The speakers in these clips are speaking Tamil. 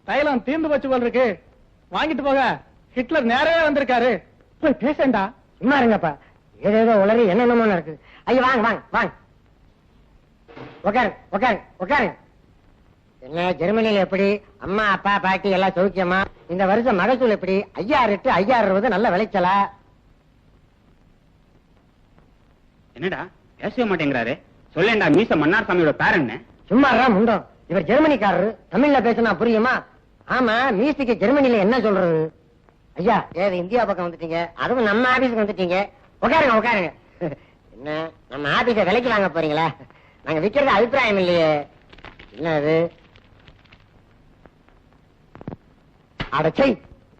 தைலம் தீர்ந்து போச்சு போல் இருக்கு, வாங்கிட்டு போக. ஹிட்லர் நேரே வந்திருக்காரு. போய் பேசண்டா. சும்மா இருங்கப்பா, ஏதேதோ உளறி என்னென்னமோ இருக்கு. ஐயா வாங்க வாங்க வாங்க, உட்காரு உட்காரு உட்காரு. என்ன ஜெர்மனியில எப்படி அம்மா அப்பா பாட்டி எல்லாம் சௌக்கியமா? இந்த வருஷம் மகசூல் எப்படி? 5000 நல்ல விளைச்சலா? என்னடா பேசவே மாட்டேங்கிறாரு? சொல்லேண்டா, மீச மன்னார் சாமியோட பேரன். சும்மாறா முண்டம், இவர் ஜெர்மனிக்காரரு, தமிழ்ல பேசினா புரியுமா? ஆமா, மீசிக்கு ஜெர்மனில என்ன சொல்றது? ஐயா ஏது இந்தியா பக்கம் வந்துட்டீங்க, அதுவும் நம்ம ஆபீஸுக்கு வந்துட்டீங்க. உட்காருங்க உட்காருங்க. என்ன நம்ம ஆபீஸ விலைக்கு வாங்க போறீங்களா? நாங்க விக்கிறது அபிப்பிராயம் இல்லையே. என்ன அது? அடச்சை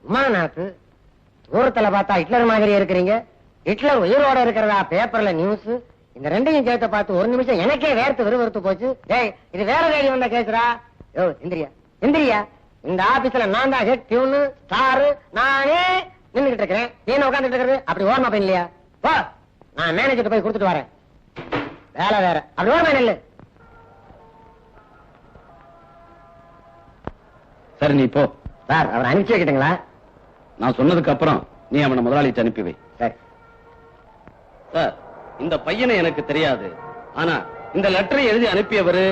உமாநாத்து, தூரத்துல பார்த்தா ஹிட்லர் மாதிரி இருக்கிறீங்க. ஹிட்லர் உயிரோட இருக்கிறதா பேப்பர்ல நியூஸ். இந்த ரெண்டையும் சேர்த்து பார்த்து ஒரு நிமிஷம் எனக்கே வேர்த்து விறுவிறுத்து போச்சு. டேய், இது வேற வேடி வந்த கேசுரா. யோ இந்திரியா இந்திரியா, இந்த ஆபீஸ்ல நான் தான் ஹெட் டியூனு ஸ்டாரு. நானே நின்னுகிட்டு இருக்கிறேன், என்ன உட்காந்துட்டு இருக்கிறது? அப்படி ஓரமா போய் இல்லையா? போ, நான் மேனேஜர் போய் கொடுத்துட்டு வரேன். வேலை வேற, அப்படி ஓரமா நெல்லு. சரி நீ போ. சார் அவர் அனுப்பிச்சு வைக்கிட்டுங்களா? நான் சொன்னதுக்கு அப்புறம் நீ அவனை முதலாளிக்கு அனுப்பி வை. சரி சார், இந்த பையனை எனக்கு தெரியாது, ஆனா இந்த லெட்டரை எழுதி அனுப்பியவர்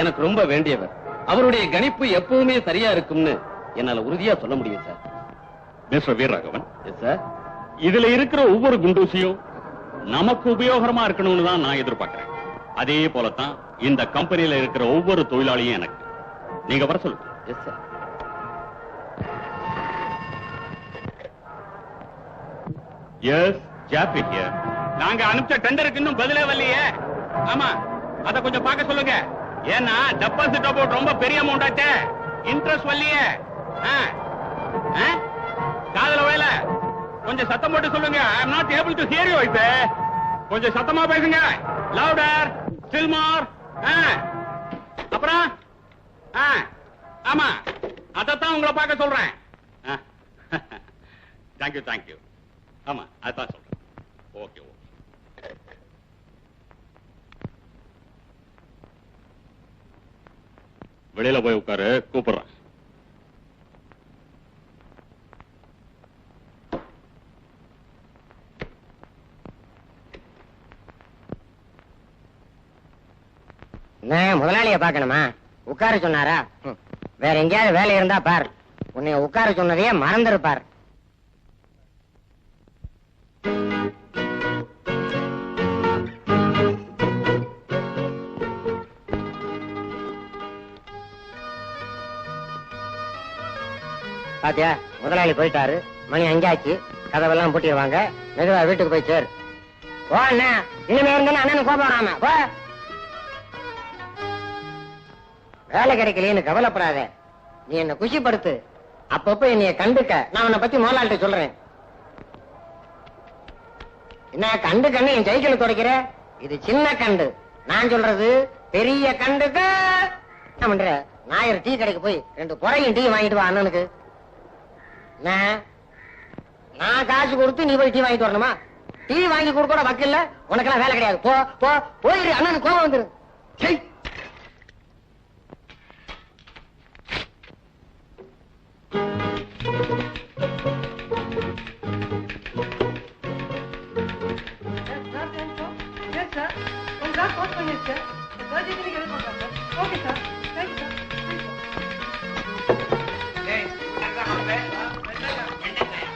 எனக்கு ரொம்ப வேண்டியவர். அவருடைய கணிப்பு எப்பவுமே சரியா இருக்கும்னு என்னால உறுதியா சொல்ல முடியும் சார். மிஸ்டர் வீரராகவன், சார், இதுல இருக்கிற ஒவ்வொரு குண்டூசியும் நமக்கு உபயோகரமா இருக்கணும்னு தான் நான் எதிர்பார்க்கிறேன். அதே போலத்தான் இந்த கம்பெனியில இருக்கிற ஒவ்வொரு தொழிலாளியும் எனக்கு. நீங்க வர சொல்லுங்க. Yes sir. Yes Jaffrey here. நாங்க அனுப்பிச்ச டெண்டருக்கு இன்னும் பதிலே வரலையே. ஆமா, அத கொஞ்சம் பார்க்க சொல்லுங்க. ஏன்னா டெபாசிட் அமௌண்ட் ரொம்ப பெரிய அமௌண்ட் ஆச்சே, இன்ட்ரெஸ்ட் வரலையே. காதல வேல கொஞ்சம் சத்தம் போட்டு சொல்லுங்க. I am not able to hear you. இப்ப கொஞ்சம் சத்தமா பேசுங்க. Louder, still more. அப்புறம் ஆமா, அதத்தான் உங்களை பார்க்க சொல்றேன். Thank you thank you. ஆமா, அதான் சொல்றேன். Okay okay. வெளியில போய் உட்காரு, கூப்பிடுறேன். முதலாளிய பாக்கணுமா? உட்கார சொன்னாரா? வேற எங்கேயாவது வேலை இருந்தா பார். உன்னை உட்கார சொன்னதையே மறந்துருப்பார். பாத்தியா, முதலாளி போயிட்டாரு, மணி 5 ஆச்சு, கதவெல்லாம் பூட்டிடுவாங்க. மெதுவா வீட்டுக்கு போய் சேர். போ அண்ணா, இனிமே இருந்தாலும் அண்ணனுக்கு கோபம் வராம போ. வேலை கிடைக்கலைன்னு கவலைப்படாத, நீ என்ன குஷிப்படுத்து. அப்பப்ப என்னைய கண்டுக்க, நான் உன்னை பத்தி முதலாளிட்ட சொல்றேன். என்ன கண்டு கண்ணு என் சைக்கிளை துடைக்கிற? இது சின்ன கண்டு, நான் சொல்றது பெரிய கண்டுக்கு. என்ன பண்ற? ஞாயிறு டீ கடைக்கு போய் 2 புறையும் டீ வாங்கிட்டு வா அண்ணனுக்கு. நான் காசு கொடுத்து நீ போய் டீ வாங்கிட்டு வரணுமா? டீ வாங்கி கொடுக்க வக்கீல்ல, உனக்கெல்லாம் வேலை கிடையாது. போ போ போயிரு, அண்ணனுக்கு கோபம் வந்துரு. சரி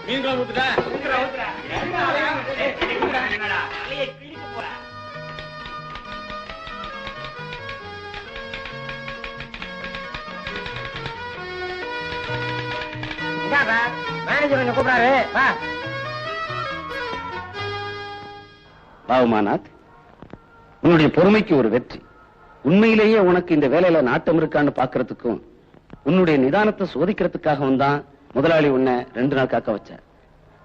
மீன்களை ஊத்துடா. மேனேஜர் கொஞ்சம் கூப்பிடாரு, வா. பாவமானாத், உன்னுடைய பொறுமைக்கு ஒரு வெற்றி. உண்மையிலேயே உனக்கு இந்த வேலையில நாட்டம் இருக்கான்னு பாக்குறதுக்கும் உன்னுடைய நிதானத்தை சோதிக்கிறதுக்காகவும் தான் முதலாளி உன்னை 2 நாள் காக்க வச்சார்.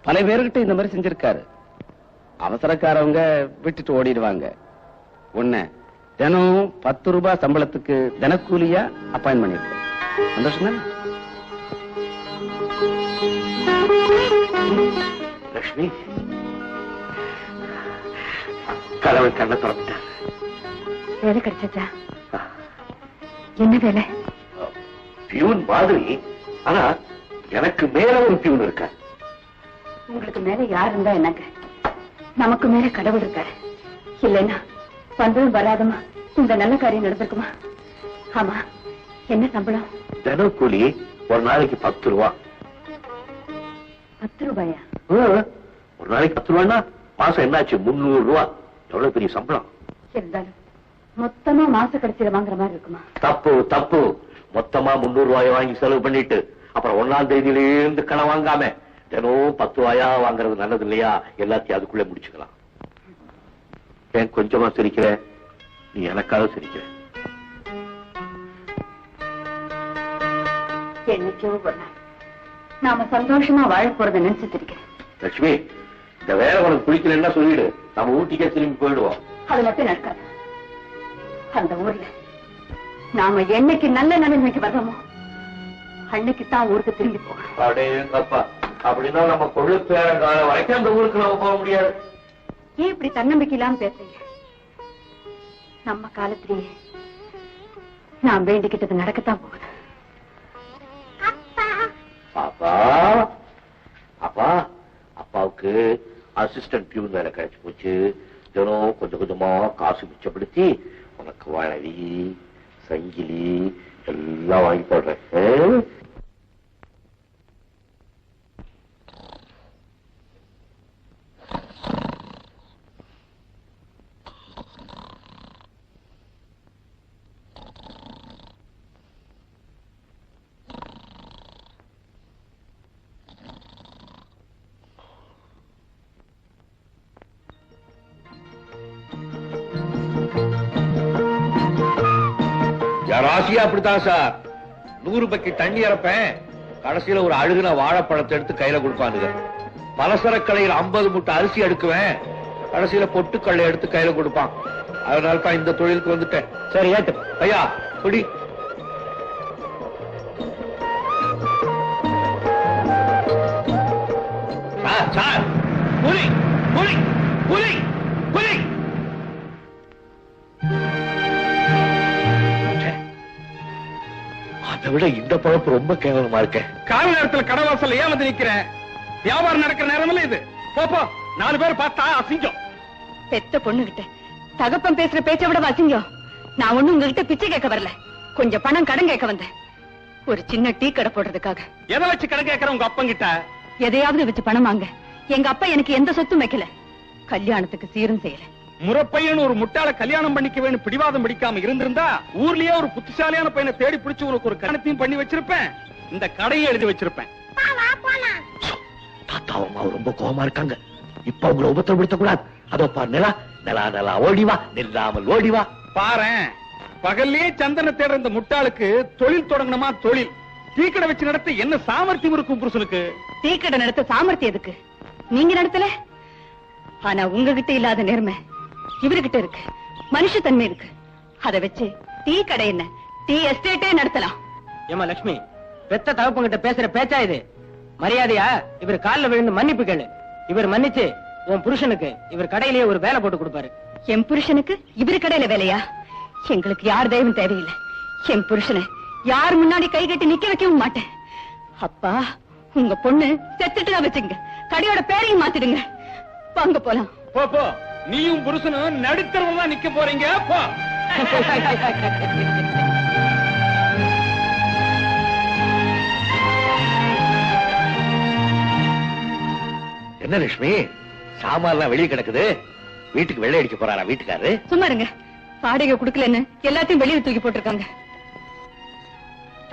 பல பேர்கிட்ட இந்த மாதிரி செஞ்சிருக்காரு. அவசரக்காரவங்க விட்டுட்டு ஓடிடுவாங்க. உன்னை தினம் 10 ரூபாய் சம்பளத்துக்கு தினக்கூலியா அப்பாயின் பண்ணிருக்க. சந்தோஷம் தானே? லட்சுமி, கடவுள் கண்ணை திறந்துட்டார். வேலை கிடைச்சா? என்ன வேலை? பியூன் மாதிரி, ஆனா எனக்கு மேல ஒரு பியூன் இருக்க. உங்களுக்கு மேல யார் இருந்தா என்னங்க, நமக்கு மேல கடவுள் இருக்காரு. இல்லைன்னா வந்ததும் வராதமா இந்த நல்ல காரியம் நடந்திருக்குமா? ஆமா, என்ன சம்பளம்? தினக்கூலி ஒரு நாளைக்கு 10 ரூபா. 10 ரூபாயா? ஒரு நாளைக்கு 10 ரூபான்னா மாசம் என்னாச்சு? 300 ரூபா. எவ்வளவு பெரிய சம்பளம். இருந்தாலும் மொத்தமா மாச கடைசியில வாங்குற மாதிரி இருக்குமா? தப்பு தப்பு. மொத்தமா 300 ரூபாயை வாங்கி செலவு பண்ணிட்டு அப்புறம் 1ஆம் தேதியிலிருந்து கடன் வாங்காம தினம் 10 ரூபாயா வாங்குறது நல்லது இல்லையா? எல்லாத்தையும் அதுக்குள்ளே முடிச்சுக்கலாம். ஏன் கொஞ்சமா சிரிக்கிற? நீ எனக்காக சிரிக்கிற. என்னைக்கோ ஒரு நாள் நாம சந்தோஷமா வாழ போறதை நினைச்சிட்டு இருக்கேன். லட்சுமி, இந்த வேலை உனக்கு பிடிக்கலன்னா சொல்லிடு, நம்ம ஊட்டிக்கே திரும்பி போயிடுவோம். அது மட்டும் நடக்காது. அந்த ஊர்ல நாம என்னைக்கு நல்ல நிலைமைக்கு வர்றோமோ அன்னைக்கு தான் ஊருக்கு திரும்பி போகணும். அப்படிங்கப்பா, அப்படின்னா நம்ம கொள்ளு பேரங்கால வரைக்கும் அந்த ஊருக்கு நம்ம போக முடியாது. ஏன் இப்படி தன்னம்பிக்கை இல்லாம பேசுறீங்க? நம்ம காலத்திலேயே நான் வேண்டிக்கிட்டது நடக்கத்தான் போகுது. பாப்பா, அப்பா, அப்பாவுக்கு அசிஸ்டன்ட் பியூன் வேலை கிடைச்சு போச்சு. தினம் கொஞ்சம் கொஞ்சமா காசு மிச்சப்படுத்தி உனக்கு வளரி சங்கிலி எல்லாம் வாங்கி போடுறேன். ராசியா அப்படித்தான் சார். 100 பக்கி தண்ணி இறப்பேன், கடைசியில ஒரு அழுகுன வாழைப்பழத்தை எடுத்து கையில கொடுப்பானுங்க. பலசரக்கடையில் 50 மூட்டை அரிசி எடுக்குவேன், கடைசியில பொட்டுக்கல்லை எடுத்து கையில கொடுப்பான். அதனால தான் இந்த தொழிலுக்கு வந்துட்டேன். சரி ஏத்து ஐயா, குடி. சார், புலி புலி புலி புலி. அதை விட இந்த பழப்பு ரொம்ப கேவலமா இருக்க. கால நேரத்தில் கடவாசல் ஏன் வந்து நிக்கிறேன்? வியாபாரம் நடக்கிற நேரம் இது. போப்போ, 4 பேர் பார்த்தா அசிங்கம். பெத்த பொண்ணுகிட்ட தகப்பன் பேசுற பேச்சை விட அசிங்கம். நான் ஒண்ணு உங்ககிட்ட பிச்சை கேட்க வரல, கொஞ்சம் பணம் கடன் கேட்க வந்தேன். ஒரு சின்ன டீ கடை போடுறதுக்காக. எதை வச்சு கடன் கேட்கற உங்க அப்பங்கிட்ட? எதையாவது வச்சு பணம் வாங்க. எங்க அப்பா எனக்கு எந்த சொத்தும் வைக்கல, கல்யாணத்துக்கு சீரும் செய்யல. முறப்பையன் ஒரு முட்டாள கல்யாணம் பண்ணிக்க வேணும் பிடிவாதம் பிடிக்காம இருந்திருந்தா ஊர்லயே ஒரு புத்திசாலியான பையனை தேடி பிடிச்சு உனக்கு ஒரு கல்யாணத்தையும் பண்ணி வச்சிருப்பேன், இந்த கடையை எழுதி வச்சிருப்பேன். அவங்க ரொம்ப கோபமா இருக்காங்க. இப்ப அவங்களை உபத்திரப்படுத்த கூடாது. அதோ பார் நிலா, நிலா நிலா ஓடிவா, நில்லாமல் ஓடிவா. பாரேன், பகல்லே சந்தன தேடுற இந்த முட்டாளுக்கு தொழில் தொடங்கணுமா? தொழில் டீக்கடை வச்சு நடத்த என்ன சாமர்த்தியம் இருக்கும் புருஷனுக்கு? டீக்கடை நடத்த சாமர்த்தியம் எதுக்கு? நீங்க நடத்தல. ஆனா உங்ககிட்ட இல்லாத நேர்மை இவர்கிட்ட இருக்கு, மனுஷத்தன்மை இருக்கு. அதை வச்சு டீ கடை என்ன, டீ எஸ்டேட்டே நடத்தலாம். ஏமா லட்சுமி, பெத்த தகப்பங்கிட்ட பேசுற பேச்சா இது? மரியாதையா இவர் காலில் விழுந்து மன்னிப்பு கேளு. இவர் மன்னிச்சு உன் புருஷனுக்கு இவர் கடையிலேயே ஒரு வேலை போட்டு கொடுப்பாரு. என் புருஷனுக்கு இவரு கடையில வேலையா? எங்களுக்கு யார் தெய்வம் தேவையில்லை. என் புருஷனை யார் முன்னாடி கை கட்டி நிக்க வைக்கவும் மாட்டேன். அப்பா, உங்க பொண்ணு செத்துட்டு தான் வச்சுங்க, கடையோட பேரையும் மாத்திடுங்க. வாங்க போலாம். போ போ, நீயும் புருஷனும் நடுத்தரவுல நிக்க போறீங்க. போ. என்ன லட்சுமி, சாமான்லாம் வெளியே கிடக்குது. வீட்டுக்கு வெள்ளை அடிக்க போறாரா வீட்டுக்காரரு? சும்மா இருங்க. வாடகை குடுக்கலன்னு எல்லாத்தையும் வெளியே தூக்கி போட்டிருக்காங்க.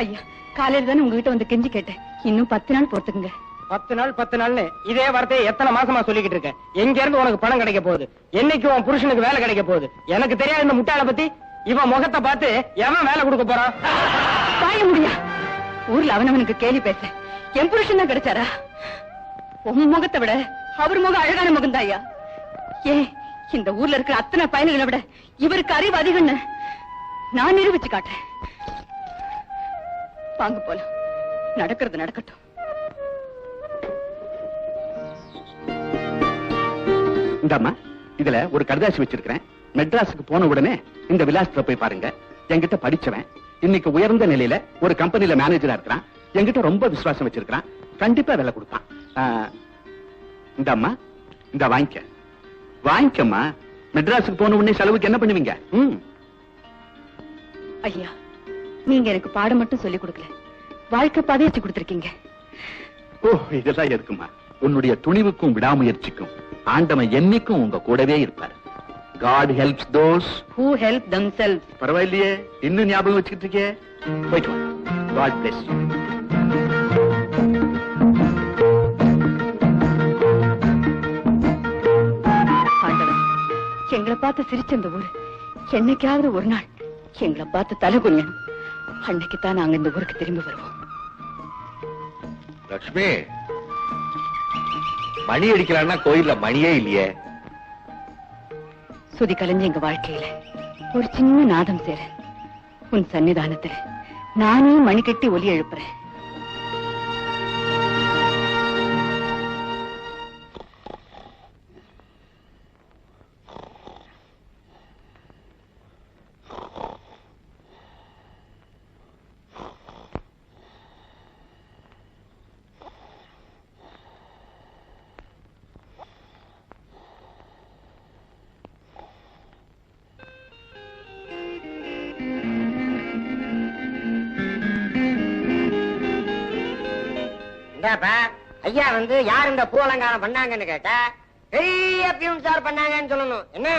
ஐயா, காலையில தானே உங்ககிட்ட வந்து கெஞ்சி கேட்டேன். இன்னும் 10 நாள் பொறுத்துக்குங்க. 10 நாள்னு இதே வார்த்தையை எத்தனை மாசமா சொல்லிக்கிட்டு இருக்கேன். எங்க இருந்து உனக்கு பணம் கிடைக்க போகுது? என்னைக்கு உன் புருஷனுக்கு வேலை கிடைக்க போகுது? எனக்கு தெரியாது இந்த முட்டாளை பத்தி. இவன் முகத்தை பார்த்து எவன் வேலை கொடுக்க போறான்? தாய முடியா, ஊர்ல அவனவனுக்கு கேலி பேச என் புருஷன் தான் கிடைச்சாரா? உன் முகத்தை விட அவர் முகம் அழகான முகம் தான் ஐயா. ஏன் இந்த ஊர்ல இருக்கிற அத்தனை பயணிகளை விட இவருக்கு அறிவு அதிகம்னு நான் நிரூபிச்சு காட்டேன். வாங்க போலாம். நடக்கிறது நடக்கட்டும். இந்தாம்மா, இதுல ஒரு கடிதாசி வச்சிருக்கிறேன். மெட்ராஸுக்கு போன உடனே இந்த விலாசத்துல போய் பாருங்க. என்கிட்ட படிச்சவன், இன்னைக்கு உயர்ந்த நிலையில ஒரு கம்பெனில மேனேஜரா இருக்கிறான். என்கிட்ட ரொம்ப விசுவாசம் வச்சிருக்கான். கண்டிப்பா வேலை கொடுப்பான். இந்தாம்மா, இந்த வாங்கிக்கம்மா. மெட்ராஸுக்கு போன உடனே செலவுக்கு என்ன பண்ணுவீங்க? ஐயா, நீங்க எனக்கு பாடம் மட்டும் சொல்லி கொடுக்கல, வாழ்க்கை பதைச்சு கொடுத்திருக்கீங்க. ஓ, இதெல்லாம் எதுக்குமா? உன்னுடைய துணிவுக்கும் விடாமுயற்சிக்கும் ஆண்டவன் என்னைக்கும் உங்க கூடவே இருப்பார். God helps those who help themselves. பரவாயில்லையே, இன்னும் ஞாபகம் வச்சுக்கிட்டு இருக்கே. போயிட்டு வா. God bless you. ஆண்டவன், எங்களை பார்த்து சிரிச்ச இந்த ஊரு என்னைக்காவது ஒரு நாள் எங்களை பார்த்து தலை குனியணும். அன்னைக்குத்தான் நாங்க இந்த ஊருக்கு திரும்பி வருவோம். லட்சுமி, மணி அடிக்கலான்னா கோயில்ல மணியே இல்லையே. சுதி கலைஞ்ச எங்க வாழ்க்கையில ஒரு சின்ன நாதம் சேர உன் சன்னிதானத்துல நானே மணி கட்டி ஒலி எழுப்புறேன். ஐயா வந்து யார் இந்த பூ அலங்காரம் பண்ணாங்கன்னு கேட்ட, பெரிய பியூன் சார் பண்ணாங்கன்னு சொல்லணும். என்ன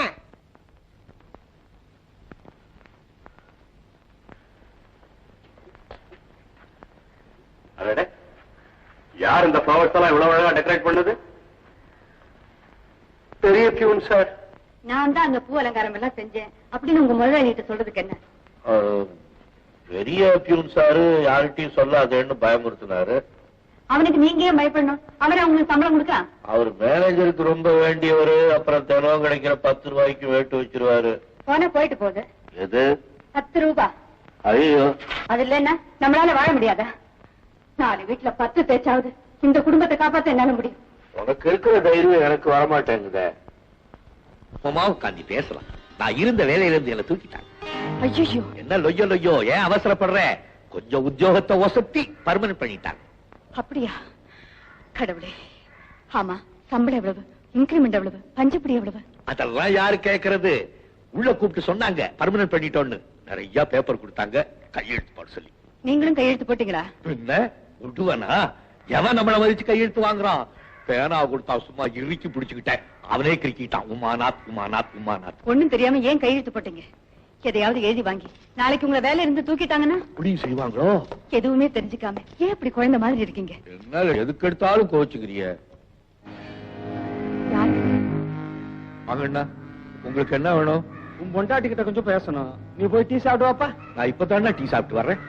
யார் இந்த ஃபிளவர்ஸ் எல்லாம் இவ்வளவு அழகா டெக்கரேட் பண்ணது? பெரிய பியூன் சார். நான் தான் அந்த பூ அலங்காரம் எல்லாம் செஞ்சேன் அப்படின்னு உங்க முதலாளிகிட்ட சொல்றதுக்கு என்ன? பெரிய பியூன் சாரு யார்கிட்டயும் சொல்லாதேன்னு பயமுறுத்தினாரு. அவனுக்கு நீங்க ஏன் பயப்படணும்? அவரை உங்களுக்கு சம்பளம் கொடுக்க. அவர் மேனேஜருக்கு ரொம்ப வேண்டியவரு. அப்புறம் தினம் கிடைக்கிற 10 ரூபாய்க்கு வேட்டு வச்சிருவாரு. போன போயிட்டு போகுது. எது? 10 ரூபாய். ஐயோ, அது இல்லன்னா நம்மளால வாழ முடியாதா? 4 வீட்டுல 10 பேச்சாவது இந்த குடும்பத்தை காப்பாத்த என்னால முடியும். உனக்கு இருக்கிற தைரியம் எனக்கு வரமாட்டேங்குத. உமா உட்காந்து பேசலாம். நான் இருந்த வேலையில இருந்து என்ன தூக்கிட்டாங்க. ஐயோ, என்ன லொய்யோ லொய்யோ, ஏன் அவசரப்படுற? கொஞ்சம் உத்தியோகத்தை ஒசத்தி பர்மனன்ட் பண்ணிட்டாங்க. அப்படியா? கடவுளே. ஆமா, சம்பளம் எவ்வளவு? இன்கிரிமெண்ட் எவ்வளவு? பஞ்சப்படி எவ்வளவு? அதெல்லாம் யாரு கேட்கறது? உள்ள கூப்பிட்டு சொன்னாங்க பர்மனன்ட் பண்ணிட்டோன்னு. நிறைய பேப்பர் கொடுத்தாங்க, கையெழுத்து போட சொல்லி. நீங்களும் கையெழுத்து போட்டீங்களா? என்ன விடுவனா? எவன் நம்மளை மதிச்சு கையெழுத்து வாங்குறான்? பேனா கொடுத்தா சும்மா இறுக்கி பிடிச்சுக்கிட்டேன். அவனே கிரிக்கிட்டான், உமாநாத் உமாநாத் உமாநாத். ஒண்ணும் தெரியாம ஏன் கையெழுத்து போட்டீங்க? எதையாவது எழுதி வாங்கி நாளைக்கு உங்களை வேலை இருந்து தூக்கிட்டாங்கன்னா இப்படியும் செய்வாங்களோ? எதுவுமே தெரிஞ்சுக்காம ஏன் இப்படி குழந்தை மாதிரி இருக்கீங்க? என்ன எதுக்கு எடுத்தாலும் கோச்சுக்கிறிய? வாங்கண்ணா, உங்களுக்கு என்ன வேணும்? உன் பொண்டாட்டி கிட்ட கொஞ்சம் பேசணும். நீ போய் டீ சாப்பிட்டு வாப்பா. நான் இப்பதானே டீ சாப்பிட்டு வர்றேன்.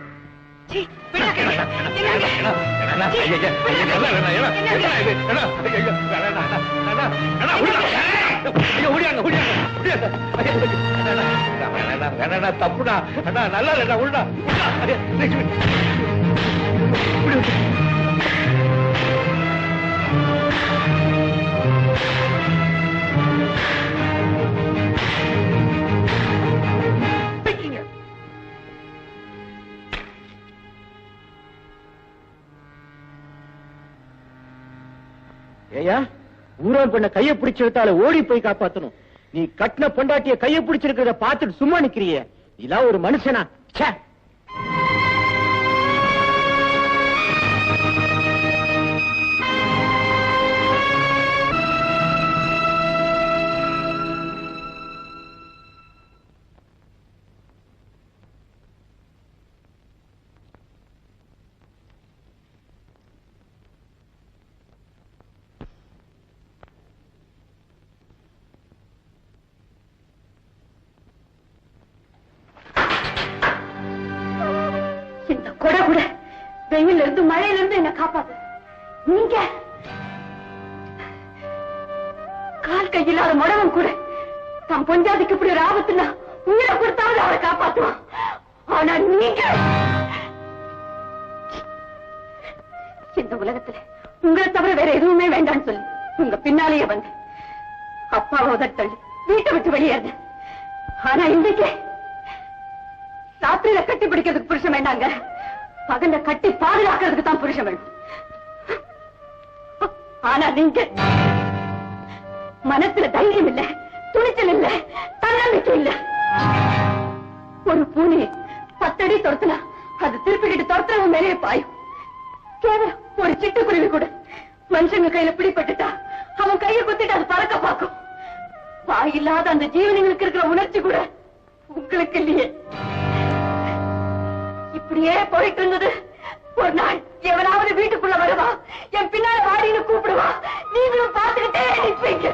தப்புடா அண்ணா, நல்லா இல்ல உள்ள. ஏயா, ஊரான் பண்ண கைய பிடிச்சிருத்தால ஓடி போய் காப்பாத்தணும். நீ கட்டின பொண்டாட்டிய கைய பிடிச்சிருக்கிறத பார்த்துட்டு சும்மா நிக்கிறிய. இதெல்லாம் ஒரு மனுஷனா? ச்சே. வெயில இருந்து மழையில இருந்து என்ன காப்பாத்து. நீங்க கால் கையில்லாத முடவன் கூட தம் பொஞ்சாதிக்கு இப்படி ஒரு ஆபத்துனா உயிரை கொடுத்தாவது அவரை காப்பாத்துவான். ஆனா நீங்க இந்த உலகத்துல உங்களை தவிர வேற எதுவுமே வேண்டாம்னு சொல்லி உங்க பின்னாலேயே வந்து அப்பாவை உதட்டள்ளி வீட்டை விட்டு வெளியேறது. ஆனா இன்றைக்கு ராத்திரியில கட்டி பிடிக்கிறதுக்கு புருஷன் வேண்டாங்க, பகல்ல கட்டி பாதுகாக்கிறதுக்கு தான் புருஷன் வேணும். ஆனா நீங்க மனசுல தைரியம் இல்ல, துணிச்சல் இல்ல, தன்னம்பிக்கை இல்ல. ஒரு பூனையை 10 அடி துரத்துனா அது திருப்பிக்கிட்டு துரத்துறவன் மேலே பாயும். கேவலம் ஒரு சிட்டுக்குருவி கூட மனுஷங்க கையில பிடிப்பட்டுட்டா அவன் கையை குத்திட்டு அது பறக்க பார்க்கும். வாயில்லாத அந்த ஜீவனங்களுக்கு இருக்கிற உணர்ச்சி கூட உங்களுக்கு இல்லையே. இப்படியே போயிட்டு இருந்தது. ஒரு நாள் எவனாவது வீட்டுக்குள்ள வருவா, என் பின்னால வாடின்னு கூப்பிடுவா, நீங்களும் பார்த்துக்கிட்டே நிற்பீங்க.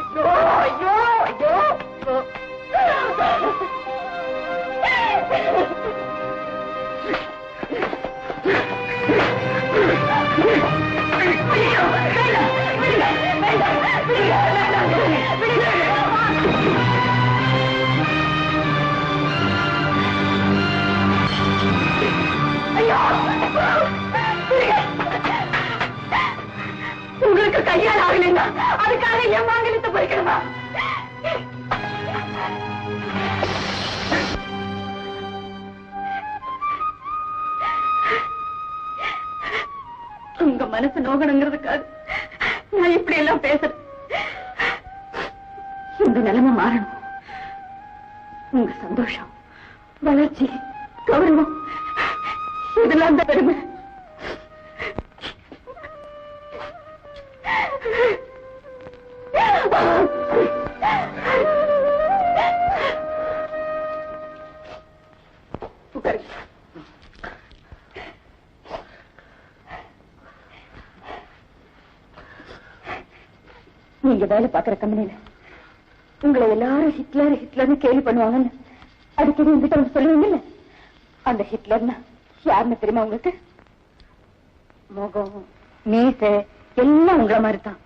ஐயோ ஐயோ ஐயோ. உங்களுக்கு கையால் ஆகலைன்னா அதுக்காக என் மாங்கலத்தை போய்க்கணுமா? உங்க மனசு நோகணுங்கிறதுக்காக நான் இப்படி எல்லாம் பேசுறேன். இந்த நிலைமை மாறணும். உங்க சந்தோஷம், வளர்ச்சி, கௌரவம் இதெல்லாம் தான் பெருமை. நீங்க வேலை பாக்குற கம்பெனியில உங்களை எல்லாரும் ஹிட்லர் ஹிட்லர்னு கேள்வி பண்ணுவாங்கன்னு அடிக்கடி என்கிட்ட வந்து சொல்லுவீங்கல்ல. அந்த ஹிட்லர்னா யாருன்னு தெரியுமா உங்களுக்கு? முகம், மீசை எல்லாம் உங்களை மாதிரி தான்.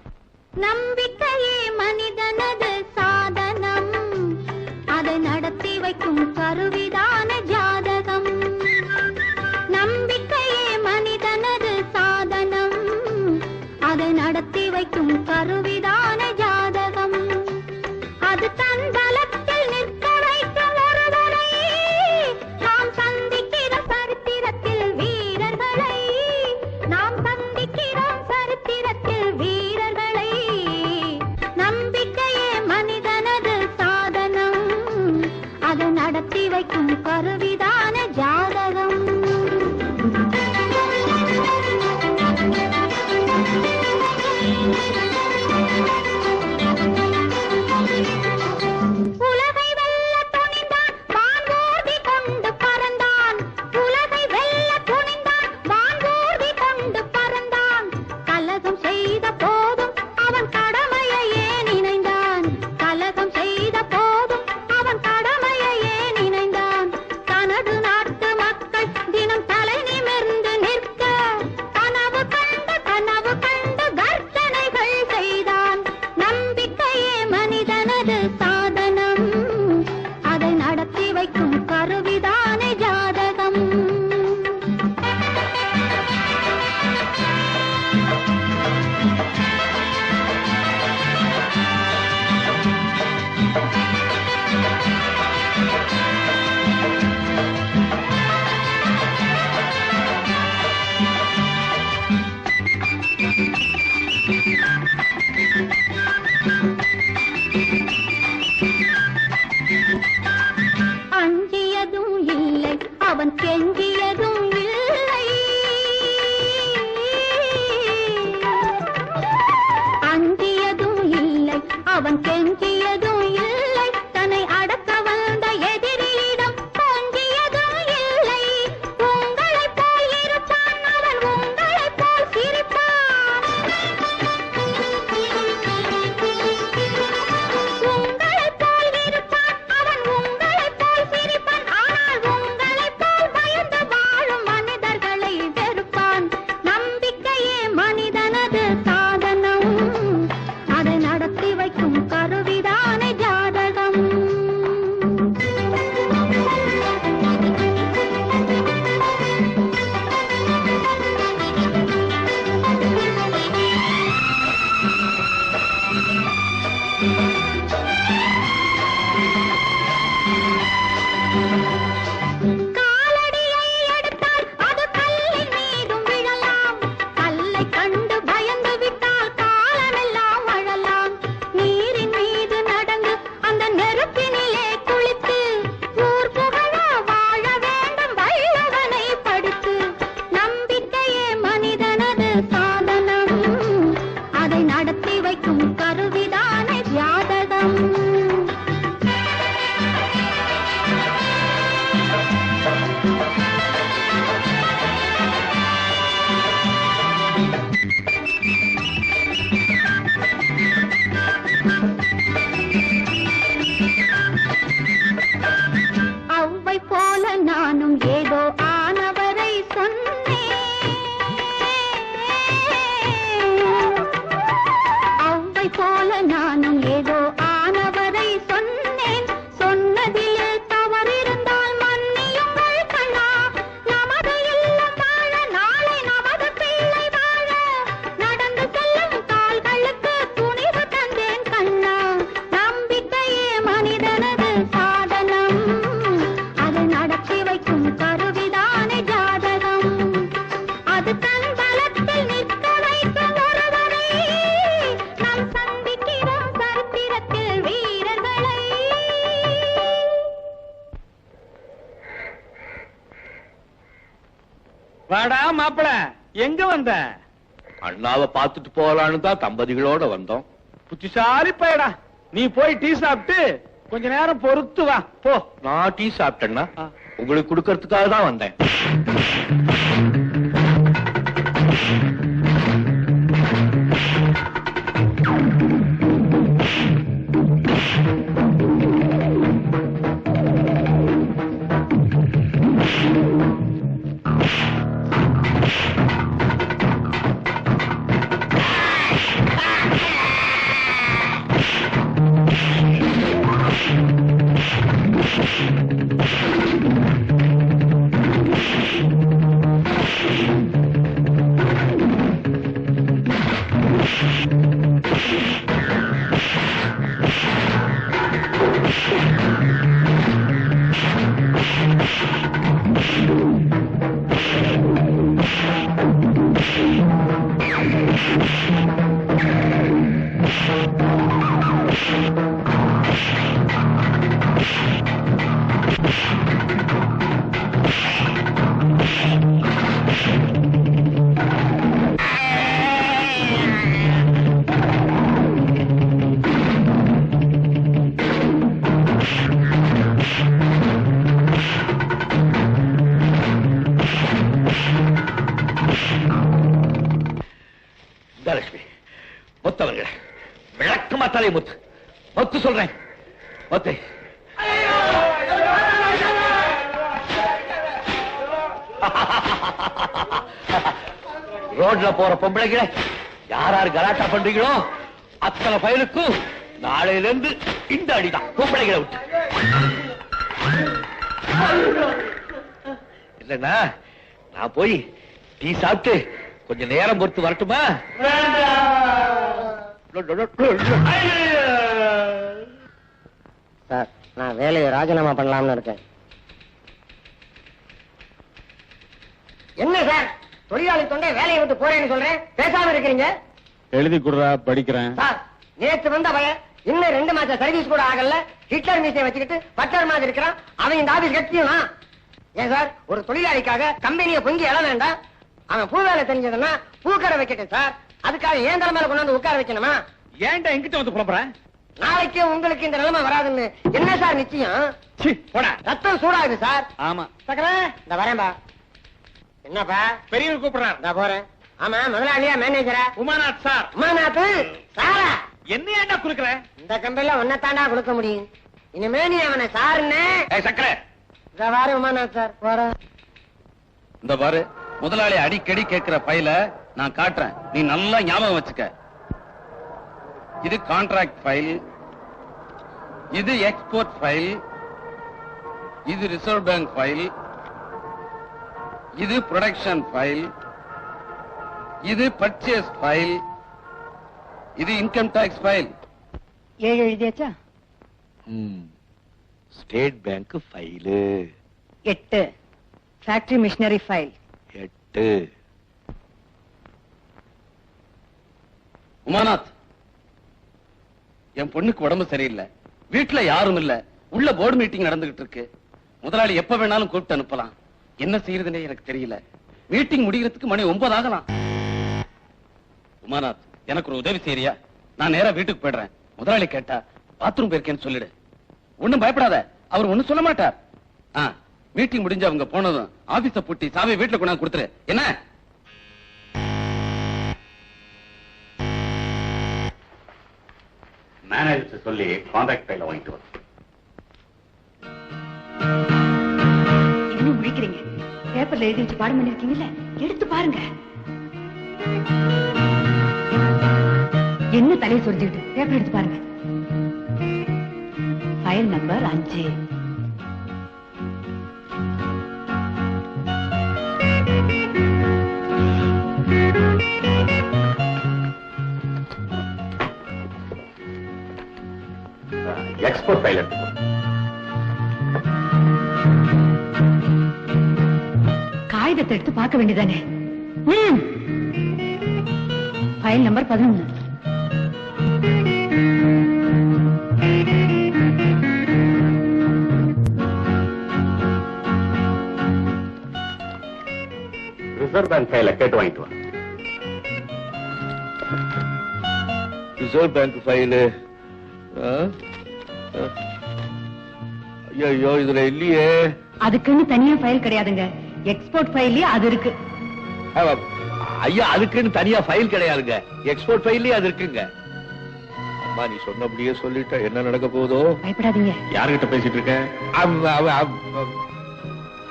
நம்பிக்கையே மனிதனது சாதனம், அதை நடத்தி வைக்கும் கருவிதான ஜாதகம். நம்பிக்கையே மனிதனது சாதனம், அதை நடத்தி வைக்கும் கருவிதான ஜாதகம். அது தன்பலத்தில் நிற்க வைக்கும் ஒருவரை நாம் சந்திக்கிறோம் சரித்திரத்தில் வீரர்களை. நாம் சந்திக்கிறோம் சரித்திரத்தில் வீரர்களை. நம்பிக்கையே மனிதனது சாதனம், அதை நடத்தி வைக்கும் கருவிதான ஜாதகம். வாசல் நிற்க வைக்கும் ஒருவரை நாம் சந்திக்கிறோம் சரித்திரத்தில் வீரர்களை. வாடா மாப்பிள, எங்க வந்த? அண்ணாவை பார்த்துட்டு போகலான்னு தான் தம்பதிகளோட வந்தோம். புத்திசாலி பையடா, நீ போய் டீ சாப்பிட்டு கொஞ்ச நேரம் பொறுத்து வா போ. நான் டீ சாப்பிட்டேன்னா உங்களுக்கு கொடுக்கறதுக்காக தான் வந்தேன். தனலட்சுமி, மொத்தவங்க விளக்கமா தலை முத்து மொத்து சொல்றேன். மொத்தை ரோட்ல போற பொம்பளைகளை யார் கலாட்டா பண்றீங்களோ அத்தனை பயலுக்கும் நாளையில இருந்து இந்த அடிதான் பொம்பளைகளை விட்டு. இல்லன்னா நான் போய் டீ சாப்பிட்டு கொஞ்ச நேரம் பொறுத்து வரட்டுமா? சார், நான் வேலையை ராஜினாமா பண்ணலாம்னு இருக்கேன். என்ன சார், தொழிலாளி தொண்டை வேலையை விட்டு போறேன்னு சொல்றேன், பேசாம இருக்கிறீங்க? எழுதி குடுறா, படிக்கிறேன். சார், நேற்று வந்த பையன் இன்னும் 2 மாசம் சர்வீஸ் கூட ஆகல, ஹிட்லர் மீசை வச்சுக்கிட்டு பட்டர் மாதிரி இருக்கிறான். அவன் இந்த ஆபீஸ் கட்டினா ஏன் சார்? ஒரு தொழிலாளிக்காக கம்பெனியை பொங்கி எழ வேண்டாம்? அவன் பூ வேலை தெரிஞ்சதுன்னா பூக்கடை வைக்கட்டும் சார். அதுக்காக ஏன் தலைமையில கொண்டாந்து உட்கார வைக்கணுமா? ஏன்டா எங்கிட்ட வந்து புலம்புறேன்? நாளைக்கே உங்களுக்கு இந்த நிலைமை வராதுன்னு என்ன சார் நிச்சயம்? போடா, ரத்தம் சூடாகுது சார். ஆமா. சக்கர, இந்த வரேன்பா. என்னப்பா? பெரியவர் கூப்பிடுறார். நான் போறேன். ஆமா, முதலாளியா மேனேஜரா? உமாநாத் சார். உமாநாத் சாரா? என்ன ஏன்டா குடுக்குற? இந்த கம்பெனில ஒன்னத்தாண்டா கொடுக்க முடியும். இனிமே நீ அவனை சாருன்னு. சக்கரை, இந்த வாரு உமாநாத் சார், போறேன். இந்த பாரு, முதலாளி அடிக்கடி கேட்கிற ஃபைல நான் காட்டுறேன், நீ நல்லா ஞாபகம் வச்சுக்க. இது கான்ட்ராக்ட் ஃபைல், இது எக்ஸ்போர்ட் ஃபைல், இது ரிசர்வ் பேங்க் ஃபைல், இது ப்ரொடக்ஷன் ஃபைல், இது பர்ச்சேஸ் ஃபைல், இது இன்கம் டாக்ஸ் ஃபைல். 7 எழுதியாச்சா? State bank file 8 factory machinery file 8. Umanath, என் பொண்ணுக்கு உடம்பு சரியில்லை, வீட்டுல யாரும் இல்ல, உள்ள போர்டு மீட்டிங் நடந்துகிட்டு இருக்கு. முதலாளி எப்ப வேணாலும் கூப்பிட்டு அனுப்பலாம். என்ன செய்யறதுன்னே எனக்கு தெரியல. மீட்டிங் முடிகிறதுக்கு மணி 9 ஆகலாம். உமாநாத், எனக்கு ஒரு உதவி செய்யறியா? நான் நேரா வீட்டுக்கு போயிடுறேன். முதலாளி கேட்டா பாத்ரூம் போயிருக்கேன்னு சொல்லிடு. ஒண்ணும் பயப்படாத, அவர் ஒண்ணும் சொல்ல மாட்டார். மீட்டிங் முடிஞ்சு அவங்க போனதும் ஆபீஸ பூட்டி சாவி வீட்டுல கொண்டாந்து கொடுத்துரு. என்ன? மேனேஜர் சொல்லி கான்ட்ராக்ட் ஃபைல வாங்கிட்டு வர. என்ன முடிக்கிறீங்க? பேப்பர்ல எழுதி வச்சு பாடம் பண்ணிருக்கீங்கல்ல, எடுத்து பாருங்க. என்ன தலையை சொரிஞ்சுக்கிட்டு பேப்பர் எடுத்து பாருங்க. File number 5. எக்ஸ்போர்ட் ஃபைல் எடுத்து காகிதத்தை எடுத்து பார்க்க வேண்டியதானே? File number 11. ரிசர்வ் பேங்க் ஃபைல கேட்டு வாங்கிட்டு வா. ரிசர்வ் பேங்க் ஃபைலு ஐயோ இதுல இல்லையே. அதுக்குன்னு தனியா ஃபைல் கிடையாதுங்க. எக்ஸ்போர்ட் ஃபைல்லயே அது இருக்கு. ஐயா அதுக்குன்னு தனியா ஃபைல் கிடையாதுங்க. எக்ஸ்போர்ட் ஃபைல்லயே அது இருக்குங்க. அம்மா நீ சொன்னபடியே சொல்லிட்ட, என்ன நடக்க போதோ? பயப்படாதீங்க. யார்கிட்ட பேசிட்டு இருக்க?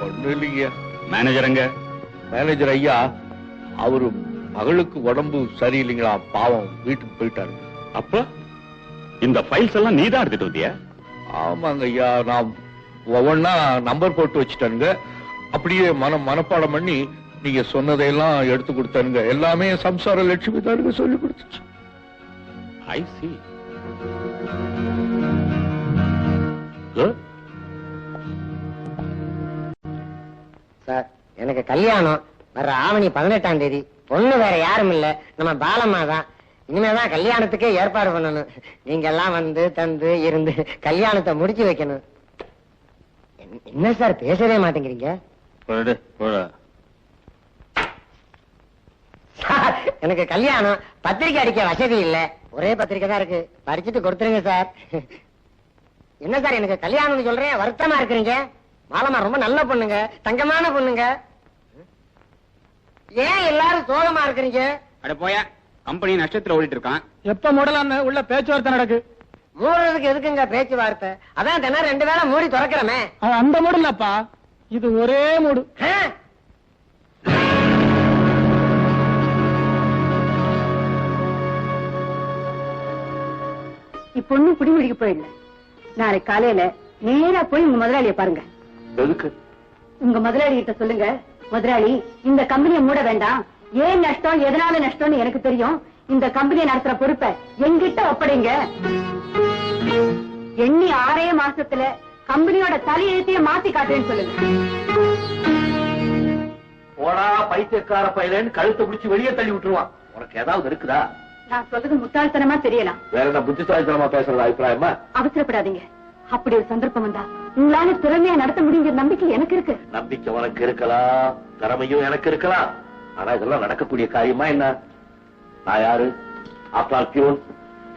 ஒண்ணு இல்லைங்க. மேனேஜருங்க? மேனேஜர் ஐயா அவரு மகளுக்கு உடம்பு சரியில்லைங்களா, பாவம் வீட்டுக்கு போயிட்டாரு. அப்ப இந்த ஃபைல்ஸ் எல்லாம் நீதான் எடுத்துட்டு வந்தியா? ஆமாங்க ஐயா, நான் ஒவ்வொன்னா நம்பர் போட்டு வச்சுட்டேனுங்க. அப்படியே மனப்பாடம் பண்ணி நீங்க சொன்னதையெல்லாம் எடுத்து கொடுத்தாருங்க. எல்லாமே சம்சார லட்சுமி தாருங்க சொல்லி கொடுத்துச்சு. ஐ சி. சார் எனக்கு கல்யாணம் வர்ற ஆவணி 18ஆம் தேதி. பொண்ணு வேற யாரும் இல்ல, நம்ம பாலம்மா தான். இனிமேதான் கல்யாணத்துக்கே ஏற்பாடு பண்ணணும். நீங்க எல்லாம் வந்து தந்து இருந்து கல்யாணத்தை முடிச்சு வைக்கணும். என்ன சார் பேசவே மாட்டேங்கிறீங்க? சார் எனக்கு கல்யாணம், பத்திரிக்கை அடிக்க வசதி இல்ல. ஒரே பத்திரிக்கை தான் இருக்கு, படிச்சுட்டு கொடுத்துருங்க சார். என்ன சார் எனக்கு கல்யாணம்னு சொல்றேன், வருத்தமா இருக்கிறீங்க? மாலமா ரொம்ப நல்ல பொண்ணுங்க, தங்கமான பொண்ணுங்க. ஏன் எல்லாரும் சோகமா இருக்கிறீங்க? அட போயா, கம்பெனி நஷ்டத்துல ஓடிட்டு இருக்கான். எப்ப மூடலான்னு உள்ள பேச்சுவார்த்தை நடக்கு. மூடுறதுக்கு எதுக்குங்க பேச்சுவார்த்தை? அதான் தினம் 2 வேளை மூடி திறக்கிறமே. அந்த மூடு இல்லப்பா, இது ஒரே மூடு. இப்ப ஒண்ணும் குடிமொழிக்கு போயிடல. நாளைக்கு காலையில நேரா போய் உங்க முதலாளிய பாருங்க. எதுக்கு? உங்க முதலாளி கிட்ட சொல்லுங்க, முதலாளி இந்த கம்பெனியை மூட வேண்டாம். ஏன் நஷ்டம், எதனால நஷ்டம்னு எனக்கு தெரியும். இந்த கம்பெனியை நடத்துற பொறுப்பை என்கிட்ட ஒப்படைங்க. எண்ணி 6 மாசத்துல கம்பெனியோட தலையெழுத்தையே மாத்தி காட்டுறேன்னு சொல்லுங்க. போடா பைத்தியக்கார பையலன்னு கழுத்தை பிடிச்சு வெளியே தள்ளி விட்டுருவான். உனக்கு ஏதாவது இருக்குதா? நான் சொல்றது முட்டாள்தனமா தெரியலாம். வேற என்ன புத்திசாலித்தனமா பேசுறது அபிப்பிராயமா? அவசரப்படாதீங்க. அப்படி ஒரு சந்தர்ப்பம் வந்தா உங்களால திறமையா நடத்த முடியுங்கிற நம்பிக்கை எனக்கு இருக்கு. நம்பிக்கை உனக்கு இருக்கலாம், திறமையும் எனக்கு இருக்கலாம். ஆனா இதெல்லாம் நடக்கக்கூடிய காரியமா என்ன? நான் யாரு? ஆப்டால் பியூன்.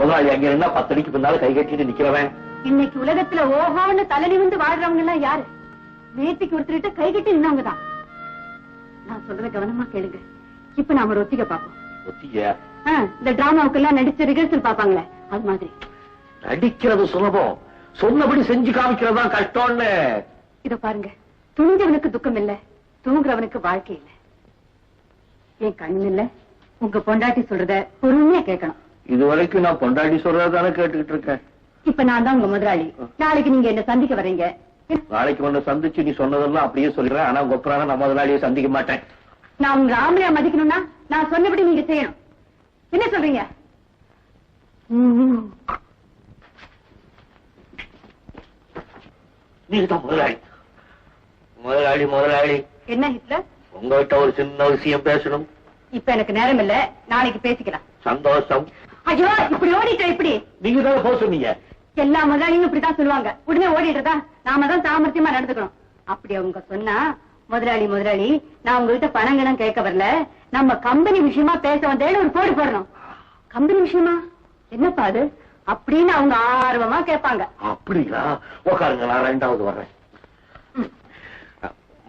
முதலாளி அங்க என்ன 10 அடிக்கு பின்னால கை கட்டிட்டு நிக்கிறவன். இன்னைக்கு உலகத்துல ஓஹோன்னு தலை நிமிர்ந்து வாழ்றவங்க எல்லாம் யாரு? நேற்றுக்கு ஒருத்தர்கிட்ட கை கட்டி நின்னவங்க தான். நான் சொல்றத கவனமா கேளுங்க. இப்ப நாம ஒரு ஒத்திகை பார்ப்போம். ஒத்திகை? இந்த டிராமாவுக்கு எல்லாம் நடிச்சு ரிஹர்சல் பாப்பாங்களே, அது மாதிரி. நடிக்கிறது சுலபம், சொன்னபடி செஞ்சு காமிக்கிறதா கஷ்டம்னு. இத பாருங்க, துணிஞ்சவனுக்கு துக்கம் இல்ல, தூங்குறவனுக்கு வாழ்க்கை இல்ல. என் கண்ணு இல்ல, உங்க பொண்டாட்டி சொல்றத பொறுமையா கேட்கணும். இது வரைக்கும் நான் பொண்டாட்டி சொல்றதானே கேட்டுக்கிட்டு இருக்கேன். இப்ப நான் தான் உங்க முதலாளி. நாளைக்கு நீங்க என்ன சந்திக்க வர்றீங்க. நாளைக்கு ஒண்ணு சந்திச்சு நீ சொன்னதெல்லாம் அப்படியே சொல்றேன். ஆனா கொப்பரான நான் முதலாளியை சந்திக்க மாட்டேன். நான் உங்க ஆம்பளையா மதிக்கணும்னா நான் சொன்னபடி நீங்க செய்யணும். என்ன சொல்றீங்க? நீதான் முதலாளி. முதலாளி முதலாளி என்ன ஹிட்லர்? உங்ககிட்ட ஒரு சின்ன விஷயம் பேசணும். இப்ப எனக்கு நேரம் இல்ல, நாளைக்கு பேசிக்கலாம். சந்தோஷம். ஐயோ, இப்படி ஓடிட்ட இப்படி. நீங்க தான் போக சொன்னீங்க. எல்லா முதலாளியும் இப்படித்தான் சொல்லுவாங்க. உடனே ஓடிட்டுதா? நாம தான் சாமர்த்தியமா நடந்துக்கணும். அப்படி அவங்க சொன்னா, முதலாளி முதலாளி நான் உங்ககிட்ட பணங்கணும் கேட்க வரல, நம்ம கம்பெனி விஷயமா பேச வந்தேன்னு ஒரு போடு போடணும். கம்பெனி விஷயமா என்னப்பா அது அப்படின்னு அவங்க ஆர்வமா கேட்பாங்க. அப்படிங்களா? உட்காருங்க, நான் 2வது வர்றேன்.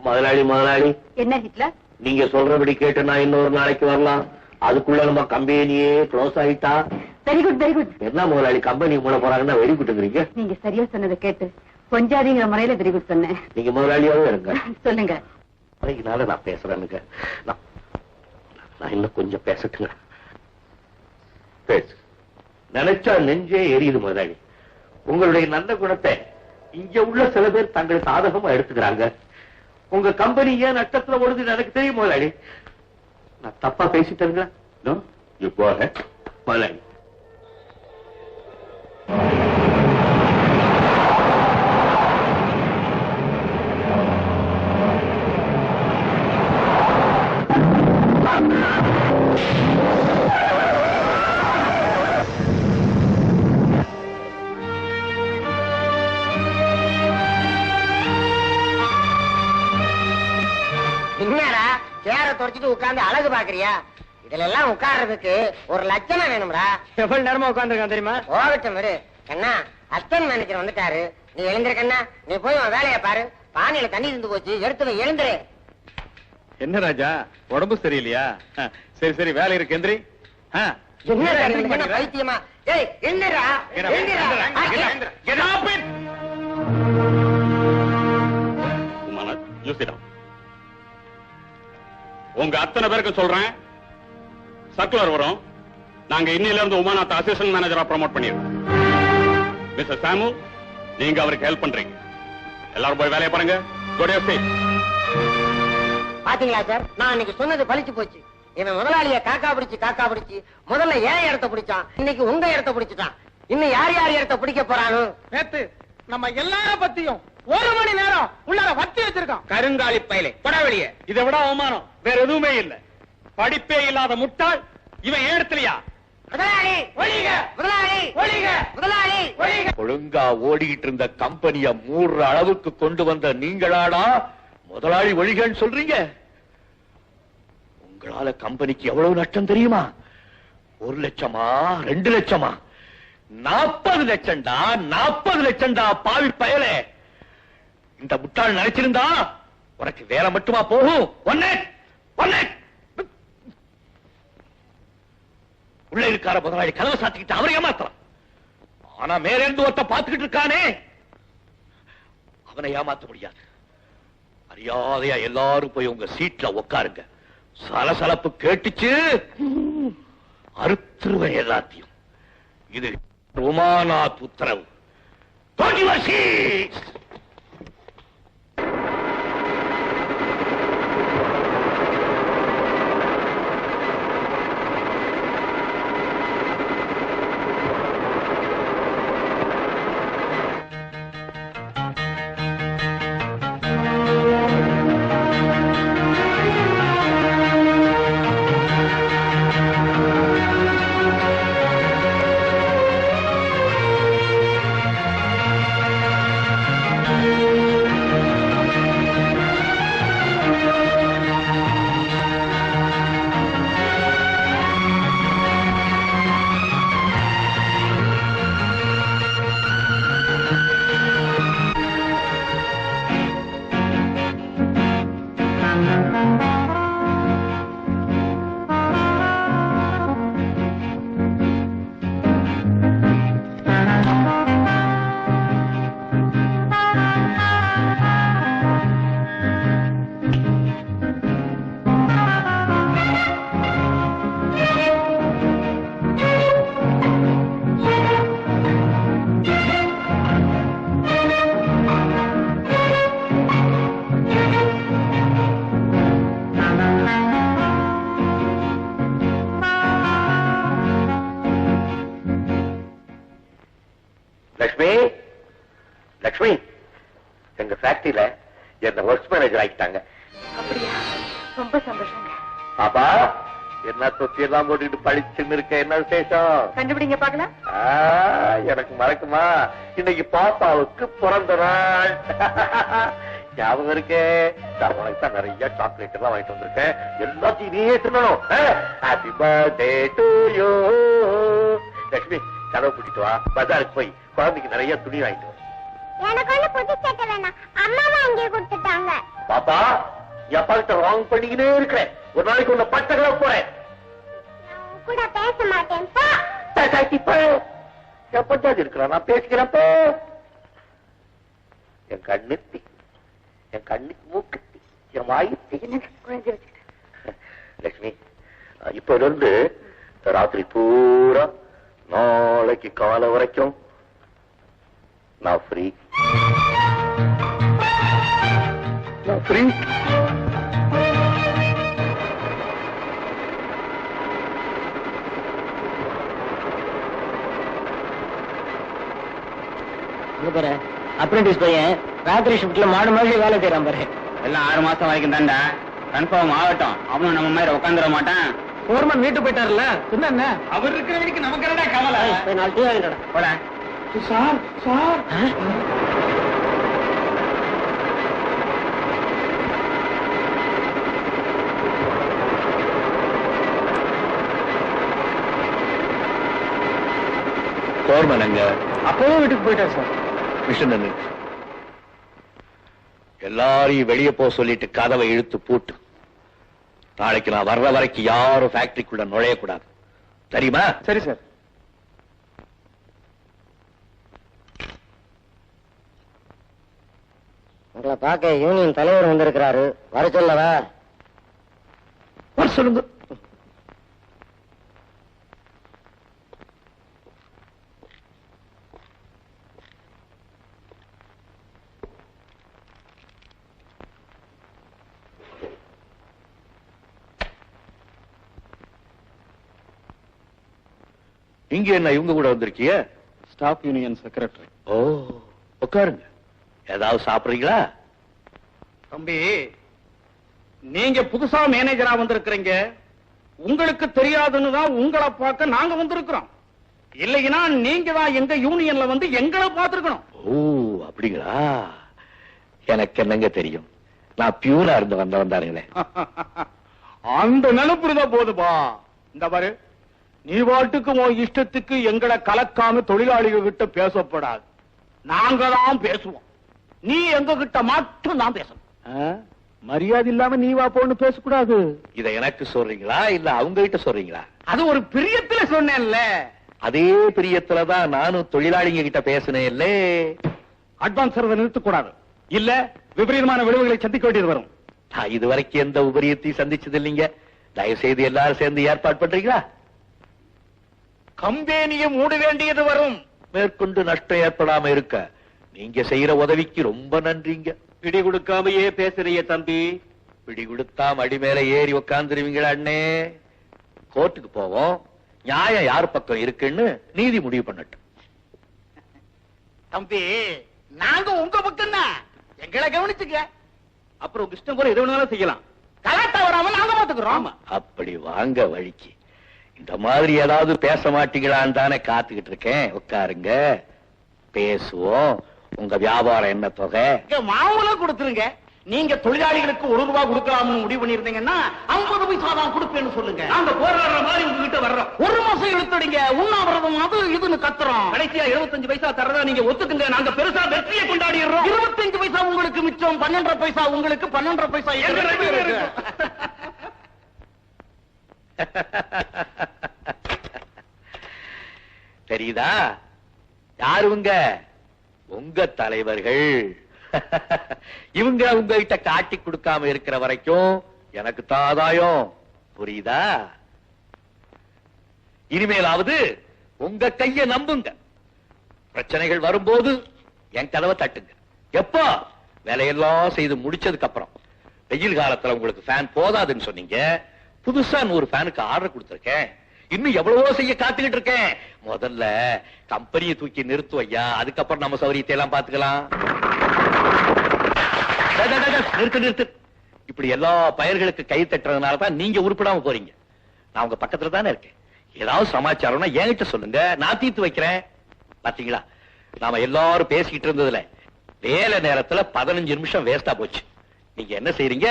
முதலாளி முதலாளி. என்ன ஹிட்லர்? நீங்க சொல்றபடி கேட்டு நான் இன்னொரு நாளைக்கு வரலாம். அதுக்குள்ள நம்ம கம்பெனியே க்ளோஸ் ஆயிட்டா? Very good very good. என்ன முதலாளி கம்பெனி மூட போறாங்கன்னா வெரி குட்ங்கிறீங்க? நீங்க சரியா சொன்னதை கேட்டு கொஞ்சாதிங்கிற முறையில வெரி குட் சொன்னேன். நீங்க முதலாளியாவே இருங்க. சொல்லுங்க. நாளைக்குனால நான் பேசுறேனுங்க. நான் இன்னும் கொஞ்சம் பேசட்டுங்க. பேசு. நினைச்சா நெஞ்சே எரியுது முதலாளி. உங்களுடைய நல்ல குணத்தை இங்க உள்ள சில பேர் தங்களுக்கு சாதகமா எடுத்துக்கிறாங்க. உங்க கம்பெனி ஏன் நஷ்டத்துல ஓடுது எனக்கு தெரியும் முதலாளி. நான் தப்பா பேசிட்டேங்களா? இப்போ முதலாளி வச்சுட்டு உட்கார்ந்து அழகு பாக்குறியா? இதுல எல்லாம் உட்கார்றதுக்கு ஒரு லட்சணம் வேணும்டா. எவ்வளவு நேரமா உட்கார்ந்துருக்கான் தெரியுமா? போகட்டும் இரு. கண்ணா, அஸ்டன் மேனேஜர் வந்துட்டாரு. நீ எழுந்திரு கண்ணா. நீ போய் உன் வேலையை பாரு. பானையில தண்ணி இருந்து போச்சு, எடுத்து எழுந்துரு. என்ன ராஜா, உடம்பு சரியில்லையா? சரி சரி, வேலை இருக்கு, எந்திரி. என்ன பைத்தியமா? ஏய் எழுந்துடா, எழுந்துடா. Umanath, you sit down. உங்க அத்தனை பேருக்கு சொல்றேன், சர்க்குலர் வரும். நாங்க இன்னில இருந்து உமாநாத் அசிஸ்டன்ட் மேனேஜரா ப்ரோமோட் பண்ணிடுறோம். மிஸ்டர் சாமு, நீங்க அவருக்கு ஹெல்ப் பண்றீங்க. எல்லாரும் போய் வேலையை பாருங்க. Go to your seat. பாத்தீங்களா சார், நான் இன்னைக்கு சொன்னது பழிச்சு போச்சு. இவன் முதலாளிய காக்கா பிடிச்சு முதல்ல ஏன் இடத்த பிடிச்சான், இன்னைக்கு உங்க இடத்த பிடிச்சிட்டான். இன்னும் யார் யார் இடத்த பிடிக்க போறானு? நேத்து நம்ம எல்லார பத்தியும் 1 மணி நேரம் உள்ளார வத்தி வச்சிருக்கான். கருங்காலி பயலே, படாவளிய. இதை விட அவமானம் வேற எதுவுமே இல்ல. படிப்பே இல்லாத முட்டாள் இவன் ஏடத்திலையா? முதலாளி ஒழிக, முதலாளி ஒழிக, முதலாளி ஒழிக. ஒழுங்கா ஓடிக்கிட்டு இருந்த கம்பெனிய மூடுற அளவுக்கு கொண்டு வந்த நீங்களாடா முதலாளி ஒழிகன்னு சொல்றீங்க? உங்களால கம்பெனிக்கு எவ்வளவு நஷ்டம் தெரியுமா? 1 லட்சமா, 2 லட்சமா? 40 லட்சம்டா, 40 லட்சம்டா பாவி பயலே. இந்த முட்டாள் நினைச்சிருந்தா உனக்கு வேலை மட்டுமா போகும்? உள்ள இருக்கார முதலாளி கதவை சாத்திக்கிட்டு அவரை ஏமாத்தலாம். ஆனா மேல இருந்து ஒருத்த பாத்துக்கிட்டு இருக்கானே, அவனை ஏமாத்த முடியாது. மரியாதையா எல்லாரும் போய் உங்க சீட்ல உட்காருங்க. சலசலப்பு கேட்டுச்சு, அறுத்துருவேன் எல்லாத்தையும். இது உமாநாத் உத்தரவு. லட்சுமி, எங்க ஃபேக்டரியில என்ன ஒர்க்ஸ் மேனேஜர் ஆக்கிட்டாங்க. அப்படியா? ரொம்ப சந்தோஷங்க. பாப்பா, என்ன தொத்தி எல்லாம் போட்டுக்கிட்டு படிச்சுன்னு இருக்க, என்ன விசேஷம்? கண்டுபிடிங்க பாக்கலாம். எனக்கு மறக்குமா? இன்னைக்கு பாப்பாவுக்கு பிறந்த நாள். ஞாபகம் இருக்கே, உனக்கு தான் நிறைய சாக்லேட் எல்லாம் வாங்கிட்டு வந்திருக்கேன். எல்லாத்தையும் நீயே தின்னணும். Happy birthday to you. Lakshmi, கதவை கூட்டிட்டு வா. பஜாருக்கு போய் குழந்தைக்கு நிறைய துணி வாங்கிட்டு வா. எனக்கு ஒண்ணு புது சட்டை வேணாம், அம்மாவை அங்கே கொடுத்துட்டாங்க. பாப்பா, எப்பா கிட்ட ராங் பண்ணிக்கினே இருக்கிறேன். ஒரு நாளைக்கு உன்னை பட்டகளை போறேன். கூட பேச மாட்டேன்ப்பா. எப்பட்டாது இருக்கிறான், நான் பேசிக்கிறப்ப. என் கண்ணுத்தி, என் கண்ணுக்கு மூக்குத்தி, என் வாயுத்தி. லட்சுமி, இப்ப இருந்து ராத்திரி பூரா நாளைக்கு காலை வரைக்கும் நான் ஃப்ரீ. நான் ஃப்ரீ. பாரு, அப்ரெண்டிஸ் பையன் ராத்திரி ஷிப்ட்ல மாடு மாதிரி வேலை செய்யறான் பாரு. எல்லாம் 6 மாசம் வரைக்கும் தாண்டா. கன்ஃபார்ம் ஆகட்டும். அவனும் நம்ம மாதிரி உட்காந்துட மாட்டான். போர்மன் வீட்டு போயிட்டாருல்ல, என்ன அவர் இருக்கிற வரைக்கும் நமக்கு என்னடா கவலை? நாலு டீ வாங்கிட்டா போல. சார் சார், போர்மன் அங்க அப்பவே வீட்டுக்கு போயிட்டார் சார். மிஷன் எல்லாரையும் வெளியே போக சொல்லிட்டு கதவை இழுத்து பூட்டு. நாளைக்கு நான் வர்ற வரைக்கும் யாரும் ஃபேக்டரிக்குள்ள நுழையக்கூடாது, தெரியுமா? சரி சார். உங்களை பார்க்க யூனியன் தலைவர் வந்திருக்கிறாரு, வர சொல்லவா? வர சொல்லுங்க. இங்க என்ன இவங்க கூட வந்திருக்கிய? Staff union secretary. ஓ, உட்காருங்க. ஏதாவது சாப்பிடுறீங்களா? தம்பி, நீங்க புதுசா மேனேஜரா வந்திருக்கிறீங்க. உங்களுக்கு தெரியாதுன்னு தான் உங்களை பார்க்க நாங்க வந்திருக்கிறோம். இல்லைன்னா நீங்க தான் எங்க யூனியன்ல வந்து எங்களை பார்த்திருக்கணும். ஓ, அப்படிங்களா? எனக்கு என்னங்க தெரியும், நான் பியூரா இருந்து வந்தவன் தானுங்களே. அந்த நினைப்புதான் போதுப்பா. இந்த பாரு, நீ வாட்டுக்கு உன் இஷ்டத்துக்கு எங்களை கலக்காம தொழிலாளிகள் கிட்ட பேசப்படாது. நாங்க தான் பேசுவோம். நீ எங்க கிட்ட மட்டும் தான் பேசணும். மரியாதை இல்லாம நீ வா போன்னு பேசக்கூடாது. இதை எனக்கு சொல்றீங்களா இல்ல அவங்க கிட்ட சொல்றீங்களா? அது ஒரு பிரியத்துல சொன்னேன்ல. அதே பிரியத்துலதான் நானும் தொழிலாளிங்க கிட்ட பேசினேன். இல்ல, அட்வான்ஸ் சர்வ நிறுத்தக் கூடாது. இல்ல விபரீதமான விளைவுகளை சந்திக்க வேண்டியது வரும். நான் இதுவரைக்கும் எந்த உபரியத்தையும் சந்திச்சது இல்லைங்க. தயவு செய்து எல்லாரும் சேர்ந்து ஏற்பாடு பண்றீங்களா? கம்பெனியை மூட வேண்டியது வரும். மேற்கொண்டு நஷ்டம் ஏற்படாம இருக்க நீங்க செய்யற உதவிக்கு ரொம்ப நன்றிங்க. பிடி கொடுக்காமையே பேசுறிய தம்பி. பிடி கொடுத்தா மடி மேல ஏறி உக்காந்துருவீங்களா அண்ணே? கோர்ட்டுக்கு போவோம், நியாயம் யார் பக்கம் இருக்குன்னு நீதி முடிவு பண்ணட்டும். தம்பி, நாங்க உங்க பக்கம் தான். எங்களை கவனிச்சுக்க. அப்புறம் உங்க இஷ்டம் போல எது வேணாலும் செய்யலாம். கலாட்டா வராம நாங்க பாத்துக்கிறோம். அப்படி வாங்க வழிக்கு. இந்த மாதிரி ஏதாவது பேச மாட்டீங்களான்னு தானே காத்துக்கிட்டு இருக்கேன். உட்காருங்க, பேசுவோம். உங்க வியாபாரம் என்ன தொகை? மாமூலா கொடுத்துருங்க. நீங்க தொழிலாளிகளுக்கு ₹1 கொடுக்கலாம்னு முடிவு பண்ணிருந்தீங்கன்னா 50 பைசா தான் கொடுப்பேன்னு சொல்லுங்க. நாங்க போராடுற மாதிரி உங்ககிட்ட வர்றோம். ஒரு மாசம் இழுத்துடுங்க. உண்ணாவிரதம் அது இதுன்னு கத்துறோம். கடைசியா 75 பைசா தரதா நீங்க ஒத்துக்குங்க. நாங்க பெருசா வெற்றியை கொண்டாடிடுறோம். 25 பைசா உங்களுக்கு மிச்சம், 12 பைசா உங்களுக்கு, 12 பைசா எங்களுக்கு. தெரியுதா யாருங்க? உங்க தலைவர்கள். இவங்க உங்ககிட்ட காட்டி கொடுக்காம இருக்கிற வரைக்கும் எனக்கு தான் ஆதாயம். புரியுதா? இனிமேலாவது உங்க கைய நம்புங்க. பிரச்சனைகள் வரும்போது என் கதவை தட்டுங்க. எப்போ? வேலையெல்லாம் செய்து முடிச்சதுக்கு அப்புறம். வெயில் காலத்துல உங்களுக்கு ஃபேன் போதாதுன்னு சொன்னீங்க. புதுசா 100 ஃபேனுக்கு ஆர்டர் கொடுத்திருக்கேன். இன்னும் எவ்வளவோ செய்ய காத்துக்கிட்டு இருக்கேன். முதல்ல கம்பெனியை தூக்கி நிறுத்தும் ஐயா, அதுக்கப்புறம் நம்ம சௌரியத்தை எல்லாம் பாத்துக்கலாம். நிறுத்து. இப்படி எல்லா பயர்களுக்கு கை தட்டுறதுனாலதான் நீங்க உருப்படாம போறீங்க. நான் உங்க பக்கத்துல தானே இருக்கேன். ஏதாவது சமாச்சாரம்னா என்கிட்ட சொல்லுங்க, நான் தீர்த்து வைக்கிறேன். பாத்தீங்களா, நாம எல்லாரும் பேசிக்கிட்டு இருந்ததுல வேலை நேரத்துல 15 நிமிஷம் வேஸ்டா போச்சு. நீங்க என்ன செய்றீங்க?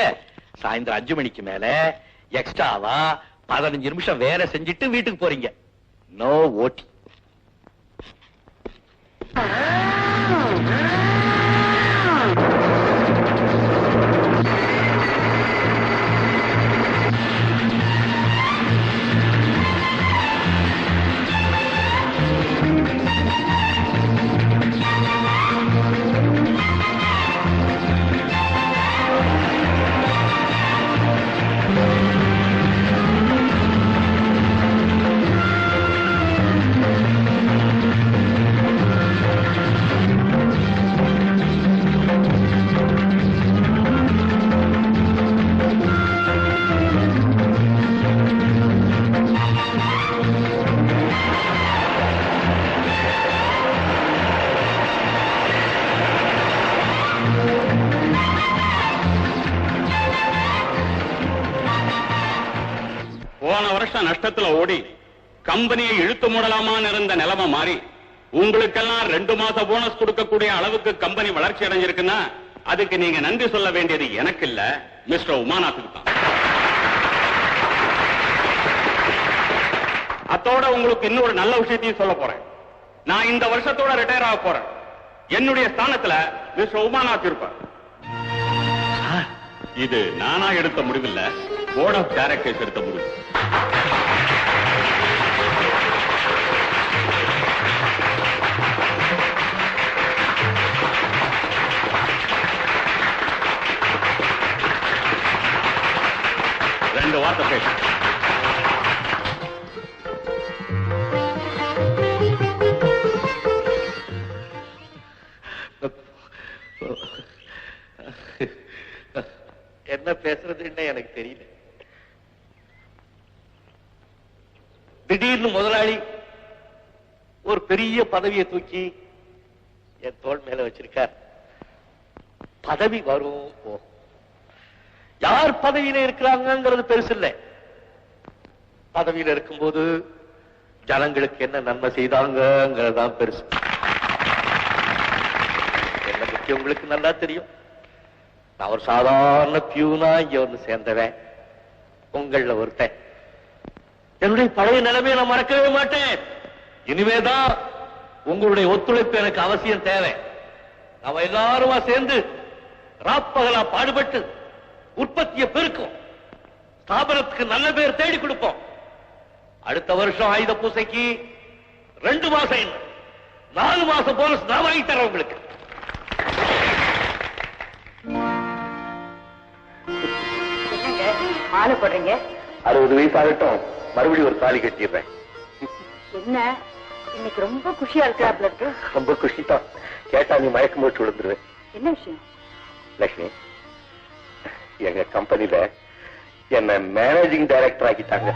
சாயந்தரம் 5 மணிக்கு மேல எக்ஸ்ட்ராவா 15 நிமிஷம் வேலை செஞ்சுட்டு வீட்டுக்கு போறீங்க. நோ ஓட்டி. போன வருஷம் நஷ்டத்துல ஓடி கம்பெனியை இழுத்து மூடலாமான்னு இருந்த நிலைமை மாறி உங்களுக்கெல்லாம் 2 மாச போனஸ் கொடுக்கக்கூடிய அளவுக்கு கம்பெனி வளர்ச்சி அடைஞ்சிருக்குன்னா அதுக்கு நீங்க நன்றி சொல்ல வேண்டியது எனக்கு இல்ல, மிஸ்டர் உமாநாத்துக்கு தான். அத்தோட உங்களுக்கு இன்னொரு நல்ல விஷயத்தையும் சொல்ல போறேன். நான் இந்த வருஷத்தோட ரிட்டையர் ஆக போறேன். என்னுடைய ஸ்தானத்துல மிஸ்டர் உமாநாத் இருப்பார். இது நானா எடுத்த முடிவில்ல, போர்ட் ஆஃப் டைரக்டர்ஸ் எடுத்த முடிவு. ரெண்டு வார்த்தை பேச. என்ன பேசுறதுன்னு எனக்கு தெரியல. திடீர்னு முதலாளி ஒரு பெரிய பதவியை தூக்கி என் தோள் மேல வச்சிருக்கார். பதவி வரும் போகும். யார் பதவியில இருக்கிறாங்கிறது பெருசு இல்லை. பதவியில இருக்கும்போது ஜனங்களுக்கு என்ன நன்மை செய்தாங்கிறதான் பெருசு. என்ன பத்தி உங்களுக்கு நல்லா தெரியும். நான் ஒரு சாதாரண பியூனா இங்க வந்து சேர்ந்தவன், உங்கள ஒருத்தன். என்னுடைய பழைய நிலைமையை நான் மறக்கவே மாட்டேன். இனிமேதான் உங்களுடைய ஒத்துழைப்பு எனக்கு அவசியம் தேவை. நாம எல்லாருமா சேர்ந்து ராப்பகலா பாடுபட்டு உற்பத்தியை பெருக்கும், ஸ்தாபனத்துக்கு நல்ல பேர் தேடி கொடுப்போம். அடுத்த வருஷம் ஆயுத பூசைக்கு 2 மாசம் என்ன 4 மாசம் போனஸ் நான் வாங்கி தரேன் உங்களுக்கு. மாலை போடுறீங்க? 60 வயசு ஆகட்டும், மறுபடியும் ஒரு தாலி கட்டிடுறேன். என்ன இன்னைக்கு ரொம்ப குஷியா இருக்கிறாப்ல இருக்கு. ரொம்ப குஷி தான். கேட்டா நீ மயக்கம் போட்டு விழுந்துருவேன். என்ன விஷயம்? லட்சுமி, எங்க கம்பெனில என்ன மேனேஜிங் டைரக்டர் ஆக்கிட்டாங்க.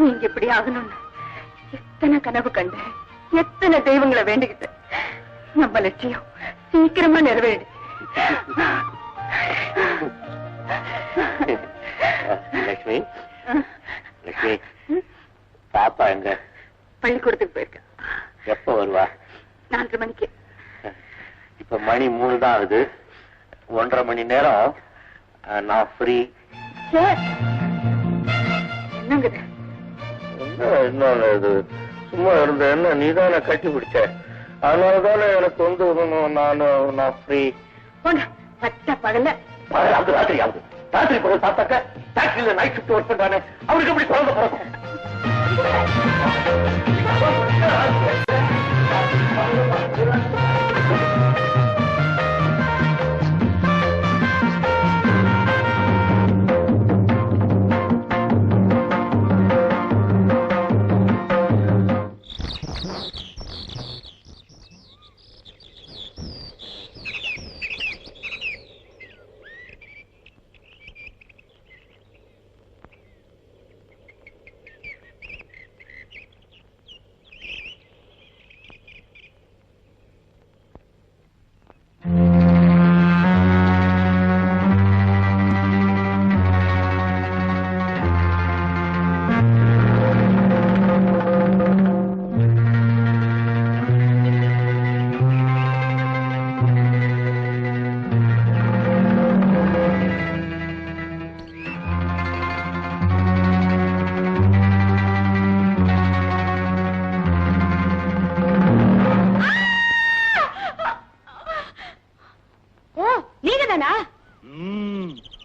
நீங்க இப்படி ஆகணும்னு எத்தனை கனவு கண்ட, எத்தனை தெய்வங்களை வேண்டிக்கிட்டு, நம்ம லட்சியம் சீக்கிரமா நிறைவேறி. லட்சுமி, லட்சுமி, பாப்பா எங்க? பள்ளிக்கூடத்துக்கு போயிருக்க. எப்ப வருவா? 4 மணிக்கு. இப்ப மணி 3 தான் ஆகுது. 1.5 மணி நேரம் நான் ஃப்ரீ. என்னங்க இன்னொன்னு இது சும்மா இருந்த என்ன நீதான கட்டி பிடிச்ச, அதனாலதானே எனக்கு வந்து நான் ஃப்ரீ. பட்ட பகல அது ராத்திரியாவது. ராத்திரி போய் பார்த்தாக்க ஃபேக்டரியில நைட் ஷிஃப்ட் ஒர்க் பண்றானே, அவருக்கு எப்படி குழந்தை பிறக்கும்?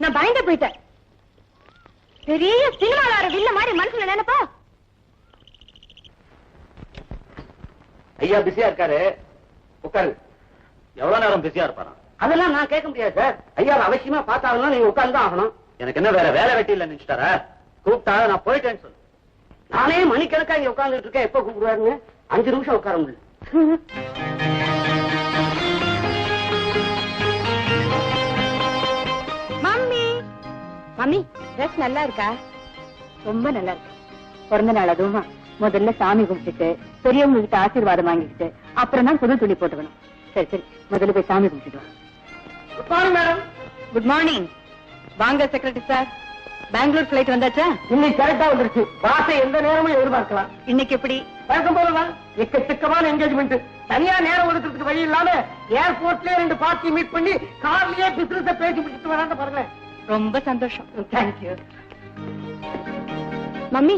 நான் பயந்து போயிட்டேன். பெரிய சினிமால வில்ல மாதிரி மனசுல நினைப்பா. ஐயா பிஸியா இருக்காரு, உட்காரு. எவ்வளவு நேரம் பிஸியா இருப்பாரா? அதெல்லாம் நான் கேட்க முடியாது சார். ஐயா அவசியமா பார்த்தாலும் நீங்க உட்கார்ந்து ஆகணும். எனக்கு என்ன வேற வேலை வெட்டி இல்ல நினைச்சிட்டாரா? கூப்பிட்டா நான் போயிட்டேன்னு சொல்லு. நானே மணிக்கணக்கா இங்க உட்கார்ந்துட்டு இருக்கேன். எப்ப கூப்பிடுவாருன்னு 5 நிமிஷம் உட்கார முடியல. மம்மி மம்மி ட்ரெஸ் நல்லா இருக்கா? ரொம்ப நல்லா இருக்கு. பிறந்த நாள் அதுவும் முதல்ல சாமி கும்பிட்டுட்டு பெரியவங்க கிட்ட ஆசீர்வாதம் வாங்கிக்கிட்டு அப்புறம் தான் புது துணி போட்டுக்கணும். சரி சரி, முதல்ல போய் சாமி கும்பிட்டுட்டு. Good morning madam. Good morning. வாங்க செக்ரட்டரி சார். பெங்களூர் பிளைட் வந்தாச்சா? இன்னைக்கு கரெக்டா வந்துருச்சு. பாசை எந்த நேரமும் எதிர்பார்க்கலாம். இன்னைக்கு எப்படி? வழக்கம் போலதான். எக்கச்சக்கமான என்கேஜ்மெண்ட். தனியா நேரம் ஒதுக்கிறதுக்கு வழி இல்லாம ஏர்போர்ட்லயே 2 பார்ட்டி மீட் பண்ணி கார்லயே பிசினஸ் பேசி முடிச்சுட்டு வராங்க பாருங்க. ரொம்ப சந்தோஷம். தேங்க்யூ. மம்மி,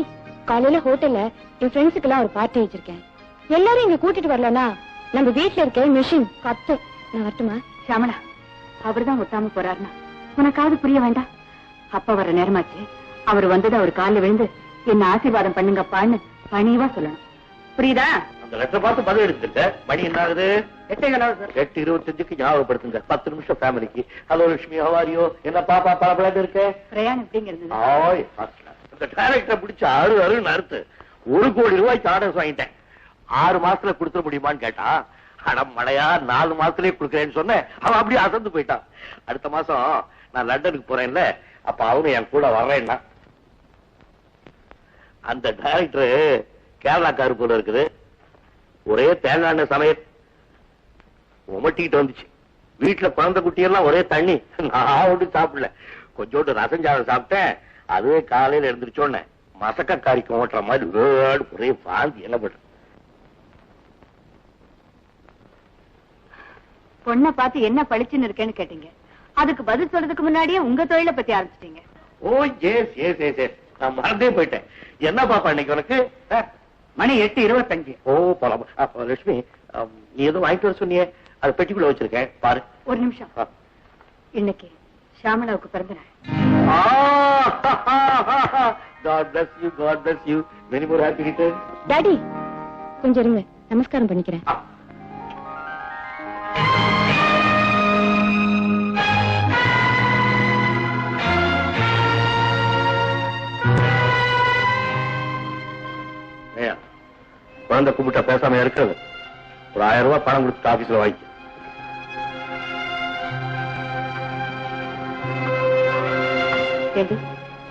காலையில ஹோட்டல்ல என் ஃப்ரெண்ட்ஸுக்கு எல்லாம் ஒரு பார்ட்டி வச்சிருக்கேன். எல்லாரும் இங்க கூட்டிட்டு வரலனா நம்ம வீட்டுல இருக்க மிஷின் கத்து. நான் வரட்டுமா? ஷாமலா, அவர்தான் ஒட்டாம போறாருனா உனக்காவது புரிய வேண்டாம். அப்பா வர நேரமாச்சு. அவர் வந்தது அவர் காலில் விழுந்து என்ன ஆசீர்வாதம் பண்ணுங்கப்பான்னு பணிவா சொல்லணும். புரியுதா? அந்த லெட்டர் பார்த்து பதில் எடுத்துங்க. மணி என்ன ஆகுது? 8:25 ஞாபகப்படுத்துங்க. 10 நிமிஷம் ஃபேமிலிக்கு. ஹலோ லட்சுமி, ஹவாரியோ? என்ன பாப்பா பரபரன்னு இருக்கு? பிரயாணம் எப்படிங்கிறது? இந்த டைரக்டரை பிடிச்ச அருன்னு அறுத்து 1 கோடி ரூபாய்க்கு ஆர்டர்ஸ் வாங்கிட்டேன். 6 மாசத்துல கொடுத்துட முடியுமான்னு கேட்டா, அடம் மழையா 4 மாசத்துலயே கொடுக்குறேன்னு சொன்னேன். அவன் அப்படியே அசந்து போயிட்டான். அடுத்த மாசம் நான் லண்டனுக்கு போறேன்ல, அப்ப அவனு என் கூட வர்றேன்னா. அந்த டைரக்டர் கேரளாக்காரு போல இருக்குது. ஒரே தேங்காய் சமையல் உமட்டிக்கிட்டு வந்துச்சு. வீட்டுல குழந்தை குட்டியெல்லாம் ஒரே தண்ணி. நான் ஒன்றும் சாப்பிடல. கொஞ்சோண்டு ரசஞ்சாதம் சாப்பிட்டேன். அதுவே காலையில எழுந்திரிச்சோன்னே மசக்காரிக்கு ஓட்டுற மாதிரி ஒரே வாந்தி. என்ன பண்ற? பொண்ணை பார்த்து என்ன பளிச்சுன்னு இருக்கேன்னு கேட்டீங்க. அதுக்கு பதில் சொல்றதுக்கு முன்னாடியே உங்க தொழிலை பத்தி ஆரம்பிச்சிட்டீங்க. ஓ எஸ் எஸ் எஸ் எஸ், நான் மறந்தே போயிட்டேன். என்ன பாப்பா இன்னைக்கு உனக்கு? மணி 8:25. ஓ போலாம். லட்சுமி, நீ எதுவும் வாங்கிட்டு வர சொன்னியே, அது பெட்டிக்குள்ள வச்சிருக்கேன், பாரு. ஒரு நிமிஷம். இன்னைக்கு ஷாமலாவுக்கு பிறந்த நாள். God bless you, God bless you. Many more happy returns. Daddy, கொஞ்சம் இருங்க, நமஸ்காரம் பண்ணிக்கிறேன். குழந்தை கும்பிட்டா பேசாம இருக்கிறது. ஒரு 1000 ரூபாய் பணம் கொடுத்து ஆபீஸ்ல வாங்கி.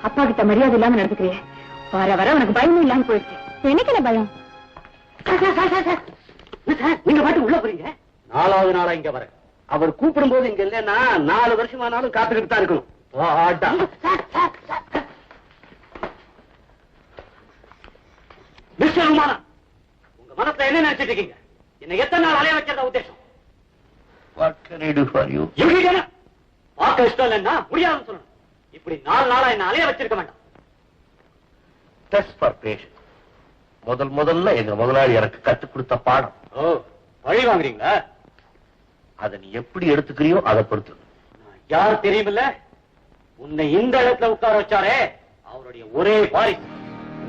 அப்பா கிட்ட மரியாதை இல்லாம நடந்துக்கிறிய. வர வர உனக்கு பயமும் இல்லாம போயிடுச்சு. எனக்கு என்ன பயம்? நீங்க பாட்டு உள்ள போறீங்க. 4வது நாளா இங்க வர. அவர் கூப்பிடும் போது இங்க இல்லன்னா 4 வருஷமானாலும் காத்துக்கிட்டு தான் இருக்கணும். மிஸ்டர் உமானா, உங்க மனசுல என்ன நினைச்சிட்டு இருக்கீங்க? என்ன எத்தனை நாள் அலைய வைக்கிறதா உத்தேசம்? What can I do for you? பார்க்க இஷ்டம் இல்லைன்னா முடியாதுன்னு சொல்லணும். இப்படி 4 நாளா என்ன அலைய வச்சிருக்க வேண்டாம். Test for patience. முதல்ல எங்க முதலாளி எனக்கு கற்றுக் கொடுத்த பாடம். ஓ, வழி வாங்குறீங்களா? அதை நீ எப்படி எடுத்துக்கிறியோ அதை பொறுத்து. யார் தெரியுமில்ல? உன்னை இந்த இடத்துல உட்கார வச்சாரே, அவருடைய ஒரே வாரிசு.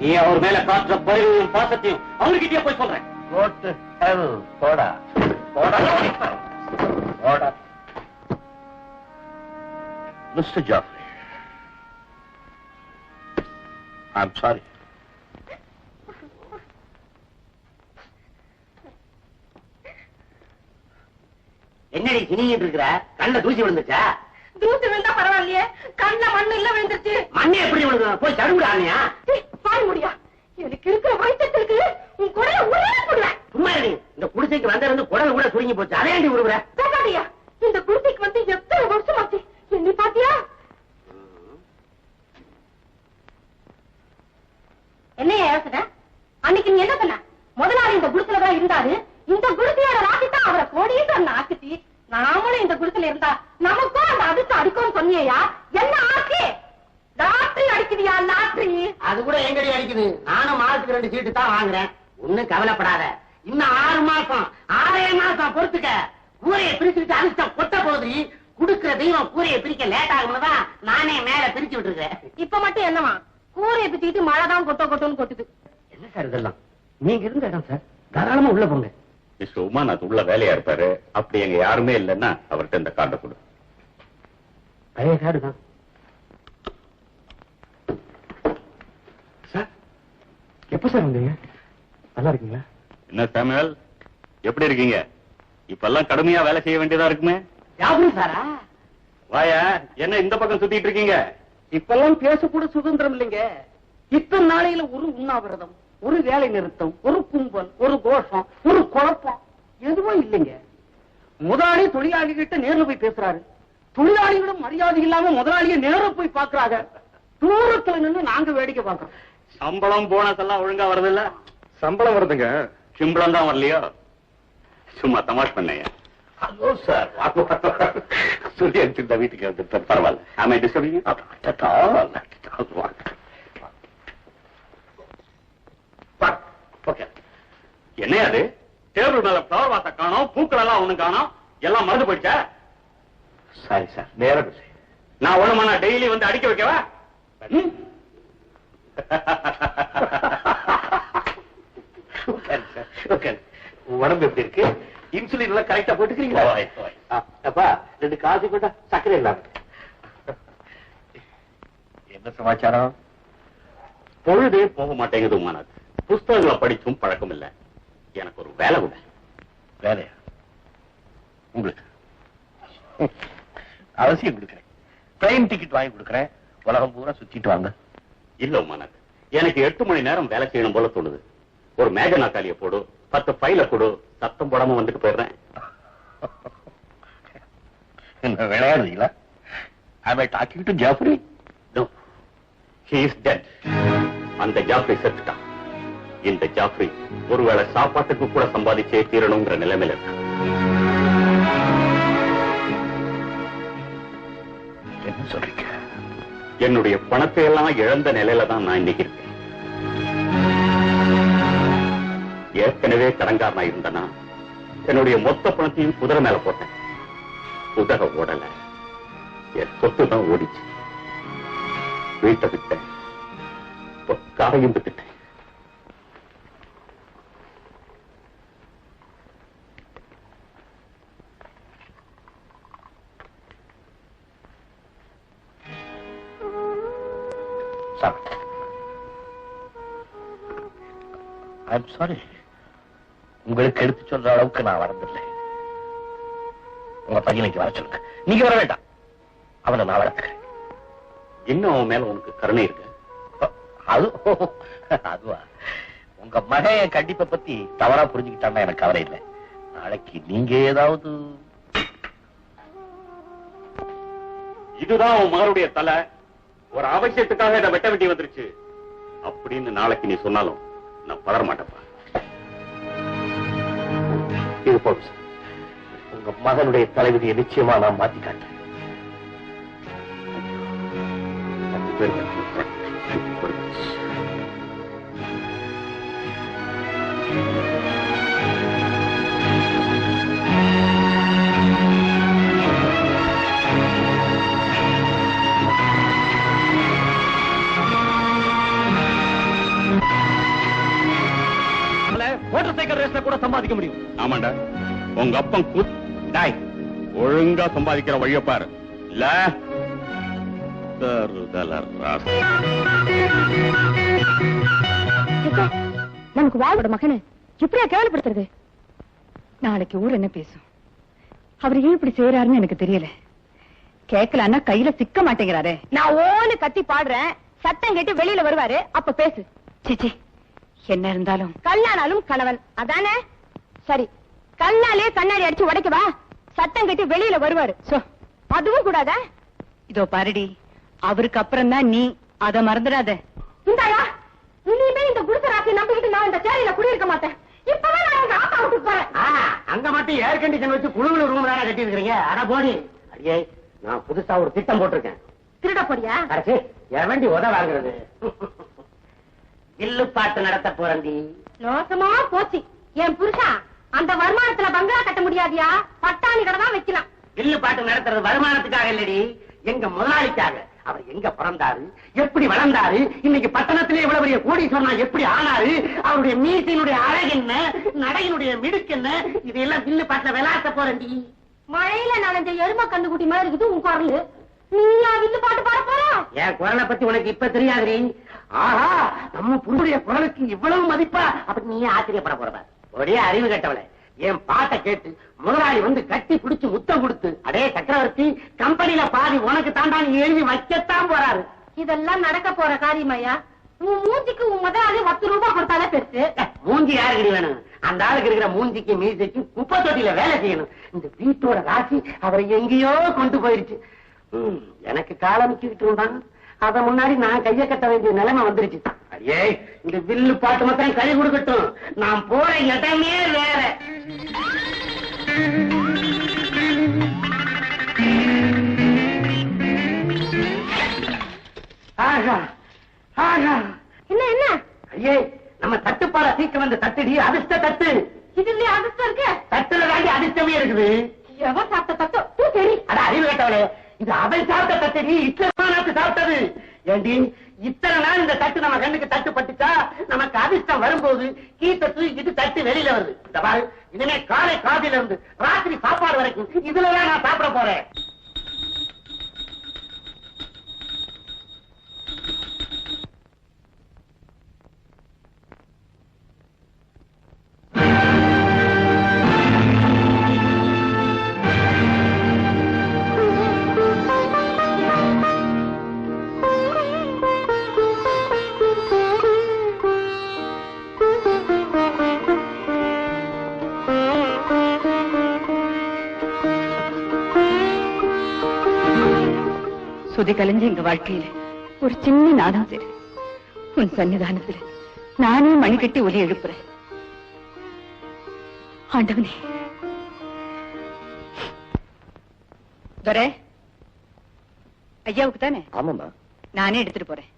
நீ அவர் மேல காட்டுற பரிவையும் பாசத்தையும் அவர்கிட்டயே போய் சொல்றேன். Go to hell. போடா போடா போடா. Mr. Jaffrey, I'm sorry. என்னடி சினிங்கிட்டு இருக்கிற? கண்ணுல தூசி விழுந்துச்சா? தூசி விழுந்தா பரவாயில்லையே, கண்ண மண்ணு இல்ல விழுந்துருச்சு. மண்ணே எப்படி விழுந்து? போய் தடுவிட ஆனியா? பாரு முடியா, எனக்கு இருக்கிற வயிற்றுக்கு உன் குடல உடனே போடுவேன். சும்மா நீ இந்த குடிசைக்கு வந்திருந்து குடல் கூட சுருங்கி போச்சு. அதையாண்டி விடுற? பேசாதியா, இந்த குடிசைக்கு வந்து எத்தனை வருஷம் ஆச்சு. என்னை பாத்தியா? என்னைய யோசனை? அன்னைக்கு நீ என்ன சொன்ன? முதலாளி இந்த குடிசைலதான் இருந்தாரு. இந்த குடிசையோட ராசித்தான் அவரை கோடீஸ்வரன் ஆக்குச்சு. நாமளும் இந்த குடிசைல இருந்தா நமக்கும் அந்த அதிர்ஷ்டம் அடிக்கும்னு சொன்னியா? என்ன ஆச்சு? லாட்டரி அடிக்குதியா? லாட்டரி அது கூட எங்கடி அடிக்குது? நானும் மாதத்துக்கு 2 சீட்டு தான் வாங்குறேன். ஒண்ணும் கவலைப்படாத. இன்னும் 6 மாசம் 6 மாசம் பொறுத்துக்க. கூரையை பிரிச்சுக்கிட்டு அதிர்ஷ்டம் கொட்ட போகுது. குடுக்கிற தெய்வம் கூரையை பிரிக்க லேட் ஆகும்னுதான் நானே மேல பிரிச்சு விட்டுருக்கேன். இப்ப மட்டும் என்னவா? கூரையை பிச்சுக்கிட்டு மழைதான் கொட்டோன்னு கொட்டுது. என்ன சார் இதெல்லாம்? நீங்க இருந்த இடம் சார், தாராளமா உள்ள போங்க. மிஸ்டர் உமாநாத் உள்ள வேலையா இருப்பாரு. அப்படி எங்க யாருமே இல்லைன்னா அவர்கிட்ட இந்த கார்டை கொடு. பழைய கார்டு தான் சார். எப்ப சார் வந்தீங்க? நல்லா இருக்கீங்களா? என்ன சாமுவேல், எப்படி இருக்கீங்க? இப்பெல்லாம் கடுமையா வேலை செய்ய வேண்டியதா இருக்குமே. யாரும் சாரா? வாயா, என்ன இந்த பக்கம் சுத்திட்டு இருக்கீங்க? இப்பெல்லாம் பேசக்கூட சுதந்திரம் இல்லைங்க. இத்தனை நாளையில ஒரு உண்ணாவிரதம், ஒரு வேலை நிறுத்தம், ஒரு கும்பல், ஒரு கோஷம், ஒரு குழப்பம் எதுவும் இல்லைங்க. முதலாளி தொழிலாளி கிட்ட நேர்ல போய் பேசுறாரு. தொழிலாளிகளும் மரியாதை இல்லாம முதலாளியை நேர போய் பாக்குறாங்க. தூரத்துல நின்று நாங்க வேடிக்கை பார்க்கறோம். சம்பளம் போனஸ் எல்லாம் ஒழுங்கா வருது இல்ல? சம்பளம் வருதுங்க. சிம்பளம் தான் வரலையோ? சும்மா தமாஷ் பண்ணையா. ஹலோ சார், சொல்லி அனுப்பிச்சிருந்தா வீட்டுக்கு வந்து பரவாயில்ல. ஆமா டிஸ்டர்பிங். ஓகே. என்னையா அது? டேபிள் மேல ஃப்ளவர் வாச காணோம், பூக்கள் எல்லாம் ஒண்ணும் காணோம், எல்லாம் மறந்து போயிடுச்சா? சாரி சார், நேரம் நான் ஒண்ணுமா டெய்லி வந்து அடிக்க வைக்கவா? உடம்பு எப்படி இருக்கு? இன்சுலின் எல்லாம் கரெக்டா போட்டுக்கிறீங்களா? அப்பா 2 காசு கொண்டா, சர்க்கரை இல்லாம. என்ன சமாச்சாரம்? பொழுதே போக மாட்டேங்குது உமானாத். புஸ்தகங்களை படிச்சும் பழக்கம் இல்ல. எனக்கு ஒரு வேலை கூட. வேலையா? உங்களுக்கு அவசியம் கொடுக்குறேன். ட்ரெயின் டிக்கெட் வாங்கி கொடுக்குறேன். உலகம் பூரா சுத்திட்டு வாங்க. இல்ல உமானாத், எனக்கு 8 மணி நேரம் வேலை செய்யணும் போல தோணுது. ஒரு மேஜ நாக்காலிய போடு, 10 ஃபைல கொடு, சத்தம் போடாம வந்துட்டு போயிடுறேன். என்ன விளையாடுறீங்களா? Am I talking to Jeffrey? No, he is dead. அந்த ஜாஃப்ரி செத்துட்டான். இந்த ஜாஃப்ரி ஒருவேளை சாப்பாட்டுக்கு கூட சம்பாதிச்சே தீரணுங்கிற நிலைமையில இருக்கான். என்ன சொல்றீங்க? என்னுடைய பணத்தை எல்லாம் இழந்த நிலையில தான் நான் இன்னைக்கு இருக்கேன். ஏற்கனவே கடன்காரனா இருந்தனா என்னுடைய மொத்த பணத்தையும் குதிரை மேல போட்டேன். குதிரை ஓடல, என் சொத்து தான் ஓடிச்சு. வீட்டை விட்டேன், காரையும் விட்டுட்டேன். I'm sorry. உங்களுக்கு எடுத்து சொல்ற அளவுக்கு நான் வரதில்லை. உங்க பையனுக்கு வர சொல்லுங்க. நீங்க வர வேண்டாம், அவனை நான் வளர்த்துக்கிறேன். இன்னும் அவன் மேல உனக்கு கருணை இருக்கு? அதுவா? உங்க மகன் கண்டிப்பை பத்தி தவறா புரிஞ்சுக்கிட்டான்னா எனக்கு கவலை இல்லை. நாளைக்கு நீங்க ஏதாவது இதுதான் உன் மகனுடைய தலை, ஒரு அவசியத்துக்காக இதை வெட்ட வேண்டி வந்துருச்சு அப்படின்னு நாளைக்கு நீ சொன்னாலும் நான் பதற மாட்டேப்பா. இது போதும் சார். உங்க மகனுடைய தலைவிதியை நிச்சயமா நான் மாத்தி காட்டேன். மோட்டார் சைக்கிள் ரேஸ்ல கூட சம்பாதிக்க முடியும். ஆமாண்டா, உங்க அப்பன் டாய் ஒழுங்கா சம்பாதிக்கிற வழிய பாரு. இல்ல நமக்கு வாழ்வோட மகனை இப்படியா கேவலப்படுத்துறது? நாளைக்கு ஊர் என்ன பேசும்? அவர் ஏன் இப்படி செய்யறாருன்னு எனக்கு தெரியல. கேட்கலான்னா கையில சிக்க மாட்டேங்கிறாரு. நான் ஓன்னு கத்தி பாடுறேன், சத்தம் கேட்டு வெளியில வருவாரு, அப்ப பேசு. சிச்சி, என்ன இருந்தாலும் கல்லானாலும் கணவன் அதானே? சரி, கல்லாலே கண்ணாடி அடிச்சு உடைக்கவா? சத்தம் கேட்டு வெளியில வருவாரு, அதுவும் கூடாதா? இதோ பாருடி, அவருக்கு அப்புறம் தான் நீ, அத மறந்துடாத. இந்தாயா, இனிமே இந்த குடிசராசி நம்பிக்கிட்டு நான் இந்த சேரியில குடியிருக்க மாட்டேன். இப்பவே நான் எங்க ஆத்தா விட்டு போறேன். அங்க மட்டும் ஏர் கண்டிஷன் வச்சு குழுவுல ரூம் வேற கட்டி இருக்கிறீங்க. அட போடி. அடியே, நான் புதுசா ஒரு திட்டம் போட்டிருக்கேன். திருட போறியா? கடைசி வேண்டி உத வாங்குறது. வில்லு பாட்டு நடத்த போறண்டி. மோசமா போச்சு. என் புருஷா அந்த வருமானத்துல பங்களா கட்ட முடியாதியா? பட்டாணி கடை தான் வைக்கலாம். வில்லு பாட்டு நடத்துறது வருமானத்துக்காக இல்லடி, எங்க முதலாளிக்காக. அவர் எங்க பிறந்தாரு, எப்படி வளர்ந்தாரு, இன்னைக்கு பட்டணத்திலே இவ்வளவு பெரிய கோடீஸ்வரனா எப்படி ஆனாரு, அவருடைய மீசையினுடைய அழகு என்ன, நடையினுடைய மிடுக்கு என்ன, இதெல்லாம் வில்லு பாட்டுல விளையாட்ட போறண்டி. மழையில நனைஞ்ச எரும கண்டுகுட்டி மாதிரி இருக்குது உன் குரல். நீயா வில்லு பாட்டு பாட போற? என் குரலை பத்தி உனக்கு இப்ப தெரியாதுரி. ஆஹா, நம்ம புருடைய குரலுக்கு இவ்வளவு மதிப்பா அப்படி நீ ஆச்சரியப்பட போறவ. ஒரே அறிவு கட்டவளை. என் பாட்டை கேட்டு முதலாளி வந்து கட்டி பிடிச்சு முத்தம் கொடுத்து, அடே சக்கரவர்த்தி, கம்பெனியில பாதி உனக்கு தாண்டான் எழுதி வைக்கத்தான் போறாரு. இதெல்லாம் நடக்க போற காரியமாயா? உன் மூஞ்சிக்கு உன் முதலாளி 10 ரூபாய் கொடுத்தாலே பெருசு. மூஞ்சி யாருக்கடி வேணும்? அந்த ஆளுக்கு இருக்கிற மூஞ்சிக்கு மீசைக்கு குப்பை தொட்டியில வேலை செய்யணும். இந்த வீட்டோட ராசி அவரை எங்கேயோ கொண்டு போயிருச்சு. எனக்கு காலமிச்சுக்கிட்டு இருந்தான். அத முன்னாடி நான் கைய கட்ட வேண்டிய நிலைமை வந்துருச்சு. அடியே, இந்த வில்லு பாட்டு மாத்திரம் கை கொடுக்கட்டும், நான் போற இடமே வேற. என்ன என்ன ஐயே, நம்ம தட்டுப்பாட சீக்கிரம் வந்து தட்டுடி. அதிர்ஷ்ட தட்டு. இதுல அதிர்ஷ்டம் இருக்கு. தட்டுல தாண்டி அதிர்ஷ்டமே இருக்குது. எவன் சாப்பிட்ட தட்டம் சரி. அட அறிவு கேட்டவளே, இது அவன் சாப்பிட்ட தட்டடி. இத்தனை சாப்பிட்டது ஏண்டி? இத்தனை நாள் இந்த தட்டு நம்ம கண்ணுக்கு தட்டு பட்டுச்சா? நமக்கு அதிர்ஷ்டம் வரும்போது கீத்தத்து இது தட்டு வெளியில வருது. இந்த பாரு, இனிமே காலை காதில இருந்து ராத்திரி சாப்பாடு வரைக்கும் இதுலதான் நான் சாப்பிட போறேன். சுதி கலைஞ்ச எங்க வாழ்க்கையில ஒரு சின்ன நாதம் சரி. உன் சன்னிதானத்துல நானே மணி கட்டி ஒலி எழுப்புறேன். ஆண்டவனே, துரை ஐயாவுக்கு தானே? ஆமாமா. நானே எடுத்துட்டு போறேன்.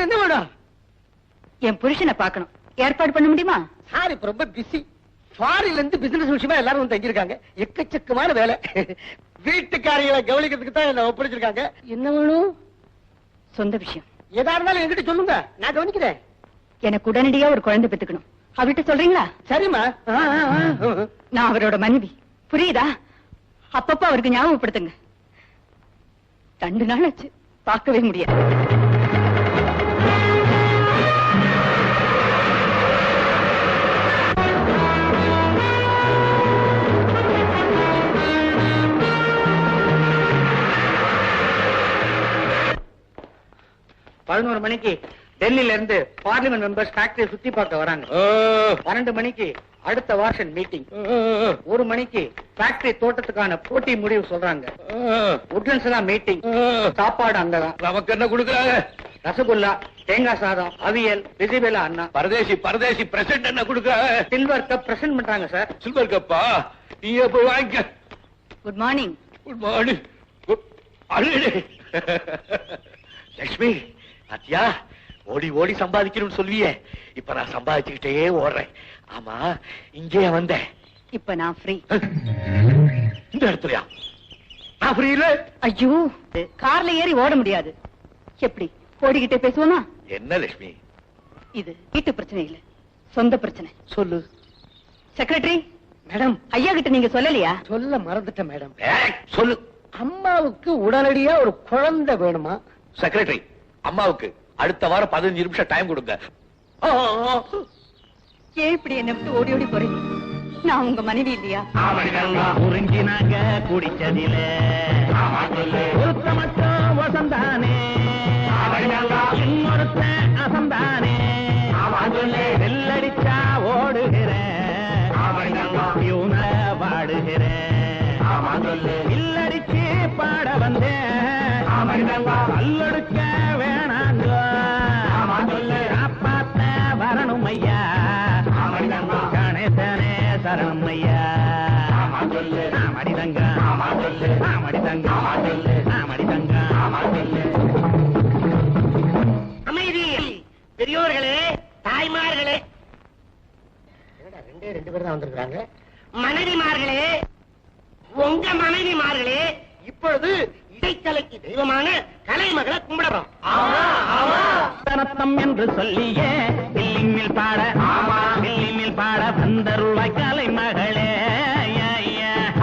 என்ன வேணும்? என் புருஷனை பார்க்கணும். ஏற்பாடு பண்ண முடியுமா? சார் இப்ப ரொம்ப பிஸி. ஃபாரின்ல இருந்து பிசினஸ் விஷயமா எல்லாரும் வந்து தங்கியிருக்காங்க. எக்கச்சக்கமான வேலை. வீட்டுக்காரிகளை கவனிக்கிறதுக்கு தான் என்ன ஒப்படைச்சிருக்காங்க. என்ன வேணும்? சொந்த விஷயம். எதா இருந்தாலும் என்கிட்ட சொல்லுங்க, நான் கவனிக்கிறேன். எனக்கு உடனடியா ஒரு குழந்தை பெத்துக்கணும். அவர்கிட்ட சொல்றீங்களா? சரிம்மா. நான் அவரோட மனைவி, புரியுதா? அப்பப்ப அவருக்கு ஞாபகப்படுத்துங்க. 2 நாள் ஆச்சு, பார்க்கவே முடியாது. பதினோரு மணிக்கு டெல்லியில இருந்து பார்லிமெண்ட் மெம்பர்ஸ் ஃபேக்டரி சுத்தி பார்க்க வராங்க. 12 மணிக்கு அடுத்த வாஷன் மீட்டிங். 1 மணிக்கு ஃபேக்டரி தோட்டத்துக்கான போட்டி முடிவு சொல்றாங்க. உட்லண்ட்ஸ் எல்லாம் மீட்டிங். சாப்பாடு அங்கதான். நமக்கு என்ன கொடுக்குறாங்க? ரசகுல்லா, தேங்காய் சாதம், அவியல், பிசிபெலா அண்ணா. பரதேசி பிரசன்ட் என்ன கொடுக்குறாங்க? சில்வர் கப் பிரசன்ட் பண்றாங்க சார். சில்வர் கப்பா? நீ எப்ப வாங்கிக்க. Good morning. Good morning. Lakshmi, பாத்தியா, ஓடி ஓடி சம்பாதிக்கணும்னு சொல்லுவியே, இப்ப நான் சம்பாதிச்சுக்கிட்டே ஓடுறேன். ஆமா, இங்கே வந்தேன். இப்ப நான் ஃப்ரீ. இந்த இடத்துலயா? நான் ஃப்ரீ இல்ல. ஐயோ, கார்ல ஏறி ஓட முடியாது. எப்படி ஓடிக்கிட்டே பேசுவோமா? என்ன லட்சுமி இது? வீட்டு பிரச்சனை இல்ல, சொந்த பிரச்சனை. சொல்லு. செக்ரட்டரி மேடம், ஐயா கிட்ட நீங்க சொல்லலையா? சொல்ல மறந்துட்டேன் மேடம். சொல்லு. அம்மாவுக்கு உடனடியா ஒரு குழந்தை வேணுமா? செக்ரட்டரி, அம்மாவுக்கு அடுத்த வாரம் 15 நிமிஷம் டைம் கொடுங்க. ஏன் இப்படி என்ன விட்டு ஓடி ஓடி போறீங்க? நான் உங்க மனைவி இல்லையா? உறிஞ்சினாங்க குடிச்சதில ஒருத்த மட்டும் வசந்தானே, இன்னொருத்த அசந்தானே. வெள்ளடிச்சா ஓடுகிறேன், வாடுகிறேன். இல்லடிச்சு பாட வந்தேன், கல்லெடுக்க வேணாங்க. காப்பாத்த வரணும் ஐயா, கணேசனே சரணம் ஐயா. மடிதங்க மடிதங்க மடிதங்க. அமைதி. பெரியோர்களே, தாய்மார்களே, ரெண்டு பேர் தான் வந்திருக்காங்க. மனைவிமார்களே, உங்க மனைவிமார்களே, இப்பொழுது இடைக்கலைக்கு தெய்வமான கலைமகளை கும்பிடறோம். தனத்தம் என்று சொல்லியே வில்லிமில் பாட, வில்லிமில் பாட வந்தருளாய் கலைமகளே.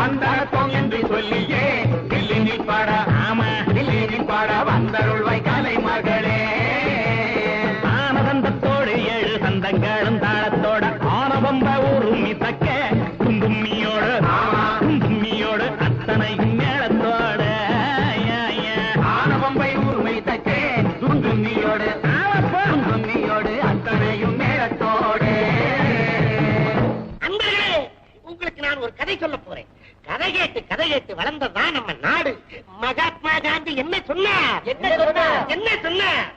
அந்தரத்தம் என்று சொல்லியே வில்லிமில் பாட, ஆமா வில்லிமில் பாட வந்தருள்வாய் கலைமகளே. ஆனந்தத்தோடு 7 சந்தங்களும் தாளத்தோட ஆனவம்ப உருமி தக்க கும்பும்மியோடு, கும்பும்மியோடு அத்தனையும் மேளத்தோட. ஆனவம்பை உரிமை தக்கே துந்தும்மியோடு, துந்தும்மியோடு அத்தனையும் நேரத்தோடு. அன்பர்களே, உங்களுக்கு நான் ஒரு கதை சொல்ல போறேன். கதை கேட்டு வளர்ந்ததுதான் நம்ம நாடு. மகாத்மா காந்தி என்ன சொன்னார்? என்ன சொன்னார்?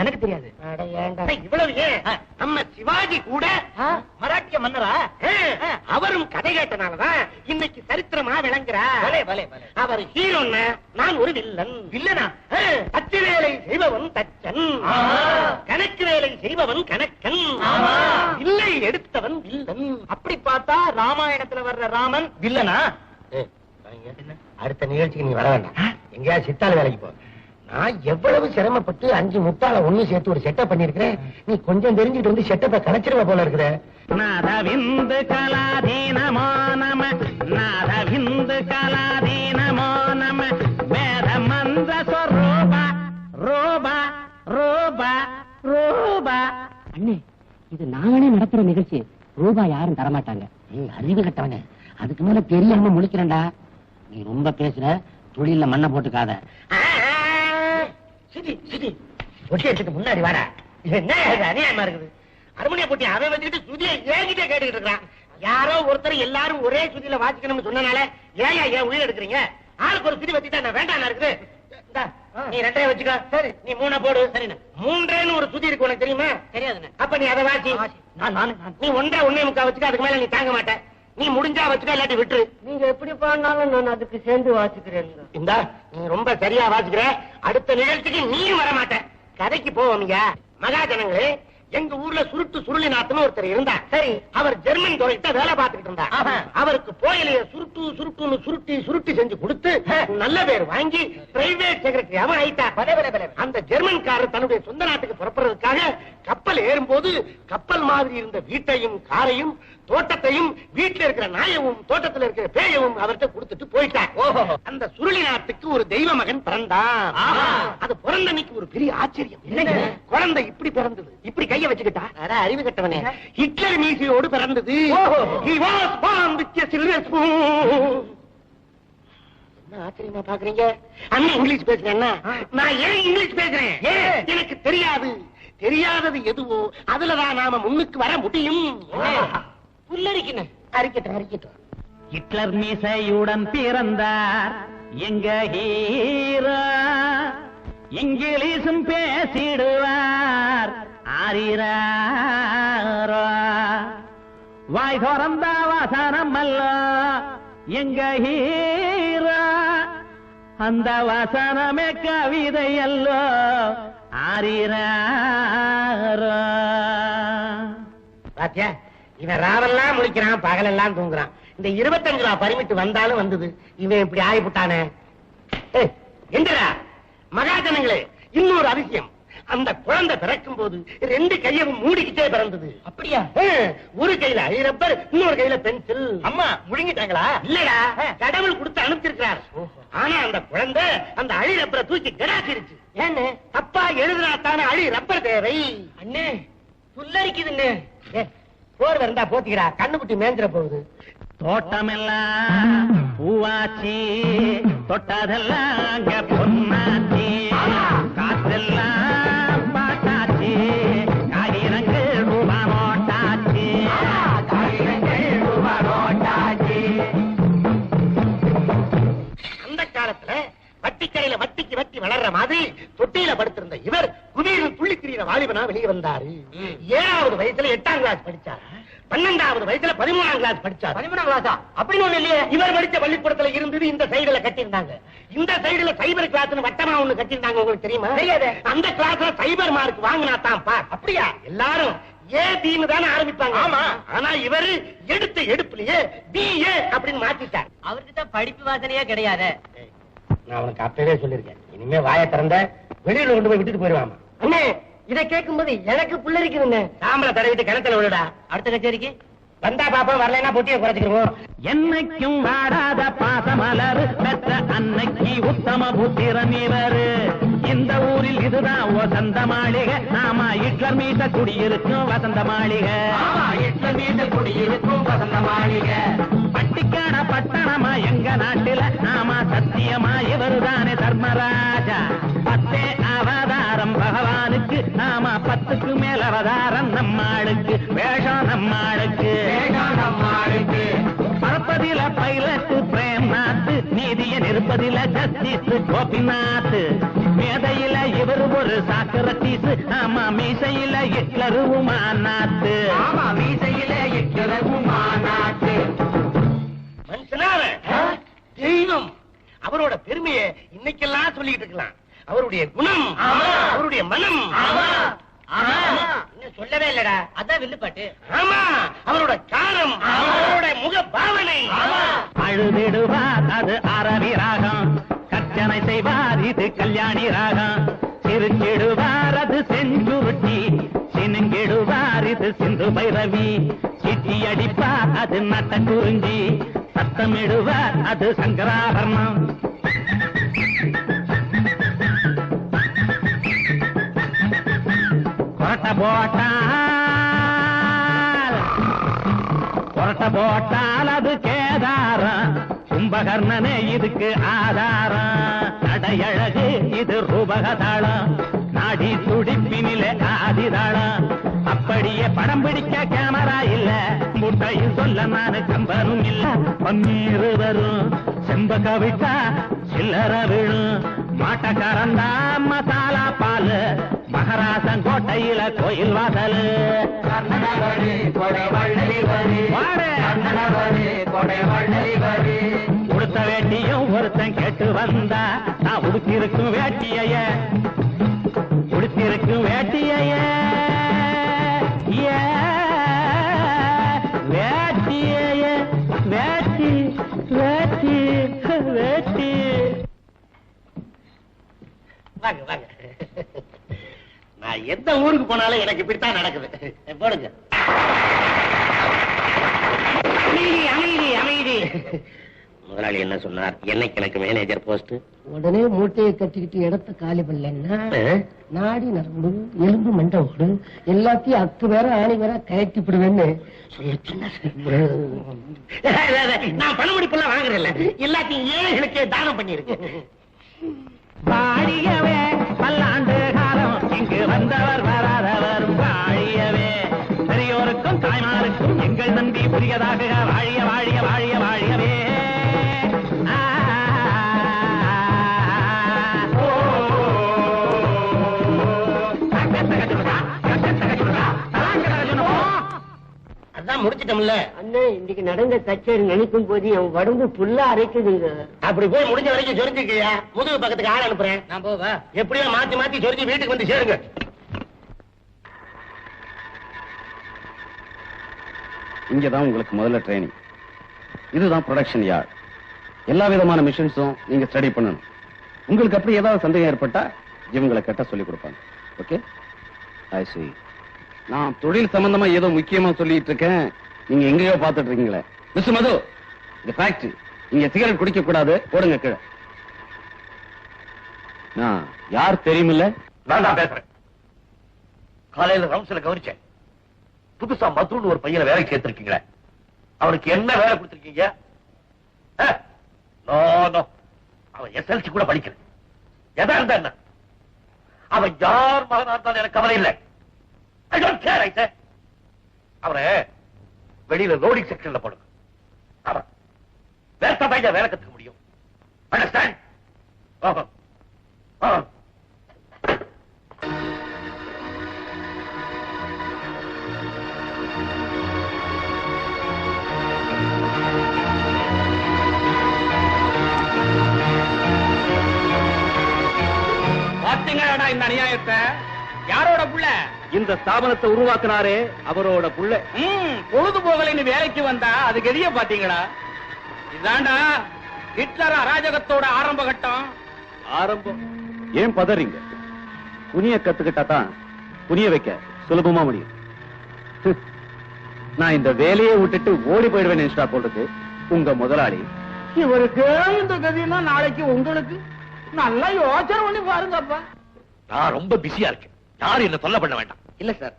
எனக்கு தெரியாது. இவ்வளவு ஏன் நம்ம சிவாஜி கூட மராட்டிய மன்னரா? அவரும் கதை கேட்டனாலதான் இன்னைக்கு சரித்திரமா விளங்குறார். அவர் ஹீரோன்னா நான் ஒரு வில்லன். வில்லனா? தச்சு வேலை செய்பவன் தச்சன், கணக்கு வேலை செய்பவன் கணக்கன், வில்லை எடுத்தவன் வில்லன். அப்படி பார்த்தா ராமாயணத்துல வர்ற ராமன் வில்லனா? அடுத்த நிகழ்ச்சிக்கு நீ வர வேண்டாம், எங்கேயா சித்தால வேலைக்கு போ. நான் எவ்வளவு சிரமப்பட்டு 5 முத்தாள ஒண்ணு சேர்த்து ஒரு செட்டப் பண்ணிருக்கிறேன். நீ கொஞ்சம் தெரிஞ்சுட்டு வந்து செட்டப்பை கலைச்சிருவ போல இருக்கிற. நாதவிந்து கலாதீனமோ நம, நாதவிந்து கலாதீனமோ நம, வேத மந்திர ஸ்வரூபா ரூபா ரூபா ரூபா. அண்ணே, இது நாங்களே நடத்துற நிகழ்ச்சி. ரூபா யாரும் தரமாட்டாங்க. அறிவு கட்டவனே, அதுக்கு மேல தெரியாம முழிக்கிறேன்டா. நீ ரொம்ப பேசுற, தொழில மண்ணை போட்டுக்காத. ஒட்டியத்துக்கு முன்னாடி வாடா. என்ன அநியாயமா இருக்குது? அருமணிய போட்டி அவன் வச்சுக்கிட்டு சுதியை ஏகிட்டே கேட்டுக்கிட்டு இருக்கான். யாரோ ஒருத்தர் எல்லாரும் ஒரே சுதியில வாசிக்கணும்னு சொன்னனால ஏன் உயிர் எடுக்கிறீங்க? ஆளுக்கு ஒரு சுதி வச்சுட்டா நான் வேண்டாம் இருக்குது. நீ 2 வச்சுக்க. சரி, நீ 3 போடு. சரி, 3 ஒரு சுதி இருக்கு, உனக்கு தெரியுமா? தெரியாது. அப்ப நீ அதை வாசி. நீ 1.25 வச்சுக்க, அதுக்கு மேல நீ தாங்க மாட்டேன். நீ முடிஞ்சா வச்சுக்க, இல்லாட்டி விட்டுரு. நீங்க எப்படி பாடினாலும் நான் அதுக்கு சேர்ந்து வாசிக்கிறேன். இந்தா, நீ ரொம்ப சரியா வாசிக்கிற. அடுத்த நிகழ்ச்சிக்கு நீயும் வர மாட்டேன். கதைக்கு போவோம்யா. மகாஜனங்களே, எங்க ஊர்ல சுருட்டு சுருளிநாத்னு ஒருத்தர் இருந்தா. சரி, அவர் ஜெர்மன் துறையிட்ட வேலை பார்த்துக்கிட்டு இருந்தா. அவருக்கு போயிலைய சுருட்டுன்னு சுருட்டி செஞ்சு கொடுத்து நல்ல பேர் வாங்கி பிரைவேட் செக்ரட்டரியாவும் ஆயிட்டா. அந்த ஜெர்மன்காரர் தன்னுடைய சொந்த நாட்டுக்கு புறப்படுறதுக்காக கப்பல் ஏறும்போது கப்பல் மாதிரி இருந்த வீட்டையும் காரையும் தோட்டத்தையும் வீட்டுல இருக்கிற நாயவும் தோட்டத்தில் இருக்கிற பேயவும் அவர்கிட்ட கொடுத்துட்டு போயிட்டார். அந்த சுருளி நாட்டுக்கு ஒரு தெய்வ மகன் பிறந்தான். அது பிறந்தன்னைக்கு ஒரு பெரிய ஆச்சரியம். குழந்தை இப்படி பிறந்தது, இப்படி கைய வச்சுக்கிட்டா. அறிவு கட்டவனே, ஹிட்லர் மீசையோடு பிறந்தது. என்ன ஆச்சரியமா பாக்குறீங்க? அண்ணன் இங்கிலீஷ் பேசுறேன்னா நான் ஏன் இங்கிலீஷ் பேசுறேன்? எனக்கு தெரியாது. தெரியாதது எதுவோ அதுலதான் நாம முன்னுக்கு வர முடியும். அறிக்கட்டும். ஹிட்லர் மீசையுடன் பிறந்தார் எங்க ஹீரோ, இங்கிலீஷும் பேசிடுவார் ஆரிராரோ. வாய் திறந்த வசனம் அல்ல எங்க ஹீரோ, அந்த வசனமே கவிதை அல்லோ ஆரிராரோ. பாத்தியா, இவன் ராவெல்லாம் முழிக்கிறான், பகலெல்லாம் தூங்குறான். இந்த 25 ரூபா பரிமிட்டு வந்தாலும் வந்தது. இவன் இப்படி ஆயிப்புட்டானே. எந்திரா மகாஜனங்களே, இன்னொரு அதிசயம். அந்த குழந்தை பிறக்கும் போது 2 கையவும் மூடிக்கிட்டே பிறந்தது. அப்படியா? ஒரு கையில அழி ரப்பர், இன்னொரு கையில பென்சில். அம்மா முழுங்கிட்டாங்களா? இல்லடா, கடவுள் கொடுத்து அனுப்பிச்சிருக்கிறார். ஆனா அந்த குழந்தை அந்த அழி ரப்பரை தூக்கி கிடாச்சிருச்சு. ஏன்னு? தப்பா எழுதுனாத்தான அழி ரப்பர் தேவை. அண்ணே, புல்லரிக்குதுன்னு போர் இருந்தா போத்திக்கிறா, கண்ணுக்குட்டி மேஞ்சிட போகுது. தோட்டமெல்லாம் பூவாச்சி, தொட்டதெல்லாம் பொன்னாச்சி, காற்றெல்லாம் பாட்டாச்சி, காகிதங்கள் ரூபா நோட்டாச்சி, காகிதங்கள் ரூபா நோட்டாச்சி. அந்த காலத்துல வட்டிக்கரையில வட்டிக்கு வட்டி வளர்ற மாதிரி தொட்டியில படுத்திருந்த இவர் குதிரையில் துள்ளி திரியிற வாலிபனா வெளியே வந்தாரு. 7வது வயசுல 8ஆம் கிளாஸ் படிச்சார். 12வது வயசுல 13ஆம் கிளாஸ் படிச்சார். 13ஆம் கிளாஸா? அப்படின்னு ஒண்ணு இல்லையே. இவர் படிச்ச பள்ளிக்கூடத்துல இருந்தது இந்த சைடுல கட்டியிருந்தாங்க. இந்த சைடுல சைபர் கிளாஸ் வட்டமா ஒண்ணு கட்டியிருந்தாங்க. உங்களுக்கு தெரியுமா? தெரியாது. அந்த கிளாஸ்ல சைபர் மார்க் வாங்கினா தான் பாஸ். அப்படியா? எல்லாரும் ஏபின்னு தானே ஆரம்பிப்பாங்க. ஆமா. ஆனா இவரு எடுத்த எடுப்புலயே பிஏ அப்படின்னு மாத்திட்டார். அவருக்கு தான் படிப்பு வாசனையே கிடையாது. நான் உனக்கு அப்பவே சொல்லிருக்கேன், இனிமே வாயை திறந்த வெளியில கொண்டு போய் விட்டுட்டு போயிருவாமா. அண்ணே, இதை கேட்கும்போது எனக்கு புல்லரிக்குதுங்க. சாம்பல தடவிட்டு கிணத்துல விழுடா. அடுத்த கச்சேரிக்கு வந்தா பாப்பா, வரலைன்னா பொட்டியை குறைச்சிக்கிறோம். என்னைக்கும் வாடாத பாசமலர் பெற்ற அன்னைக்கு உத்தம புத்திரன் இவரு. இந்த ஊரில் இதுதான் வசந்த மாளிகை. நாம ஹிட்லர் மீத குடியிருக்கும் வசந்த மாளிகை. ஹிட்லர் மீத குடியிருக்கும் வசந்த மாளிகை. பட்டிக்காட பட்டணமா எங்க நாட்டில, நாம சத்தியமா இவருதானே தர்மராஜா. 10 அவதாரம் பகவானுக்கு, நாம 10க்கு மேல் அவதாரம் நம்மாளுக்கு. வேஷம் நம்மாளுக்கு. பரப்பதில பைலட்டு பிரேம் நாத்து, நீ நீதியன் இருப்பதில ஜஸ்டிஸ் கோபிநாத், மேதையில இவர் ஒரு சாக்ரட்டிஸ், ஆமா மீசையில ஹிட்லர் உமாநாத், ஆமா மீசையில ஹிட்லர் உமாநாத். மனுஷனாவே தெய்வம், அவரோட பெருமையை இன்னைக்கெல்லாம் சொல்லிட்டு இருக்கலாம். அவருடைய குணம், அவருடைய மனம், இன்னும் சொல்லவே இல்லடா, அதான் வில்லுப்பாட்டு. ஆமா, அவரோட காலம், அவரோட முக பாவனை. அழுதிடுவார் அது அரவி ராகம், கர்ச்சனை செய்வார் இது கல்யாணி ராகம், சிரிச்சிடுவார் அது செஞ்சுருட்டி, சினுங்கிடுவார் இது சிந்து பைரவி, சிட்டி அடிப்பார் அது நட்ட குறிஞ்சி, சத்தமிடுவார் அது சங்கராபரணம். கொரட்ட போட்டால் அது கேதாரம், கும்பகர்ணனே இதுக்கு ஆதாரம், நடையழகு இது ரூபகதாளம், நாடி துடிப்பினிலே ஆதிதாளம், அப்படியே படம் பிடிக்க கேமரா இல்ல, முட்டையும் சொல்ல நானு கம்பனும் இல்ல, பன்னீர் வரும் செம்பக விட்டா சில்லற விழும், மாட்டக்காரந்தா மசாலா பாலு, மகராசன் கோட்டையில கோயில் வாசல், உடுத்த வேட்டியும் ஒருத்தன் கேட்டு வந்தா, நான் உடுத்திருக்கும் வேட்டிய உடுத்திருக்கும் வேட்டிய வேட்டிய வேட்டி வேட்டி வேட்டி. வாங்க வாங்க, நான் எந்த ஊருக்கு போனாலும் எனக்கு இப்படித்தான் நடக்குது. போடுங்க. அமைதி அமைதி அமைதி. முதலாளி என்ன சொன்னார்? என்னைக்கு எனக்கு மேனேஜர் போஸ்ட்? உடனே மூட்டையை கட்டிக்கிட்டு இடத்த காலி பண்ணலன்னா நாடி நரம்பு எலும்பு மண்டை ஓடு எல்லாத்தையும் அக்கு வேற ஆணி வேற கயட்டி விடுவேன்னு நான் பணமுடிப்பெல்லாம் வாங்குறேன்ல, எல்லாத்தையும் ஏழைகளுக்கே தானம் பண்ணிருக்கேன். வாழியவே பல்லாண்டு காலம் இங்கு வந்தவர் வராதவர் வாழியவே, பெரியோருக்கும் தாய்மாருக்கும் எங்கள் நம்பி புரியதாக வாழிய வாழிய வாழிய வாழியவே. அதான் முடிச்சிட்டோம்ல அண்ணே. இன்னைக்கு நடந்த கச்சேரி நினைக்கும் போது என் உடம்பு புல்லா அரைக்குதுங்க. அப்படி போய் முடிஞ்ச வரைக்கும் சொரிஞ்சுக்கியா, முதுகு பக்கத்துக்கு ஆள் அனுப்புறேன். நான் போவா? எப்படியோ மாத்தி மாத்தி சொரிஞ்சு வீட்டுக்கு வந்து சேருங்க. இங்கதான் உங்களுக்கு முதல்ல ட்ரைனிங், இதுதான் ப்ரொடக்ஷன் யார்ட். எல்லா விதமான மிஷின்ஸும் நீங்க ஸ்டடி பண்ணணும். உங்களுக்கு அப்படி ஏதாவது சந்தேகம் ஏற்பட்டா இவங்களை கேட்டா சொல்லி கொடுப்பாங்க. ஓகே, ஐ see. நான் தொழில் சம்பந்தமா ஏதோ முக்கியமா சொல்லிட்டு இருக்கேன், நீங்க எங்கேயோ பாத்துட்டு இருக்கீங்களே. மிஸ்டர் மது, இந்த ஃபேக்டரி, இங்க சிகரெட் குடிக்க கூடாது, போடுங்க கீழே. நான் யார் தெரியுமில்ல? நான் தான் பேசுறேன். காலையில ரவுண்ட்ஸ்ல கவனிச்சேன், புதுசா மதுன்னு ஒரு பையனை வேலைக்கு சேர்த்திருக்கீங்களே, அவனுக்கு என்ன வேலை கொடுத்திருக்கீங்க? அவன் SLC கூட படிக்கல. எதா இருந்தா என்ன, அவன் யார் மகனா இருந்தாலும் எனக்கு கவலை இல்லை. I don't care, I said. அவரை வெளியில லோடிங் செக்ஷன்ல போடுங்க. அவன் வேற வேலை கத்துக்க முடியும். Understand? பாத்தீங்களா இந்த அநியாயத்தை? யாரோட புள்ள? இந்த ஸ்தாபனத்தை உருவாக்குனாரே அவரோட புள்ள. பொழுது போகலைன்னு வேலைக்கு வந்தா அது கெதிய பாத்தீங்களா? இதாண்டா ஹிட்லர் அராஜகத்தோட ஆரம்ப கட்டம். ஆரம்பம்? ஏன் பதறீங்க? புனிய கத்துக்கிட்டா தான் புனிய வைக்க சுலபமா முடியும். நான் இந்த வேலையை விட்டுட்டு ஓடி போயிடுவேன் நினைச்சா போடுறது உங்க முதலாளி. இவருக்கு இந்த கதினா நாளைக்கு உங்களுக்கு நல்லா யோசனை பண்ணி பாருங்கப்பா. நான் ரொம்ப பிஸியா இருக்கேன், யாரும் என்ன சொல்ல பண்ண வேண்டாம். இல்ல சார்,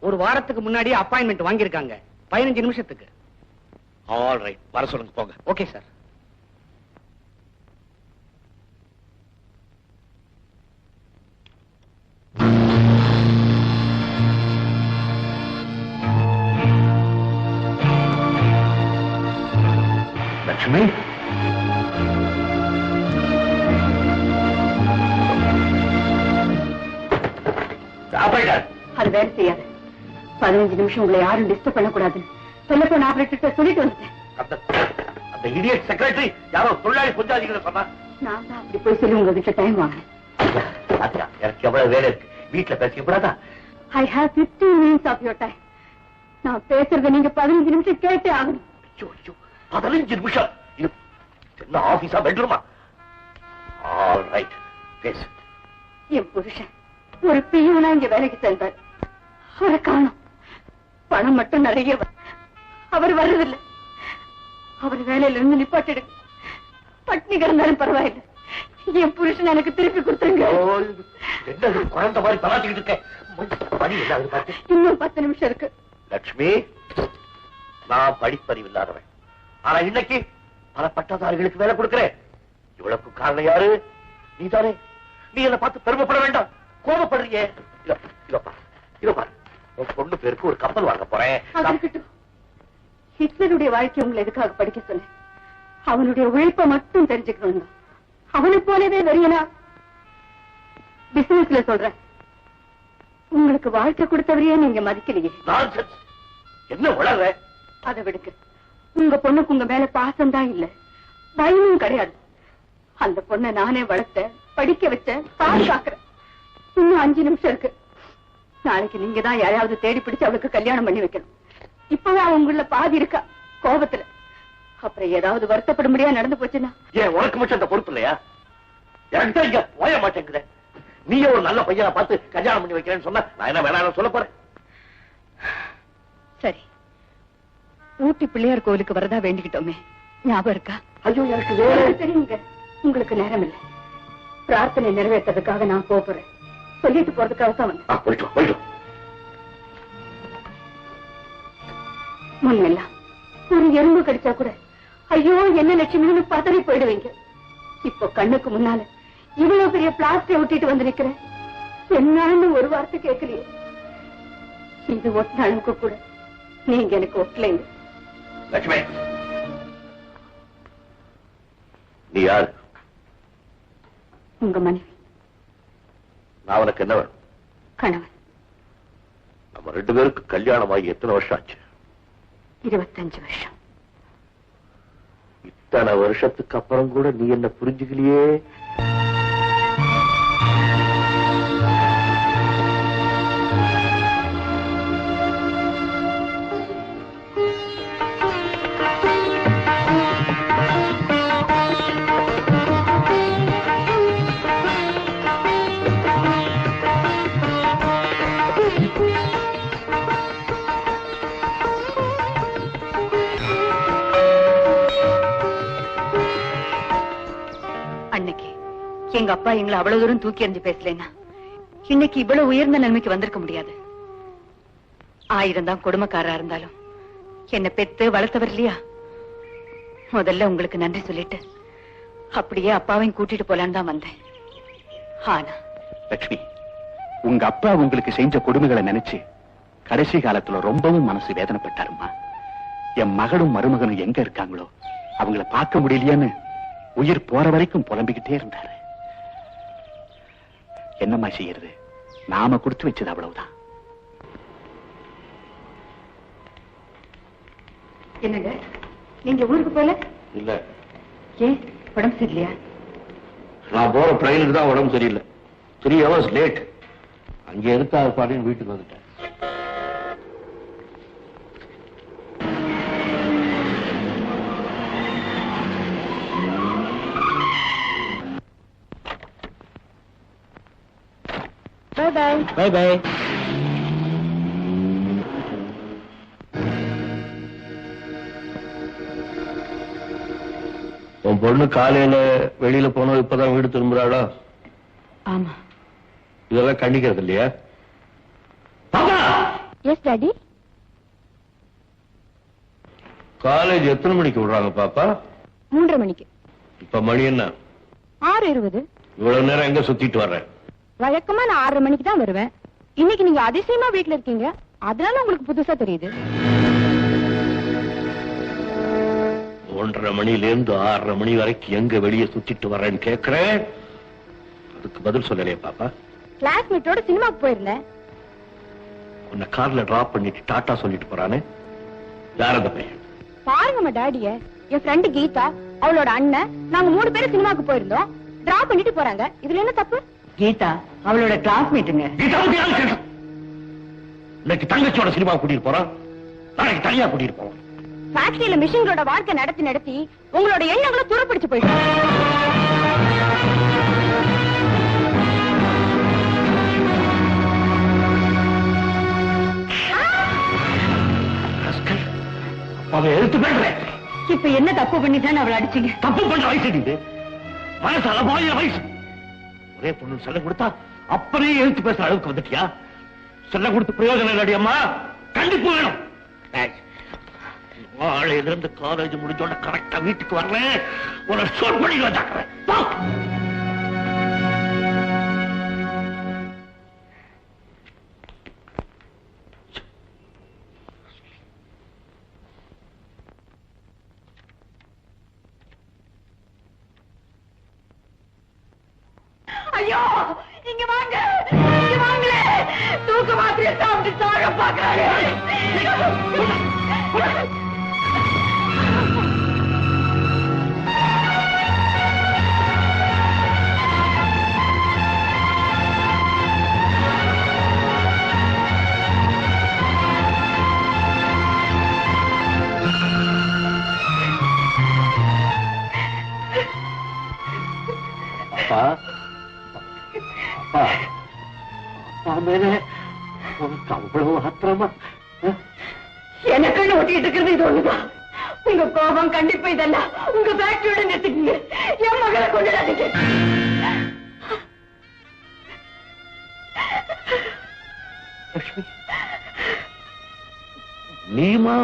ஒரு வாரத்துக்கு முன்னாடி அப்பாயின்மெண்ட் வாங்கியிருக்காங்க, 15 நிமிஷத்துக்கு. ஆல் ரைட், வர சொல்லுங்க, போங்க. Okay sir. லட்சுமி, அது வேலை செய்யாது. 15 நிமிஷம் உங்களை யாரும் டிஸ்டர்ப் பண்ணக்கூடாதுன்னு சொல்லப்போன ஆபரேட்டர் சொல்லிட்டு வந்துட்டேன். அந்த இடியட் செக்ரட்டரி யாரோ தொழிலாளி கொஞ்சம் சொன்னா நான் தான் அப்படி போய் சொல்லி உங்ககிட்ட டைம் வாங்க. எனக்கு எவ்வளவு வேலை இருக்கு, வீட்டுல பேசிக்க கூடாதா? I have 15 minutes of your time. நான் பேசுறத நீங்க 15 நிமிஷம் கேட்டே ஆகணும். 15 நிமிஷம்? இது என்ன ஆபீஸா பெட்ரூமா? ஆல் ரைட், பேசு. என் புருஷன் ஒரு பியூனா இங்க வேலைக்கு சென்றார். அவரை காணோம். பணம் மட்டும் நிறைய அவர் வர்றதில்லை. அவர் வேலையில இருந்து நிப்பாட்டிடுங்க. பட்னி கிடந்தாலும் பரவாயில்லை, என் புருஷன் எனக்கு திருப்பி கொடுத்துருங்க. என்ன குழந்தை மாதிரி பலாத்திக்கிட்டு இருக்கேன். இன்னும் 10 நிமிஷம் இருக்கு. லட்சுமி, நான் படிப்பறிவு இல்லாதவன், ஆனா இன்னைக்கு பல பட்டதாரிகளுக்கு வேலை கொடுக்கிறேன். இவ்வளவு காரணம் யாரு? நீதானே. நீ என்ன பார்த்து பெருமைப்பட வேண்டாம், கோபப்படுறியே. இதோ பாரு, உன் பொண்ணு பேருக்கு ஒரு கப்பல் வாங்க போறேன். ஹிட்லருடைய வாழ்க்கை உங்களை எதுக்காக படிக்க சொல்ல? அவனுடைய உழைப்பை மட்டும் தெரிஞ்சுக்கணும். அவனை போலவே வெறியனா பிசினஸ்ல சொல்றேன். உங்களுக்கு வாழ்க்கை கொடுத்தவரையே நீங்க மதிக்கலையே. என்ன உளற? அதை விடுங்க. உங்க பொண்ணுக்கு உங்க மேல பாசம் தான் இல்ல, பயமும் கிடையாது. அந்த பொண்ணை நானே வளர்த்தேன், படிக்க வச்சேன், பாதுகாக்கிறேன். இன்னும் 5 நிமிஷம் இருக்கு. நாளைக்கு நீங்க தான் யாராவது தேடி பிடிச்சு அவளுக்கு கல்யாணம் பண்ணி வைக்கணும். இப்பவே அவங்கள பாதி இருக்கா கோபத்துல. அப்புறம் ஏதாவது வருத்தப்படும்படியா நடந்து போச்சுன்னா ஏன் உனக்கு மட்டும் அந்த பொறுப்பு இல்லையா? எனக்கு தான் இங்க போய மாட்டேங்குது. நீயே ஒரு நல்ல பையனை பார்த்து கல்யாணம் பண்ணி வைக்கிறேன்னு சொன்னா நான் என்ன வேணாம் சொல்ல போறேன்? சரி, ஊட்டி பிள்ளையார் கோவிலுக்கு வரதா வேண்டிக்கிட்டோமே, ஞாபகம் இருக்கா? ஐயோ, எனக்கு சரிங்க, உங்களுக்கு நேரம் இல்லை. பிரார்த்தனை நிறைவேற்றதுக்காக நான் போறேன். சொல்லிட்டு போறதுக்காக தான் வந்தேன். போயிட்டு முன்னெல்லாம் ஒரு எறும்பு கடிச்சா கூட ஐயோ என்ன லட்சுமின்னு பதறி போயிடுவீங்க. இப்போ கண்ணுக்கு முன்னால இவ்வளவு பெரிய பிளாஸ்டரை ஒட்டிட்டு வந்து நிக்கிறேன். என்னன்னு ஒரு வார்த்தை கேட்கலையே. இது ஒட்டின அளவுக்கு கூட நீங்க எனக்கு ஒட்டலைங்க. லட்சுமி, நீ யாரு? உங்க மனைவி. நான் உனக்கு என்ன வேணும்? கணவன். நம்ம 2 பேருக்கு கல்யாணம் ஆகி எத்தனை வருஷம் ஆச்சு? 25 வருஷம். இத்தனை வருஷத்துக்கு அப்புறம் கூட நீ என்ன புரிஞ்சுக்கலையே. எங்க அப்பா எங்களை அவ்வளவு தூரம் தூக்கி எறிஞ்சு பேசலன்னா இன்னைக்கு இவ்வளவு உயர்ந்த நிலைமைக்கு வந்திருக்க முடியாது. 1000 தான் கொடுமைக்காரா இருந்தாலும் என்ன பெத்து வளர்த்தவர் இல்லையா? முதல்ல உங்களுக்கு நன்றி சொல்லிட்டு அப்படியே அப்பாவையும் கூட்டிட்டு போலான்னு தான் வந்தேன். ஆனா லட்சுமி, உங்க அப்பா உங்களுக்கு செஞ்ச கொடுமைகளை நினைச்சு கடைசி காலத்துல ரொம்பவும் மனசு வேதனைப்பட்டாருமா. என் மகளும் மருமகனும் எங்க இருக்காங்களோ அவங்கள பார்க்க முடியலையான்னு உயிர் போற வரைக்கும் புலம்பிக்கிட்டே இருந்தாரு. என்னம்மா செய்யறது? நாம கொடுத்து வச்சது அவ்வளவுதான். என்னங்க நீங்க ஊருக்கு போல? இல்ல. ஏன், உடம்பு சரியில்லையா? நான் போற ட்ரெயினுக்கு தான் உடம்பு சரியில்லை. 3 hours லேட். அங்கே இருக்கா பாடின்னு வீட்டுக்கு வந்துட்டேன். Bye bye. உன் பொண்ணு காலையில வெளியில போனோம், இப்பதான் வீடு திரும்புறாளா? ஆமா. இதெல்லாம் கண்டிக்கிறது இல்லையா? Yes daddy. காலேஜ் எத்தனை மணிக்கு விடுறாங்க பாப்பா? 3:30 மணிக்கு. இப்ப மணி என்ன? 6:20. இவ்வளவு நேரம் எங்க சுத்திட்டு வர்றேன்? வழக்கமா நான் 6:30 மணிக்கு தான் வருவேன். இன்னைக்கு நீங்க அதிசயமா வீட்டுல இருக்கீங்க, அதனால உங்களுக்கு புதுசா தெரியுது. 1:30 மணிலேருந்து 6:30 மணி வரைக்கும் எங்க வெளியே சுத்திட்டு வர்றேன்னு கேக்குறேன். அதுக்கு பதில் சொல்லலையே பாப்பா? கிளாஸ்மேட்டோட சினிமாக்கு போயிருந்தேன். உன்னை கார்ல டிராப் பண்ணிட்டு டாட்டா சொல்லிட்டு போறானே, யார் அந்த பையன்? பாருங்கம்மா டாடிய. என் ஃப்ரெண்டு கீதா, அவளோட அண்ணன், நாங்க 3 பேரும் சினிமாக்கு போயிருந்தோம். டிராப் பண்ணிட்டு போறாங்க. இதுல என்ன தப்பு? கீதா அவளோட கிளாஸ்மேட்டுங்க. இன்னைக்கு தங்கச்சியோட சினிமா கூட்டிட்டு போறான், நாளைக்கு தனியா கூட்டிட்டு போறான். ஃபேக்டரியில மிஷின்களோட வாழ்க்கை நடத்தி நடத்தி உங்களோட எண்ணங்களும் துறப்பிடிச்சு போயிட்டு. அவன் எழுத்து பேசுறேன். இப்ப என்ன தப்பு பண்ணிட்டான்னு அவளை அடிச்சீங்க? தப்பு பண்ற வயசு இது, மனசு அளவாய வயசு. ஒரே பொண்ணு சொல்ல கொடுத்தா அப்பவே எழுத்து பேசுற அளவுக்கு வந்துட்டியா? சொல்ல கொடுத்து பிரயோஜனம் இல்லடி அம்மா, கண்டிப்பு வேணும். நாளையில இருந்து காலேஜ் முடிஞ்சோட கரெக்டா வீட்டுக்கு வரேன், ஒரு ஷோட் பண்ணி வந்தாக்குறேன். ஐயோ இங்க வாங்க, இங்க வாங்களே. தூக்க மாத்திரை சாப்பிட்டு சாக பாக்குறாரு. அப்பா அப்பா அப்பா மேல உனக்கு அவ்வளவு ஆத்திரமா? எனக்குன்னு ஒட்டிட்டு இருக்கிறது இது ஒண்ணுதான். உங்க கோபம் கண்டிப்பா இதெல்லாம் உங்க ஃபேக்டரியோட நிறுத்திக்கீங்க. என் மகளை கொண்டுடாதீங்க. லட்சுமி, நீமா?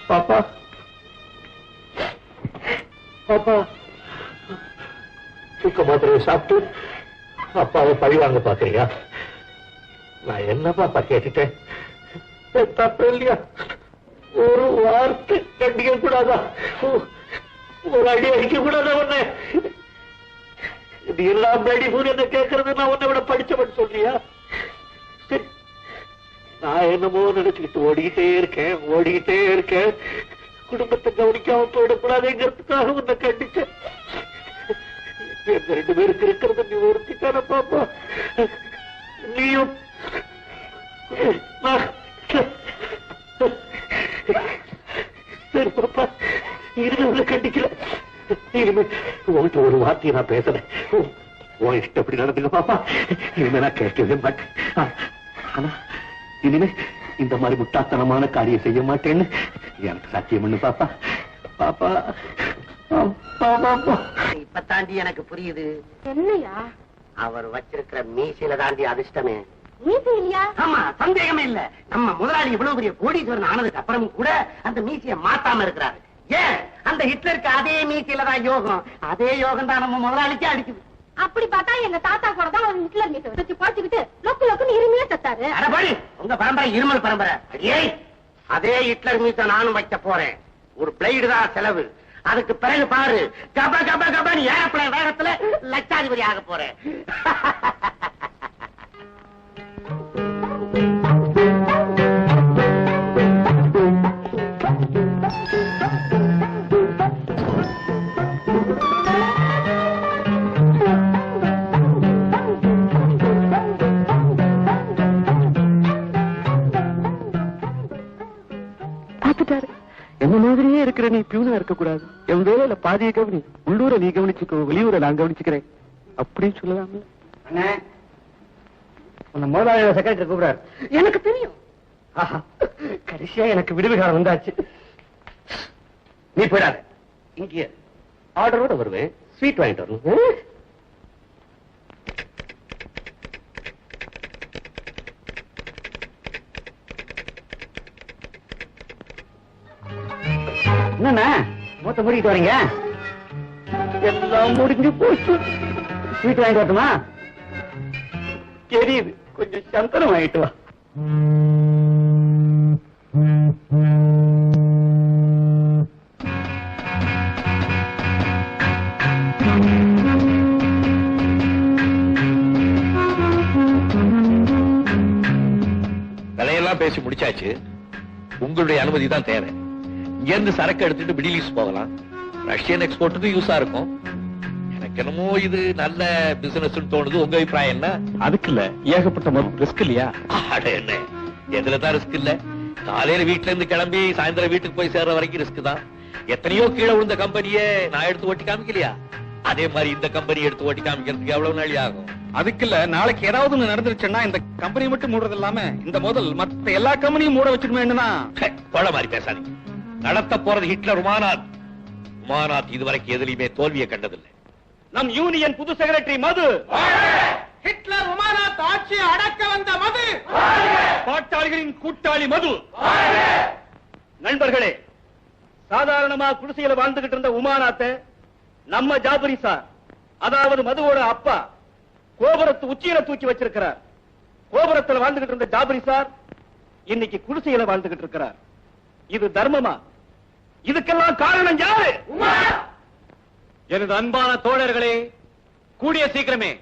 பாப்பா பாப்பா, தூக்க மாத்திரையை சாப்பிட்டு அப்பாவை பழி வாங்க பாக்குறியா? நான் என்ன பாப்பா கேட்டுட்டேன்? தப்பு இல்லையா? ஒரு வார்த்தை கண்டிக்க கூடாதா? ஒரு அடி அடிக்க கூடாதா? உன்னை இது எல்லாம் அடி கூட என்ன கேட்கறது? நான் உன்னை விட படிச்சவன் சொல்றியா? சரி, நான் என்னமோ நினைச்சுக்கிட்டு ஓடிக்கிட்டே இருக்கேன். குடும்பத்தை கவனிக்காம போயிடக்கூடாதுங்கிறதுக்காக உன்னை கண்டிச்சேன். எங்க 2 பேருக்கு இருக்கிறது நீ ஒருத்திக்கான பாப்பா. நீயும் சரி பாப்பா, இருந்தவங்களை கண்டிக்கல. இனிமே உங்கள்கிட்ட ஒரு வார்த்தையை நான் பேசுறேன். உன் இஷ்டப்படி நடந்துக்க பாப்பா. இனிமே நான் கேட்கவே மாட்டேன். ஆனா இனிமே இந்த மாதிரி முட்டாத்தனமான காரியம் செய்ய மாட்டேன்னு எனக்கு சத்தியம் பண்ணு பாப்பா. பாப்பா இப்ப தாண்டி எனக்கு புரியுது. என்னையா? அவர் வச்சிருக்கிற மீசையில தாண்டி அதிர்ஷ்டமே. மீசை இல்லையா? ஆமா, சந்தேகமே இல்ல. நம்ம முதலாளி இவ்வளவு பெரிய கோடீஸ்வரன் ஆனதுக்கு அப்புறமும் கூட அந்த மீசையை மாத்தாம இருக்கிறாரு. ஏன்? அந்த ஹிட்லருக்கு அதே மீசையில தான் யோகம். அதே யோகம் தான் நம்ம முதலாளிக்கு அடிக்குது. அப்படி பார்த்தா எங்க தாத்தா கூட தான் ஒரு ஹிட்லர் மீசை வச்சு பாய்ச்சிக்கிட்டு லொக்கு லொக்குன்னு இருமையா செத்தாரு. அடபடி, உங்க பரம்பரை இருமல் பரம்பரை. அடியே, அதே ஹிட்லர் மீசை நானும் வைக்க போறேன். ஒரு பிளேடு தான் செலவு. அதுக்கு பிறகு பாரு, கப கப கபன்னு ஏரோப்ளேன் வேகத்துல லட்சாதிபதி ஆக போறேன். என்ன மாதிரியே இருக்கிற நீ பியூனா இருக்க கூடாது. என் வேலையில பாதியை கவனி, உள்ளூரை நீ கவனிச்சுக்கோ, வெளியூரை நான் கவனிச்சுக்கிறேன் அப்படின்னு சொல்லலாமே. உன்னை முதலாளி செக்ரட்டரி கூப்பிடாரு. எனக்கு தெரியும். கடைசியா எனக்கு விடுவிகாரம் வந்தாச்சு. நீ போயிடாத, இங்கே ஆர்டரோட வருவேன், ஸ்வீட் வாங்கிட்டு வரணும். என்னண்ணா மூத்த மூடிட்டு வரீங்க? எல்லாம் முடிஞ்சு போச்சு. ஸ்வீட் வாங்கிட்டு வரட்டுமா? தெரியுது, கொஞ்சம் சந்தனம் வாங்கிட்டு வா. பேசி முடிச்சாச்சு. உங்களுடைய அனுமதி தான் தேவை. இங்க இருந்து சரக்கு எடுத்துட்டு மிடில் ஈஸ்ட் போகலாம். ரஷ்யன் எக்ஸ்போர்ட்டுக்கு யூஸா இருக்கும். எனக்கு என்னமோ இது நல்ல பிசினஸ் தோணுது. உங்க அபிப்பிராயம் என்ன? அதுக்கு இல்ல, ஏகப்பட்ட ரிஸ்க் இல்லையா? அட என்ன, எதுலதான் ரிஸ்க் இல்ல? காலையில வீட்டுல இருந்து கிளம்பி சாயந்தரம் வீட்டுக்கு போய் சேர்ற வரைக்கும் ரிஸ்க் தான். எத்தனையோ கீழே விழுந்த கம்பெனியே நான் எடுத்து ஓட்டி காமிக்கலையா? அதே மாதிரி இந்த கம்பெனி எடுத்து ஓட்டி காமிக்கிறதுக்கு எவ்வளவு நாளி ஆகும்? அதுக்கு இல்ல, நாளைக்கு ஏதாவது ஒண்ணு நடந்துருச்சுன்னா இந்த கம்பெனி மட்டும் மூடுறது இல்லாம இந்த முதல் மத்த எல்லா கம்பெனியும் மூட வச்சிருமேன்னா. கொள்ள மாதிரி பேசாதீங்க. நடத்த போறது ஹிட்லர் உமானாத். உமானாத் இதுவரைக்கும் எதுலயுமே தோல்வியை கண்டதில்லை. நம் யூனியன் புது செக்ரட்டரி மது. ஹிட்லர் உமானாத் ஆட்சியை அடக்க வந்த மது. பாட்டாளிகளின் கூட்டாளி மது. நண்பர்களே, சாதாரணமா குடிசையில வாழ்ந்துகிட்டு இருந்த உமானாத்தை நம்ம ஜாபரி சார், அதாவது மதுவோட அப்பா, கோபுரத்து உச்சியில தூக்கி வச்சிருக்கிறார். கோபுரத்துல வாழ்ந்துகிட்டு இருந்த ஜாபரி சார் இன்னைக்கு குடிசையில வாழ்ந்துகிட்டு இருக்கிறார். இது தர்மமா? இதுக்கெல்லாம் காரணம் யாரு? எனது அன்பான தோழர்களே, கூடிய சீக்கிரமே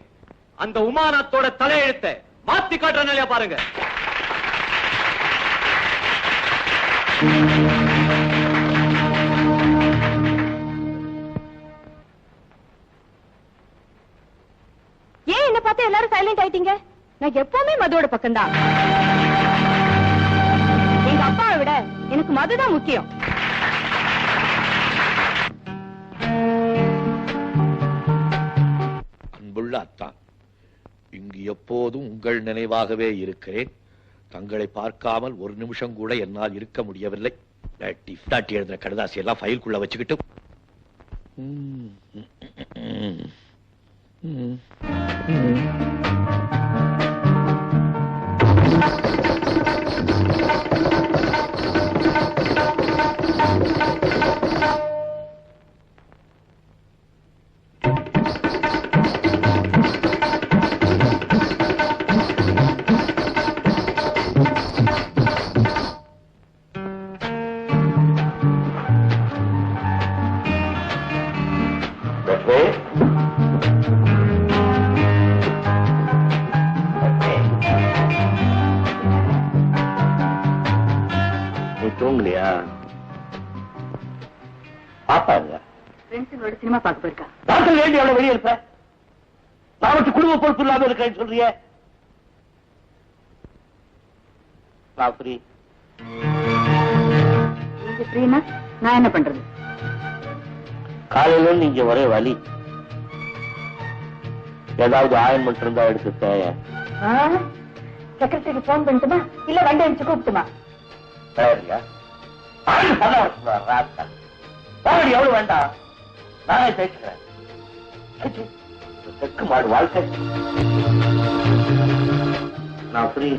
அந்த உமானாத்தோட தலையெழுத்தை மாத்தி காட்டுற நிலையா பாருங்க. ஏன் என்ன பார்த்து எல்லாரும் சைலண்ட் ஆயிட்டீங்க? நான் எப்பவுமே மதுவோட பக்கம்தான். எங்க அப்பாவை விட எனக்கு மதுதான் முக்கியம். அன்புள்ள அத்தான், இங்கு எப்போதும் உங்கள் நினைவாகவே இருக்கிறேன். தங்களை பார்க்காமல் ஒரு நிமிஷம் கூட என்னால் இருக்க முடியவில்லை. டாட்டி எழுதின கடுதாசி எல்லாம் ஃபைல்குள்ள வச்சுக்கிட்டு தூங்கலையா? பாப்பா இல்ல, ஃப்ரெண்ட்ஸுங்களோட சினிமா பார்க்க போயிருக்கா. டாக்டர் வேண்டி எவ்வளவு வெளியே இருப்ப? நாளைக்கு குடும்ப பொறுப்பு இல்லாம இருக்கேன்னு சொல்றிய. நான் ஃப்ரீ. நீங்க ஃப்ரீனா நான் என்ன பண்றது? காலையில நீங்க ஒரே வலி. ஏதாவது ஆயின்மெண்ட் இருந்தா எடுத்து தேய. செக்ரட்டரிக்கு போன் பண்ணட்டுமா இல்ல வண்டி அடிச்சு கூப்பிட்டுமா? சரியா? எவ்வளவு வேண்டாம், நானே பேசுறேன். தெற்கு மாடு வாழ்க்கை. நான் ஃப்ரீ.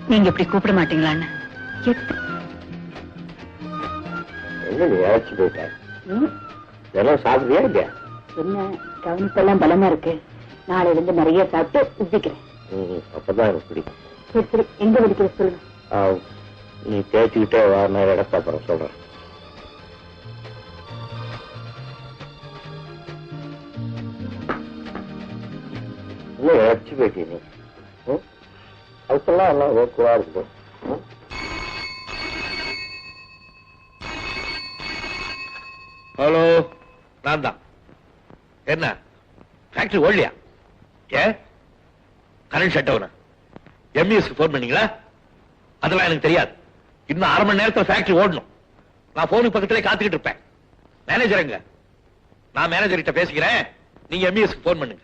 நீங்க இப்படி கூப்பிட மாட்டீங்களான்னு போயிட்டேன். வெறும் சாப்பிடுறியா இல்லையா? என்ன கவனிப்பெல்லாம் பலமா இருக்கு. நாளைல இருந்து நிறைய சாப்பிட்டு உப்பிக்கிறேன். அப்பதான் எனக்கு பிடிக்கும். சரி சரி, எங்க வலிக்கிற சொல்லுங்க. நீ தேய்ச்சிக்கிட்டே வா, நான் இடத்த அப்புறம் சொல்றேன். இன்னும் இழைச்சி போயிட்டீ நீ. அதுக்கெல்லாம் எல்லாம் ஓகேவா இருக்கும். ஹலோ, நான் தான். என்ன ஃபேக்டரி ஓடலையா? ஏன் கரண்ட் ஷட் டவுன்? எம்இஎஸ்க்கு போன் பண்ணீங்களா? அதெல்லாம் எனக்கு தெரியாது. இன்னும் அரை மணி நேரத்தில் ஃபேக்டரி ஓடணும். நான் போனுக்கு பக்கத்திலே காத்துக்கிட்டு இருப்பேன். மேனேஜர் எங்க? நான் மேனேஜர் கிட்ட பேசிக்கிறேன். நீங்க எம்இஎஸ்க்கு போன் பண்ணுங்க.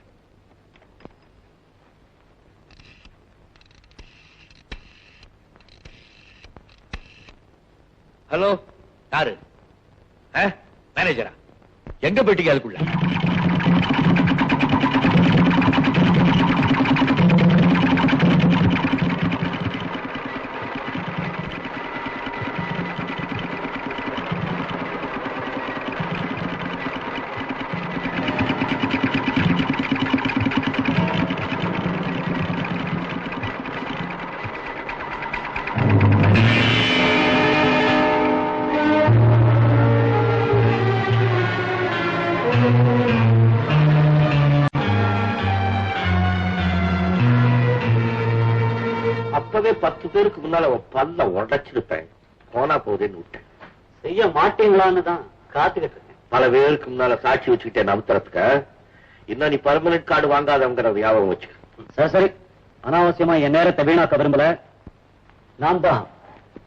ஹலோ, யாரு? மேனேஜரா? எங்க போயிட்டீங்க அதுக்குள்ள? அப்பவே 10 பேருக்கு முன்னால பல்ல உடைச்சிருப்பேன். போனா போதேன்னு விட்டேன். செய்ய மாட்டீங்களான்னு தான் காத்துக்கிட்டு இருக்கேன். பல பேருக்கு முன்னால சாட்சி வச்சுக்கிட்டேன் நவுத்துறதுக்கு. இன்னும் நீ பர்மனன்ட் கார்டு வாங்காதவங்கிற ஞாபகம் வச்சு. சரி, அனாவசியமா என் நேரத்தை வீணாக்க விரும்பல. நான் தான்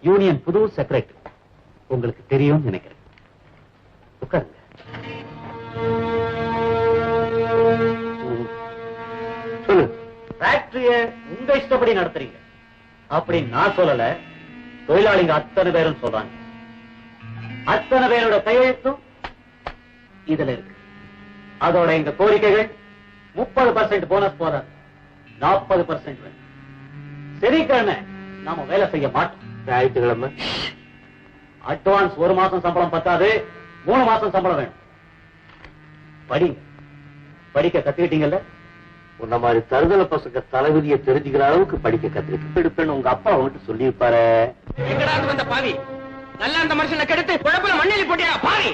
யூனியன் புது செக்ரட்டரி. உங்களுக்கு தெரியும் நினைக்கிறேன். உட்காருங்க. சொல்லு. ஃபேக்டரிய உங்க இஷ்டப்படி நடத்துறீங்க அப்படி நான் சொல்லல. தொழிலாளிங்க அத்தனை பேரும் சொல்றாங்க. அத்தனை பேரோட கையெழுத்தும் இதுல இருக்கு. அதோட எங்க கோரிக்கைகள் 30% போனஸ் போற 40% வேணும். சனிக்கிழமை நாம வேலை செய்ய மாட்டோம். ஞாயிற்றுக்கிழமை அட்வான்ஸ் 1 மாசம் சம்பளம் பத்தாது, 3 மாசம் சம்பளம் வேணும். படிங்க. படிக்க கத்துக்கிட்டீங்கல்ல? உன்ன மாதிரி தருதல பசங்க தலைவிதியை தெரிஞ்சுக்கிற அளவுக்கு படிக்க கத்துக்கிட்டு உங்க அப்பா அவங்ககிட்ட சொல்லியிருப்பாரு. எங்கடாந்து வந்த பாவி, நல்லா அந்த மனுஷனை கெடுத்து குழப்பல மண்ணெலி போட்டியா பாவி.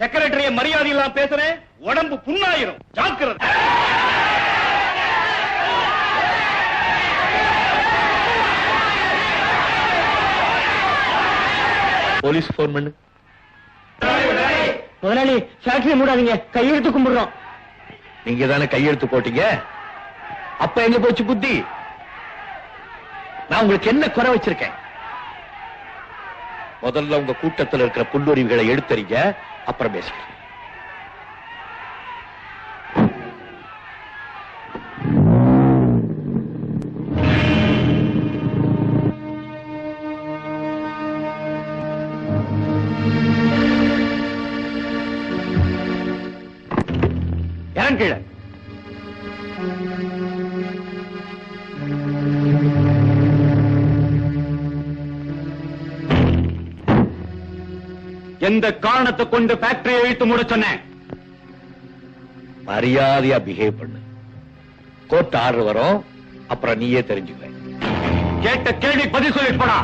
செக்ரட்டரிய மரியாதை எல்லாம் பேசுறேன், உடம்பு புண்ணாயிரும். ஜாக்கிரதை. போலீஸ் போன் பண்ணு. முதலாளி ஃபேக்டரி மூடாதீங்க, கையெழுத்து கும்பிடுறோம். நீங்க தானே கையெழுத்து போட்டீங்க, அப்ப எங்க போச்சு புத்தி? நான் உங்களுக்கு என்ன குறை வச்சிருக்கேன்? முதல்ல உங்க கூட்டத்தில் இருக்கிற புல்லுரிவுகளை எடுத்தறீங்க, அப்புறம் பேசுகிறேன். கீழே எந்த காரணத்தை கொண்டு ஃபேக்டரியை இழுத்து மூட சொன்னேன்? மரியாதையா பிஹேவ் பண்ணு. கோர்ட் ஆர்டர் வரும், அப்புறம் நீயே தெரிஞ்சுக்க. கேட்ட கேள்வி பதில் சொல்லிட்டு போடா.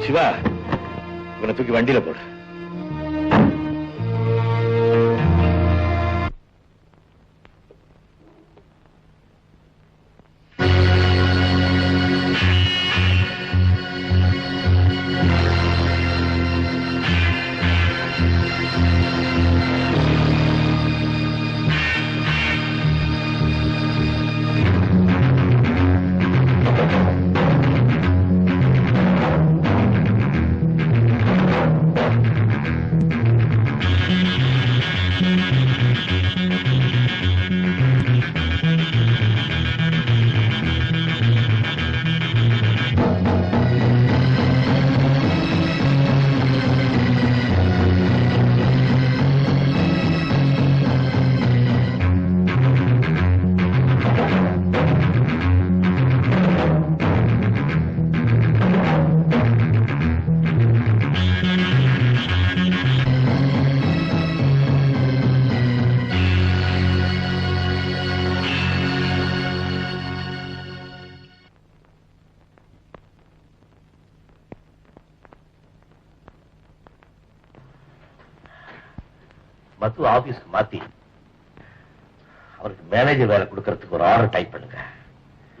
சிவா, இவனை தூக்கி வண்டியில போடு. மது ஆபீஸ்க்கு மாத்தி அவருக்கு மேனேஜர் வேலை கொடுக்கறதுக்கு ஒரு ஆர்டர் டைப் பண்ணுங்க.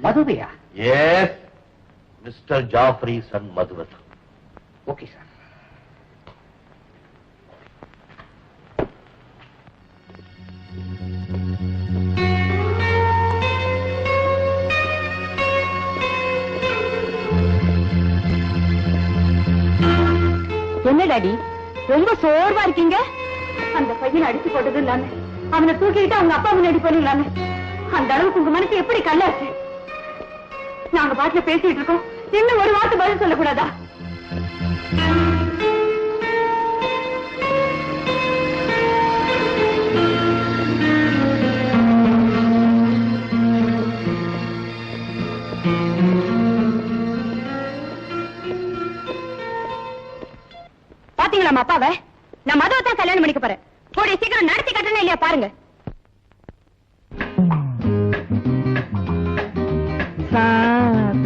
மதுவையா? எஸ், மிஸ்டர் ஜாஃப்ரி சன் மதுவத். Okay sir. என்ன டாடி ரொம்ப சோர்வா இருக்கீங்க? அந்த பையனை அடிச்சு போட்டது இல்லாம அவனை தூக்கிட்டு அவங்க அப்பா முன்னாடி போனீங்களாமே, அந்த அளவுக்கு உங்க மனசு எப்படி கல்லாச்சு? நாங்க பாட்டுல பேசிட்டு இருக்கோம், இன்னும் ஒரு வார்த்தை பதில் சொல்லக்கூடாதா? பாத்தீங்களா அப்பாவை? நான் மதுவை தான் கல்யாணம் பண்ணிக்க போறேன். கூடிய சீக்கிரம் நடத்தி கட்டணும் இல்லையா பாருங்க. சார்,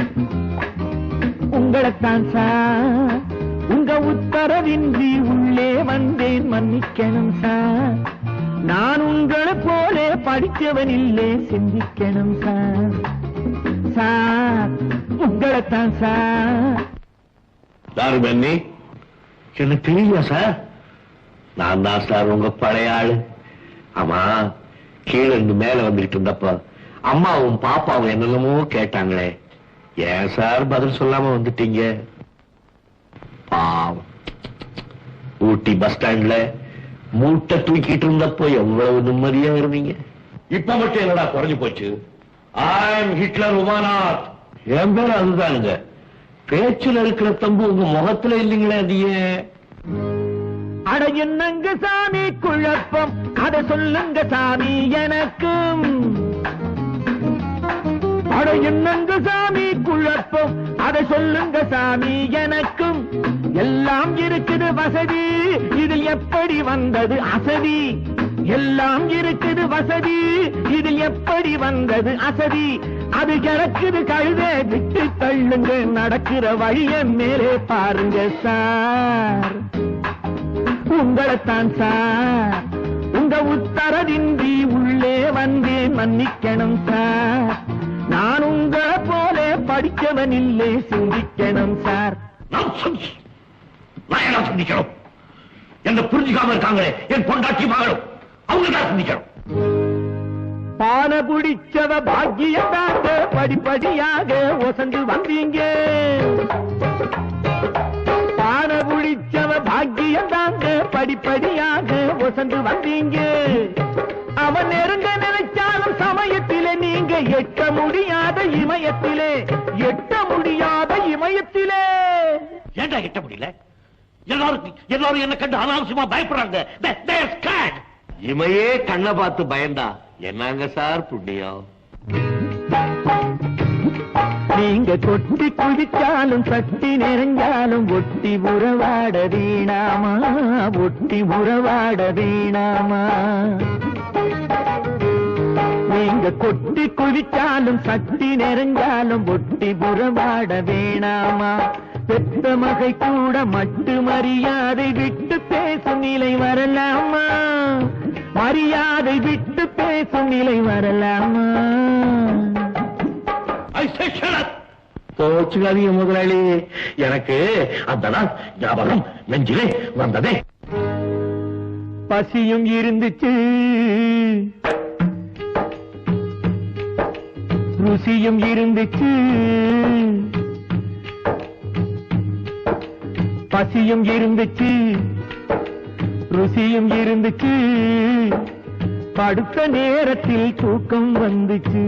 உங்களைத்தான் சார், உங்க உத்தரவின்றி உள்ளே வந்தேன், மன்னிக்கணும் சார். நான் உங்களை போல படித்தவன் இல்லை, சிந்திக்கணும் சார். சார், உங்களைத்தான் சார். யாரு பெண்ணி? எனக்கு தெரியல சார். நான் தான் சார் உங்க பழைய ஆளு. ஆமா, கீழே இருந்து மேல வந்துட்டு இருந்தப்ப அம்மாவும் பாப்பாவும் என்னென்னமோ கேட்டாங்களே, ஏன் சார் பதில் சொல்லாம வந்துட்டீங்க? பாவம், ஊட்டி பஸ் ஸ்டாண்ட்ல மூட்டை தூக்கிட்டு இருந்தப்போ எவ்வளவு நிம்மதியா இருந்தீங்க. இப்ப மட்டும் என்னடா குறைஞ்சு போச்சு? I'm Hitler Umanath. என் பேர் அதுதானுங்க. பேச்சுல இருக்கிற தம்பு உங்க முகத்துல இல்லைங்களே, அது ஏன்? அட என்னங்க சாமி குழப்பம், கதை சொல்லுங்க சாமி எனக்கும். அட என்னங்க சாமி குழப்பம், அதை சொல்லுங்க சாமி எனக்கும். எல்லாம் இருக்குது வசதி, இதில் எப்படி வந்தது அசதி? எல்லாம் இருக்குது வசதி, இதில் எப்படி வந்தது அசதி? அது கிடக்குது கழுதை, விட்டு தள்ளுங்க, நடக்கிற வழிய மேலே பாருங்க சார். உங்களைத்தான் சார், உங்க உத்தரவின்றி உள்ளே வந்தேன், மன்னிக்கணும் சார். நான் உங்களை போல படித்தவன் இல்லை, சிந்திக்கணும் சார். நான் என்ன சிந்திக்கணும்? என்ன புரிஞ்சுக்காம இருக்காங்களே என் பொண்டாட்சி மகளும், அவங்க தான் சிந்திக்கணும். பான குடிச்சவ பாக்கியத்தாங்க, படிப்படியாக ஒசந்து வந்தீங்க. பான குடிச்சவ பாக்கியத்தாங்க, படிப்படியாக ஒசந்து வந்தீங்க. அவன் நெருங்க நினைச்சாலும் சமயத்திலே நீங்க எட்ட முடியாத இமயத்திலே, எட்ட முடியாத இமயத்திலே. ஏண்டா எட்ட முடியல? எல்லாரும் என்ன கண்டு அனாவசியமா பயப்படுறாங்க. இமையே கண்ணை பார்த்து பயந்தா என்னங்க சார் புண்ணியம்? நீங்க கொட்டி குதிச்சாலும் தட்டி நிறைஞ்சாலும் ஒட்டி உறவாட வீணாமா, ஒட்டி உறவாட வீணாமா. நீங்க கொட்டி குதிச்சாலும் சட்டி நிறைஞ்சாலும் ஒட்டி உறவாட வேணாமா. பெத்த மகை கூட மட்டு மரியாதை விட்டு பேசும் நிலை வரலாமா, மரியாதை விட்டு பேசும் நிலை வரலாமா. போச்சுக்காதீங்க முதலாளி, எனக்கு அந்த நாள் ஞாபகம் நெஞ்சிலே வந்ததே. பசியும் இருந்துச்சு, ருசியும் இருந்துச்சு. பசியும் இருந்துச்சு, ருசியும் இருந்துச்சு. படுத்த நேரத்தில் தூக்கம் வந்துச்சு.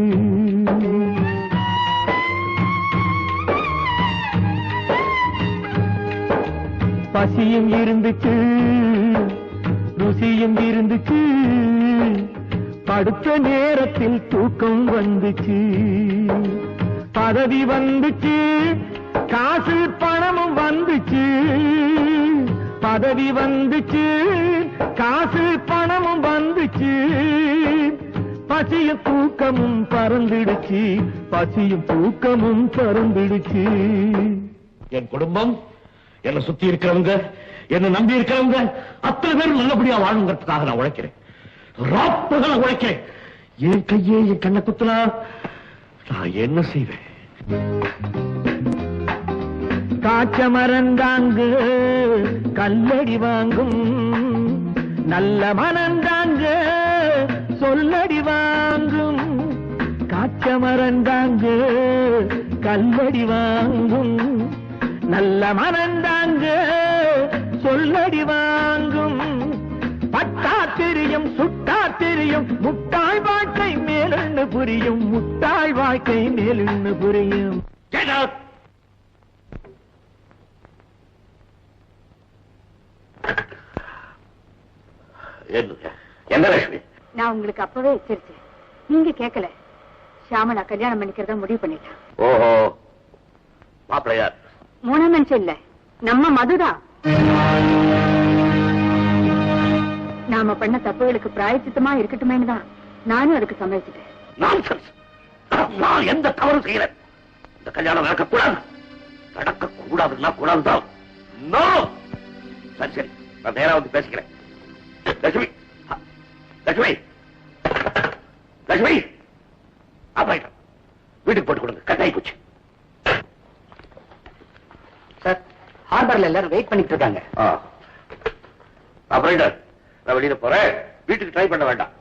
பசியும் இருந்துச்சு, ருசியும் இருந்துச்சு. படுத்த நேரத்தில் தூக்கம் வந்துச்சு. பதவி வந்துச்சு, காசு பணமும் வந்துச்சு. பதவி வந்துச்சு, காசு பணமும் வந்துச்சு. பசியும் தூக்கமும் பறந்துடுச்சு, பசியும் தூக்கமும் பறந்துடுச்சு. என் குடும்பம், என்னை சுத்தி இருக்கிறவங்க, என்னை நம்பி இருக்கிறவங்க அத்தனை பேரும் நல்லபடியா வாழுங்கிறதுக்காக நான் உழைக்கிறேன், ராப்பகல உழைக்கிறேன். என் கையே என் கண்ணை குத்துனா நான் என்ன செய்வேன்? காய்ச்ச மறந்தாங்க கல்லடி வாங்கும், நல்ல மனந்தாங்க சொல்லடி வாங்கும். காய்ச்ச மறந்தாங்க கல்லடி வாங்கும், நல்ல மனந்தாங்க சொல்லடி வாங்கும். பட்டா தெரியும் சுட்டா தெரியும், முட்டாள் வாழ்க்கை மேலென்னு புரியும், முட்டாள் வாழ்க்கை மேலென்னு புரியும். என்ன லட்சுமி? நான் உங்களுக்கு அப்பவே எச்சரிச்சேன், நீங்க கேட்கல. ஷியாமலா கல்யாணம் பண்ணிக்கிறத முடிவு பண்ணிட்டான். ஓஹோ, மாப்பிள்ளையார்? மூணாம் மனுஷன் இல்ல, நம்ம மதுதான். நாம பண்ண தப்புகளுக்கு பிராயச்சித்தமா இருக்கட்டுமேன்னு தான் நானும் அதுக்கு சம்மதிச்சிட்டேன். நான் எந்த தவறு செய்யறேன்? இந்த கல்யாணம் நடக்கக்கூடாதுன்னா கூடாதுதான். சரி சரி, நான் நேரா வந்து பேசிக்கிறேன். லட்சுமி, லட்சுமி, லட்சுமி, ஆப்ரேட்டர் வீட்டுக்கு போட்டு கொடுங்க, கட்டாயி போச்சு. சார், ஹார்பர்ல எல்லாரும் வெயிட் பண்ணிட்டு இருக்காங்க. ஆப்ரேட்டர், நான் வெளியில போறேன், வீட்டுக்கு ட்ரை பண்ண வேண்டாம்.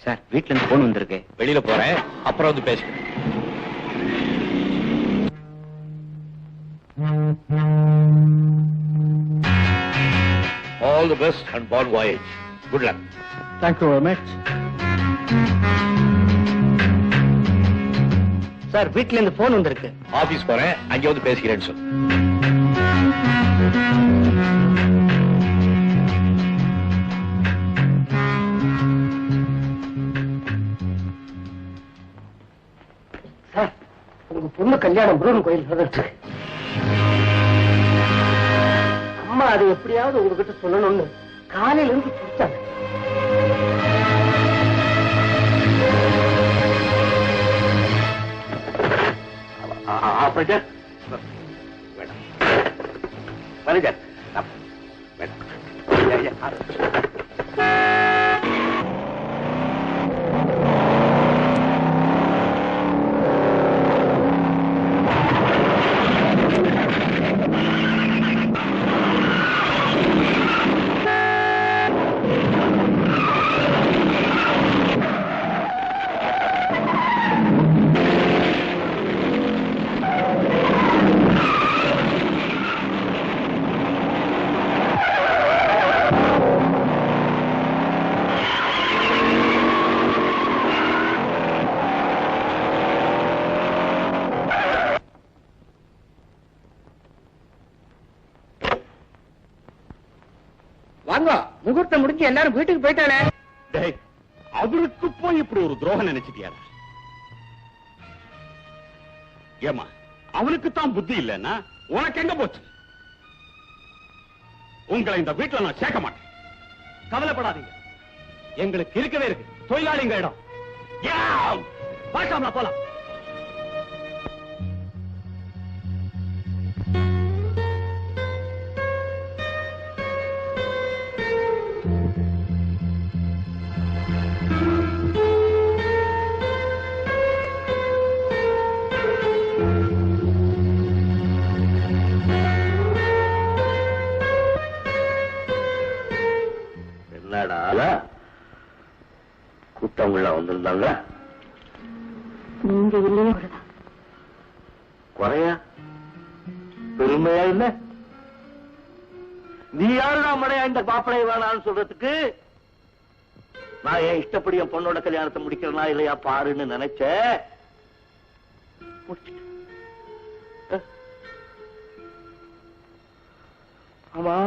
சார், வீட்டுல இருந்து போன் வந்திருக்கு. வெளியில போறேன், அப்புறம் வந்து பேசுறேன். All the best and bon voyage. Good luck. Thank you very much. Sir, வீட்டுல இருந்து போன் வந்திருக்கு. ஆபீஸ் போறேன், அங்க வந்து பேசிக்கிறேன்னு சொல்லு. சார், உங்க பொண்ணு கல்யாணம் முருகன் கோயில் நடந்துச்சு. அம்மா அதை எப்படியாவது உங்ககிட்ட சொல்லணும்னு காலையில இருந்து பிடிச்சாங்க. ஆப்ரேட்டர், வேண்டாம். மேனேஜர், வேண்டாம். வாங்க, முகூர்த்தம் முடிஞ்சு எல்லாரும் வீட்டுக்கு போயிட்டானே. அவருக்கு போய் இப்படி ஒரு துரோகம் நினைச்சிட்டியாரா? ஏமா, அவனுக்கு தான் புத்தி இல்லைன்னா உனக்கு எங்க போச்சு? உங்களை இந்த வீட்டுல நான் சேர்க்க மாட்டேன். கவலைப்படாதீங்க, எங்களுக்கு இருக்கவே இருக்கு தொழிலாளிங்க இடம். பாஷாம்ல போலாம். கூட்டவங்கள வந்திருந்தாங்க. நீங்க இல்லையே குறையா பெருமையா இல்ல? நீ யாரு நம்மடைய இந்த பாப்பனை வேணான்னு சொல்றதுக்கு? நான் என் இஷ்டப்படி என் பொண்ணோட கல்யாணத்தை முடிக்கிறனா இல்லையா பாருன்னு நினைச்ச. ஆமா,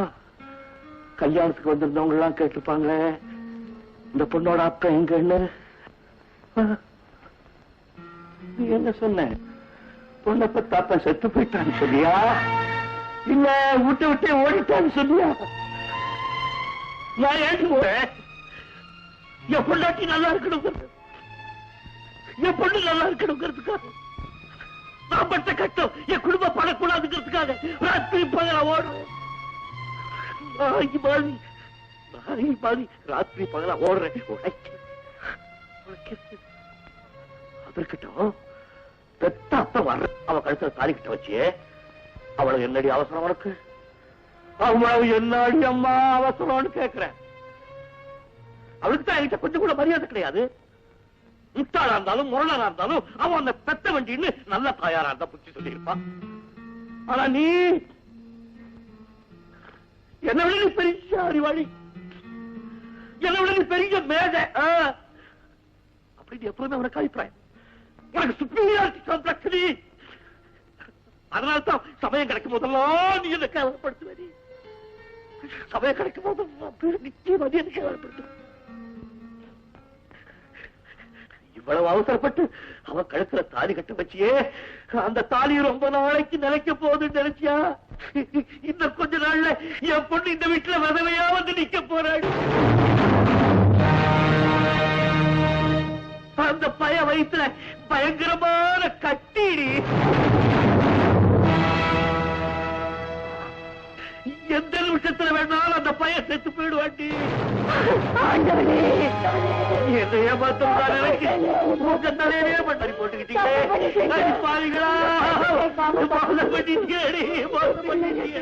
கல்யாணத்துக்கு வந்திருந்தவங்க எல்லாம் கேட்டுப்பாங்க, இந்த பொண்ணோட அப்பா எங்கன்னு. நீ என்ன சொன்ன? பொண்ணை பத்த அப்பா செத்து போயிட்டான்னு சொல்லியா, இல்ல விட்டு விட்டு ஓடிட்டான்னு சொல்லியா? நான் ஏன் போறேன்? என் பொண்டாட்டி நல்லா இருக்கணும், என் பொண்ணு நல்லா இருக்கணுங்கிறதுக்காக, நான் பட்ட கட்டம் என் குடும்பம் படக்கூடாதுங்கிறதுக்காக ராத்திரி பகல ஓடுறேன். ராத்திரி பகல ஓடுறேன். அதற்கிட்டும் பெத்த அப்ப வர்ற அவ கழுத்துல தாலி கிட்ட வச்சு அவளுக்கு என்னடி அவசரம் உனக்கு? அவளவு என்னடி அம்மா அவசரம்னு கேட்கிறேன். அவளுக்கு தான் என்கிட்ட கொஞ்சம் கூட மரியாதை கிடையாது. முட்டாளா இருந்தாலும் முரளனா இருந்தாலும் அவன் அந்த பெத்த வண்டின்னு நல்ல தாயாரா இருந்தா புத்தி சொல்லியிருப்பான். ஆனா நீ என்ன விட நீ பெரிய அறிவாளி, என்ன விட நீ பெரிய மேதை அப்படின்னு எப்பவுமே உனக்கு அபிப்பிராயம். உனக்கு சுப்பீரியாரிட்டி காம்ப்ளெக்ஸ் நீ. அதனால்தான் சமயம் கிடைக்கும் போதெல்லாம் நீ என்ன கேவலப்படுத்துவ. சமயம் கிடைக்கும் போதெல்லாம் நிச்சயமா நீ என்ன கேவலப்படுத்துவ. இவ்வளவு அவசரப்பட்டு அவ கழுத்துல தாலி கட்ட வச்சியே, அந்த தாலி ரொம்ப நாளைக்கு நிலைக்க போகுதுன்னு நினைச்சியா? இன்னும் கொஞ்ச நாள்ல என் பொண்ணு இந்த வீட்டுல விதவையா வந்து நிக்க போறாள். அந்த பய வயிற்றுல பயங்கரமான கட்டிடி. எந்த நிமிஷத்துல வேணாலும் அந்த பையன் செத்து போயிடுவாண்டி. என்ன ஏமாத்தம் எனக்கு தலையிலே பண்ணி போட்டுக்கிட்டீங்களே பாருங்களா. மோசம் பண்ணிட்டீங்கடி, மோசம் பண்ணிட்டீங்க.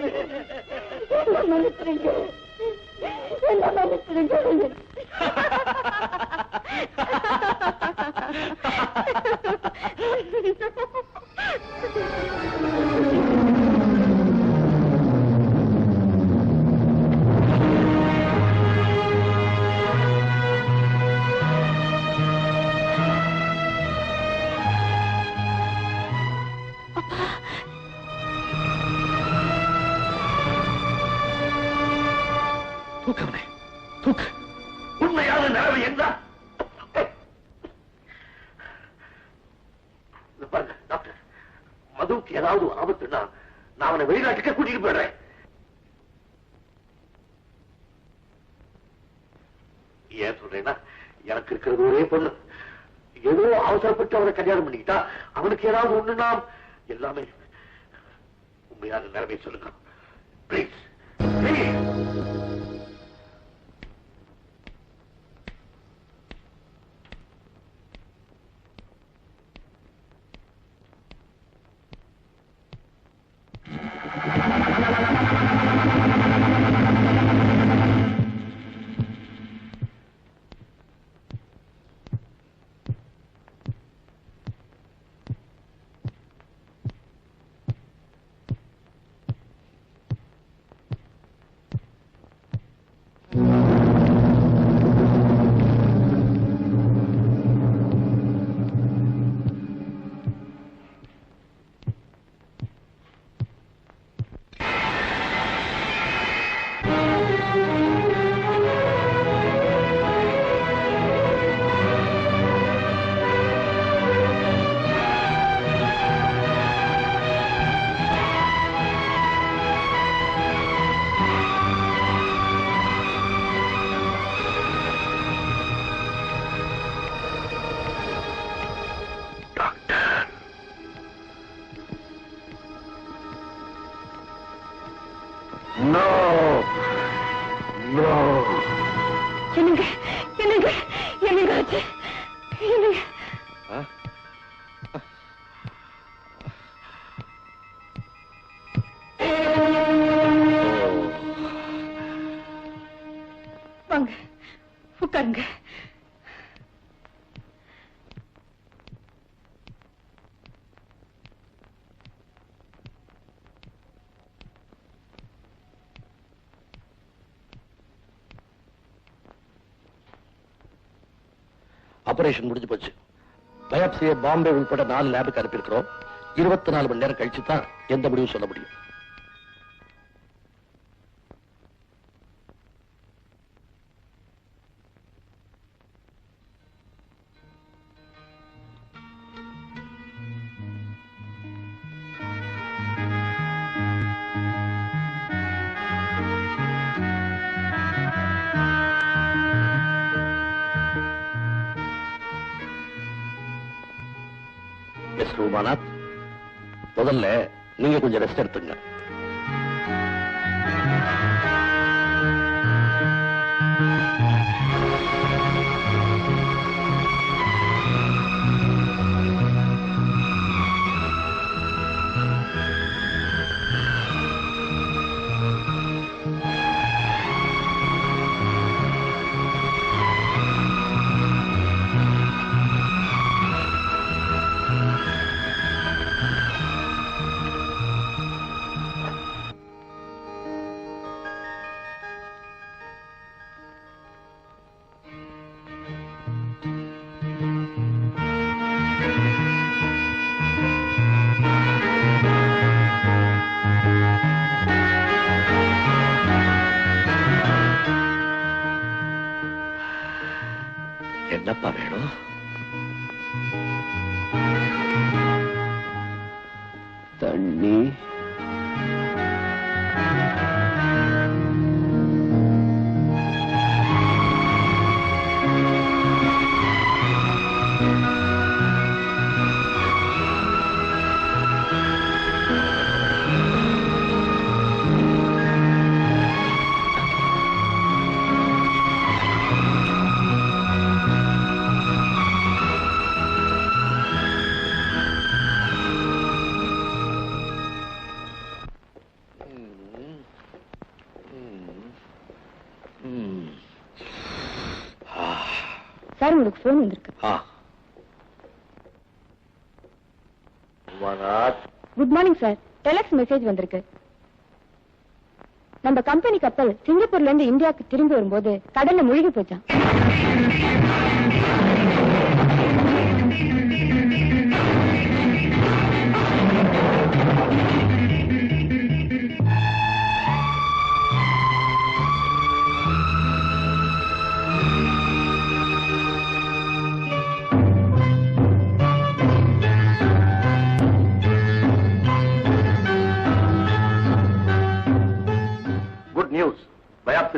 தூக்கவனே தூக்கு. உண்மையான நிலைமை என்ன? டாக்டர், மதுவுக்கு ஏதாவது ஆபத்துன்னா நான் அவனை வெளிநாட்டுக்கு கூட்டிட்டு போயிடுறேன். ஏன் சொல்றேன்னா, எனக்கு இருக்கிறது ஒரே பொண்ணு. ஏதோ அவசரப்பட்டு அவனை கல்யாணம் பண்ணிக்கிட்டா அவனுக்கு ஏதாவது ஒண்ணுன்னா எல்லாமே. உண்மையான நிலைமை சொல்லுங்க பிளீஸ். வாங்க உட்காருங்க. ஆபரேஷன் முடிஞ்சு போச்சு. பயாப்சியை பாம்பே உட்பட 4 லேபுக்கு அனுப்பியிருக்கிறோம். 24 மணி நேரம் கழிச்சு தான் எந்த முடிவும் சொல்ல முடியும். மிஸ்டர் உமாநாத், முதல்ல நீங்க கொஞ்சம் ரெஸ்ட் எடுத்துங்க. என்னப்பா வேணும்? சார் உங்களுக்கு போன் வந்திருக்கு. Good morning sir. Deluxe message வந்திருக்கு. நம்ம கம்பெனி கப்பல் சிங்கப்பூர்ல இருந்து இந்தியாவுக்கு திரும்பி வரும்போது கடல்ல முழுகி போச்சான்.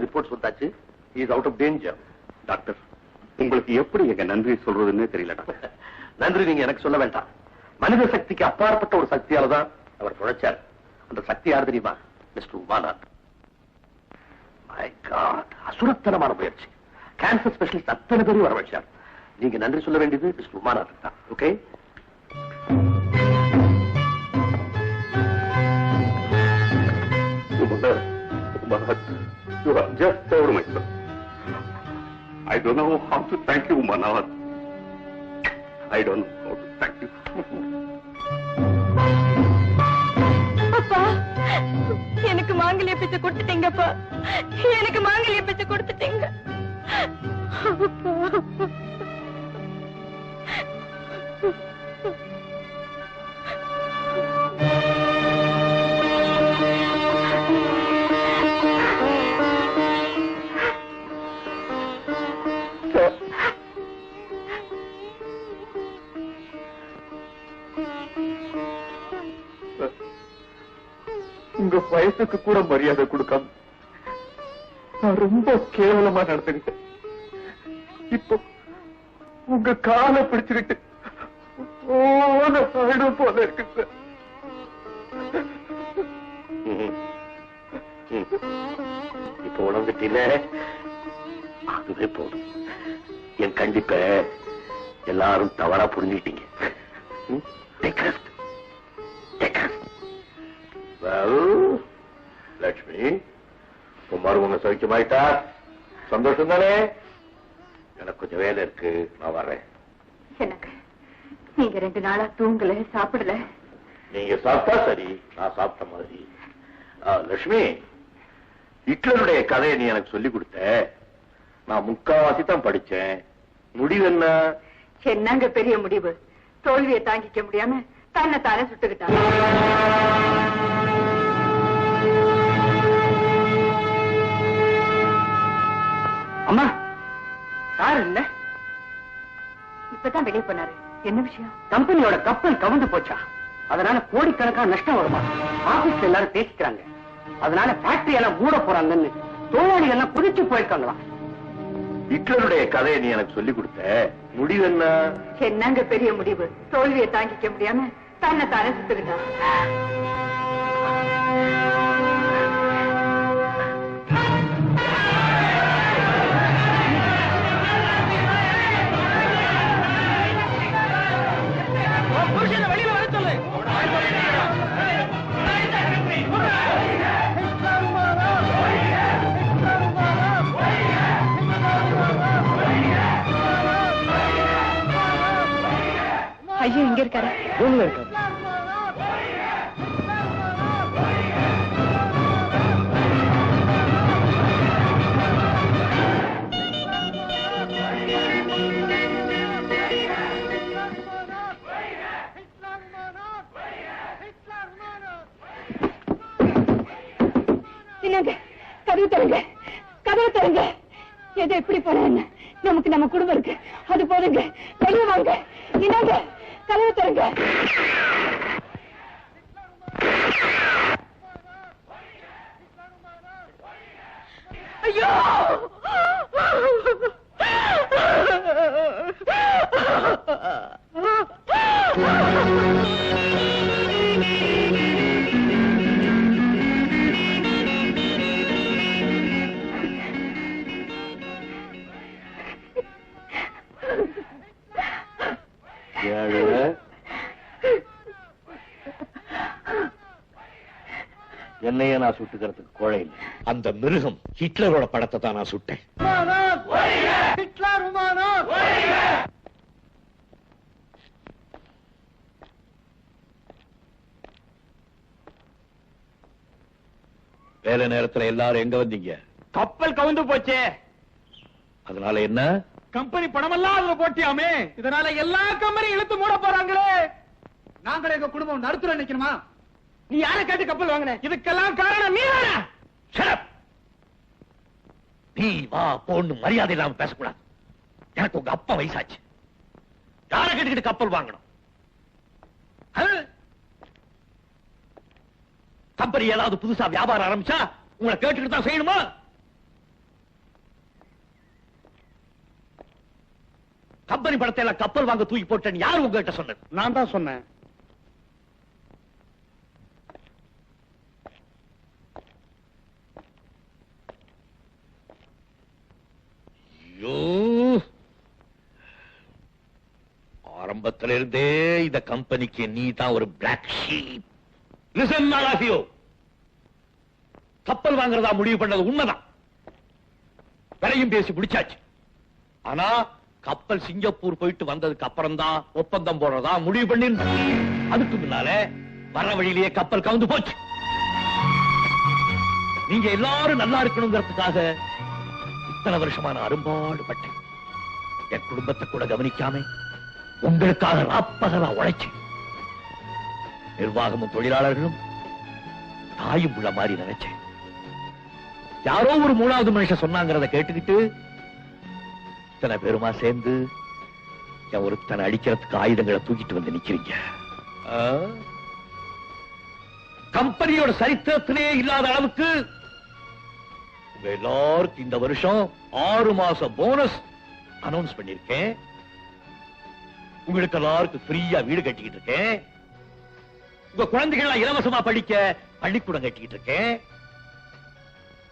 ரிப்போர்ட்ஸ் வந்தாச்சு. Is out of danger. Doctor, உங்களுக்கு எப்படி எங்க நன்றி சொல்றதுன்னு தெரியல டாக்டர். நன்றி நீங்க எனக்கு சொல்ல வேண்டாம். மனித சக்திக்கு அப்பாற்பட்ட ஒரு சக்தியால தான் அவர் பிழைச்சார். அந்த சக்தி யார் தெரியுமா? மிஸ்டர் உமாநாத். மை காட், அசுரத்தனமான முயற்சி. கேன்சர் ஸ்பெஷலிஸ்ட் அத்தனை பேரும் வரவழைச்சார். நீங்க நன்றி சொல்ல வேண்டியது மிஸ்டர் உமாநாத் தான். Okay, you have just saved my son. I don't know how to thank you, Manavat. I don't know how to thank you. அப்பா, எனக்கு மாங்கல்ய பிச்சை கொடுத்துட்டீங்கப்பா. எனக்கு மாங்கல்ய பிச்சை கொடுத்துட்டீங்க. உங்க வயசுக்கு கூட மரியாதை கொடுக்காம நான் ரொம்ப கேவலமா நடந்துகிட்டேன். இப்போ உங்க காலை பிடிச்சுக்கிட்டு ஆயிடும் போல இருக்கு சார். இப்ப உணர்ந்துட்டீங்க, அதுவே போதும். என் கண்டிப்ப எல்லாரும் தவறா புரிஞ்சுட்டீங்க. லட்சுமி, மருமங்க சௌக்கியமாயிட்டா? சந்தோஷம் தானே? எனக்கு கொஞ்சம் வேலை இருக்கு, நான் வர்றேன். எனக்கு நீங்க 2 நாளா தூங்கல, சாப்பிடல. நீங்க சாப்பிட்டா சரி, நான் சாப்பிட்ட மாதிரி. லட்சுமி, ஹிட்லருடைய கதையை நீ எனக்கு சொல்லி கொடுத்த. நான் 3/4 தான் படிச்சேன். முடிவு என்ன? என்னங்க பெரிய முடிவு? தோல்வியை தாங்கிக்க முடியாம தன்னை தானே சுட்டுக்கிட்டாங்க. அம்மா, சார் இல்ல, இப்பதான் வெளியே போனாரு. என்ன விஷயம்? கம்பெனியோட கப்பல் கவுந்து போச்சா, அதனால கோடிக்கணக்கான நஷ்டம் வருமா. ஆபீஸ்ல எல்லாரும் பேசிக்கிறாங்க. அதனால ஃபேக்டரி எல்லாம் மூட போறாங்கன்னு தொழிலாளிகள் எல்லாம் குதிச்சு போயிருக்காங்களாம். ஹிட்லருடைய கதையை நீ எனக்கு சொல்லி கொடுத்த. முடிவு என்ன? என்னங்க பெரிய முடிவு? தோல்வியை தாங்கிக்க முடியாம தன்னை தானே சுட்டுக்கிட்டான். வெளியில வர சொல்லு. ஐயோ, எங்க இருக்காரு? ரூம்ல இருக்காரு. என்னங்க, கதவு தருங்க, கதவு தருங்க. எது எப்படி போன என்ன, நமக்கு நம்ம குடும்பம் இருக்கு, அது போதுங்க. வெளியே வாங்க. என்னங்க, கதவு தருங்க. ஐயோ, என்னையே நான் சுட்டுக்கிறதுக்கு கோழை இல்லை. அந்த மிருகம் ஹிட்லரோட படத்தை தான் நான் சுட்டேன். ஹிட்லர் உமானாத் வேலை நேரத்துல எல்லாரும் எங்க வந்தீங்க? கப்பல் கவுந்து போச்சே. அதனால என்ன? கம்பெனி பணமெல்லாம் அதுல போட்டியாமே. இதனால எல்லா கம்பெனியும் இழுத்து மூட போறாங்களே. நாங்களே எங்க குடும்பம் நடுத்துற நிக்கணுமா? நீ யாரை கேட்டு கப்பல் வாங்கின? இதுக்கெல்லாம் காரணம் நீ தானே. நீ வா போன்னு மரியாதை இல்லாம பேசக்கூடாது. எனக்கு உங்க அப்பா வயசாச்சு. யாரை கேட்டுக்கிட்டு கப்பல் வாங்கணும்? கம்பெனி ஏதாவது புதுசா வியாபாரம் ஆரம்பிச்சா உங்களை கேட்டுக்கிட்டு தான் செய்யணுமா? கம்பெனி படத்தை எல்லாம் கப்பல் வாங்க தூக்கி போட்டேன்னு யார் உங்ககிட்ட சொன்னது? நான் தான் சொன்னேன். ஆரம்பத்தில இருந்தே இந்த கம்பெனிக்கு நீ தான் ஒரு black sheep. Listen all of you. கப்பல் வாங்குறதா முடிவு பண்ணது உண்மைதான். விலையும் பேசி முடிச்சாச்சு. ஆனா கப்பல் சிங்கப்பூர் போயிட்டு வந்ததுக்கு அப்புறம் தான் ஒப்பந்தம் போடுறதா முடிவு பண்ணி. அதுக்கு முன்னால வர வழியிலேயே கப்பல் கவுந்து போச்சு. நீங்க எல்லாரும் நல்லா இருக்கணுங்கிறதுக்காக இத்தனை வருஷமான அரும்பாடுபட்டேன். என் குடும்பத்தை கூட கவனிக்காம உங்களுக்காக ராப்பகலா உழைச்சு. நிர்வாகமும் தொழிலாளர்களும் தாயும் உள்ள மாதிரி நினைச்சேன். யாரோ ஒரு மூணாவது மனுஷன் சொன்னாங்கிறத கேட்டுக்கிட்டு இத்தனை பேருமா சேர்ந்து என் ஒருத்தனை அடிக்கிறதுக்கு ஆயுதங்களை தூக்கிட்டு வந்து நிக்கிறீங்க. கம்பெனியோட சரித்திரத்திலே இல்லாத அளவுக்கு உங்க எல்லாருக்கும் இந்த வருஷம் 6 மாசம் போனஸ் அனௌன்ஸ் பண்ணிருக்கேன். உங்களுக்கு எல்லாருக்கும் ஃப்ரீயா வீடு கட்டிக்கிட்டு இருக்கேன். உங்க குழந்தைகள் இலவசமா படிக்க பள்ளிக்கூடம் கட்டிக்கிட்டு இருக்கேன்.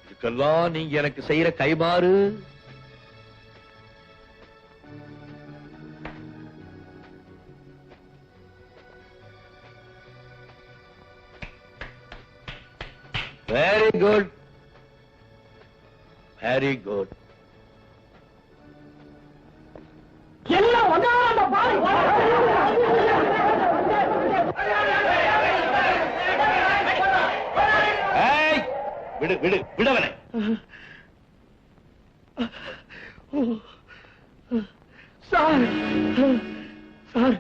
இதுக்கெல்லாம் நீங்க எனக்கு செய்யற கைமாறு வெரி குட், வெரி குட். எல்லாம் ஒன்றாக விடு விடு விடவனை. சார், சார்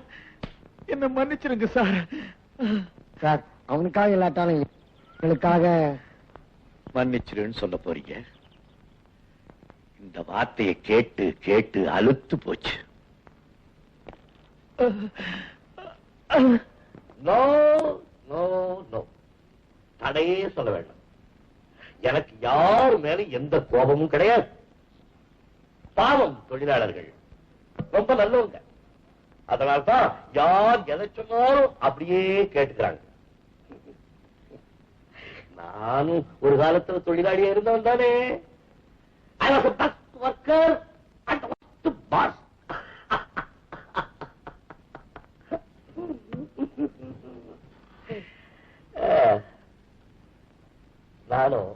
என்ன மன்னிச்சிருங்க சார். சார் அவனுக்காக இல்லாட்டாலும் எங்களுக்காக மன்னிச்சிருன்னு சொல்ல போறீங்க? இந்த வார்த்தையை கேட்டு கேட்டு அலுத்து போச்சு. நோ நோ நோ, தடையே சொல்ல வேண்டாம். எனக்கு யார் மேல எந்த கோபமும் கிடையாது. பாவம் தொழிலாளர்கள் ரொம்ப நல்லவங்க. அதனால்தான் யார் எதை சொன்னாலும் அப்படியே கேட்டுக்கிறாங்க. நானும் ஒரு காலத்துல தொழிலாளியா இருந்தவன் தானே. I was a best worker and the boss. நானும்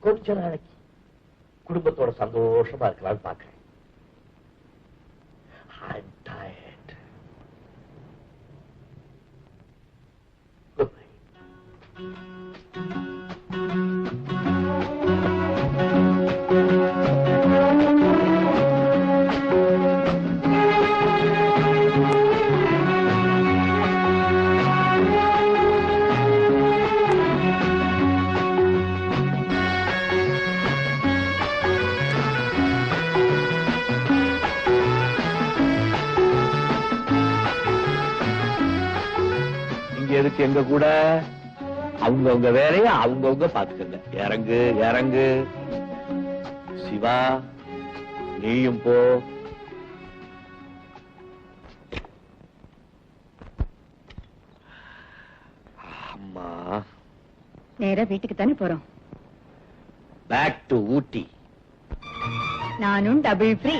கொஞ்ச நாளைக்கு குடும்பத்தோட சந்தோஷமா இருக்கலாம்னு பாக்குறேன். I'm tired. Good night. எதுக்கு எங்க கூட? அவங்கவுங்க வேலைய அவங்கவுங்க பாத்துக்கங்க. இறங்கு இறங்கு. சிவா நீயும் போ. அம்மா நேரா வீட்டுக்கு தானே போறோம். பேக் டு ஊட்டி. நானும் டபுள் ஃப்ரீ.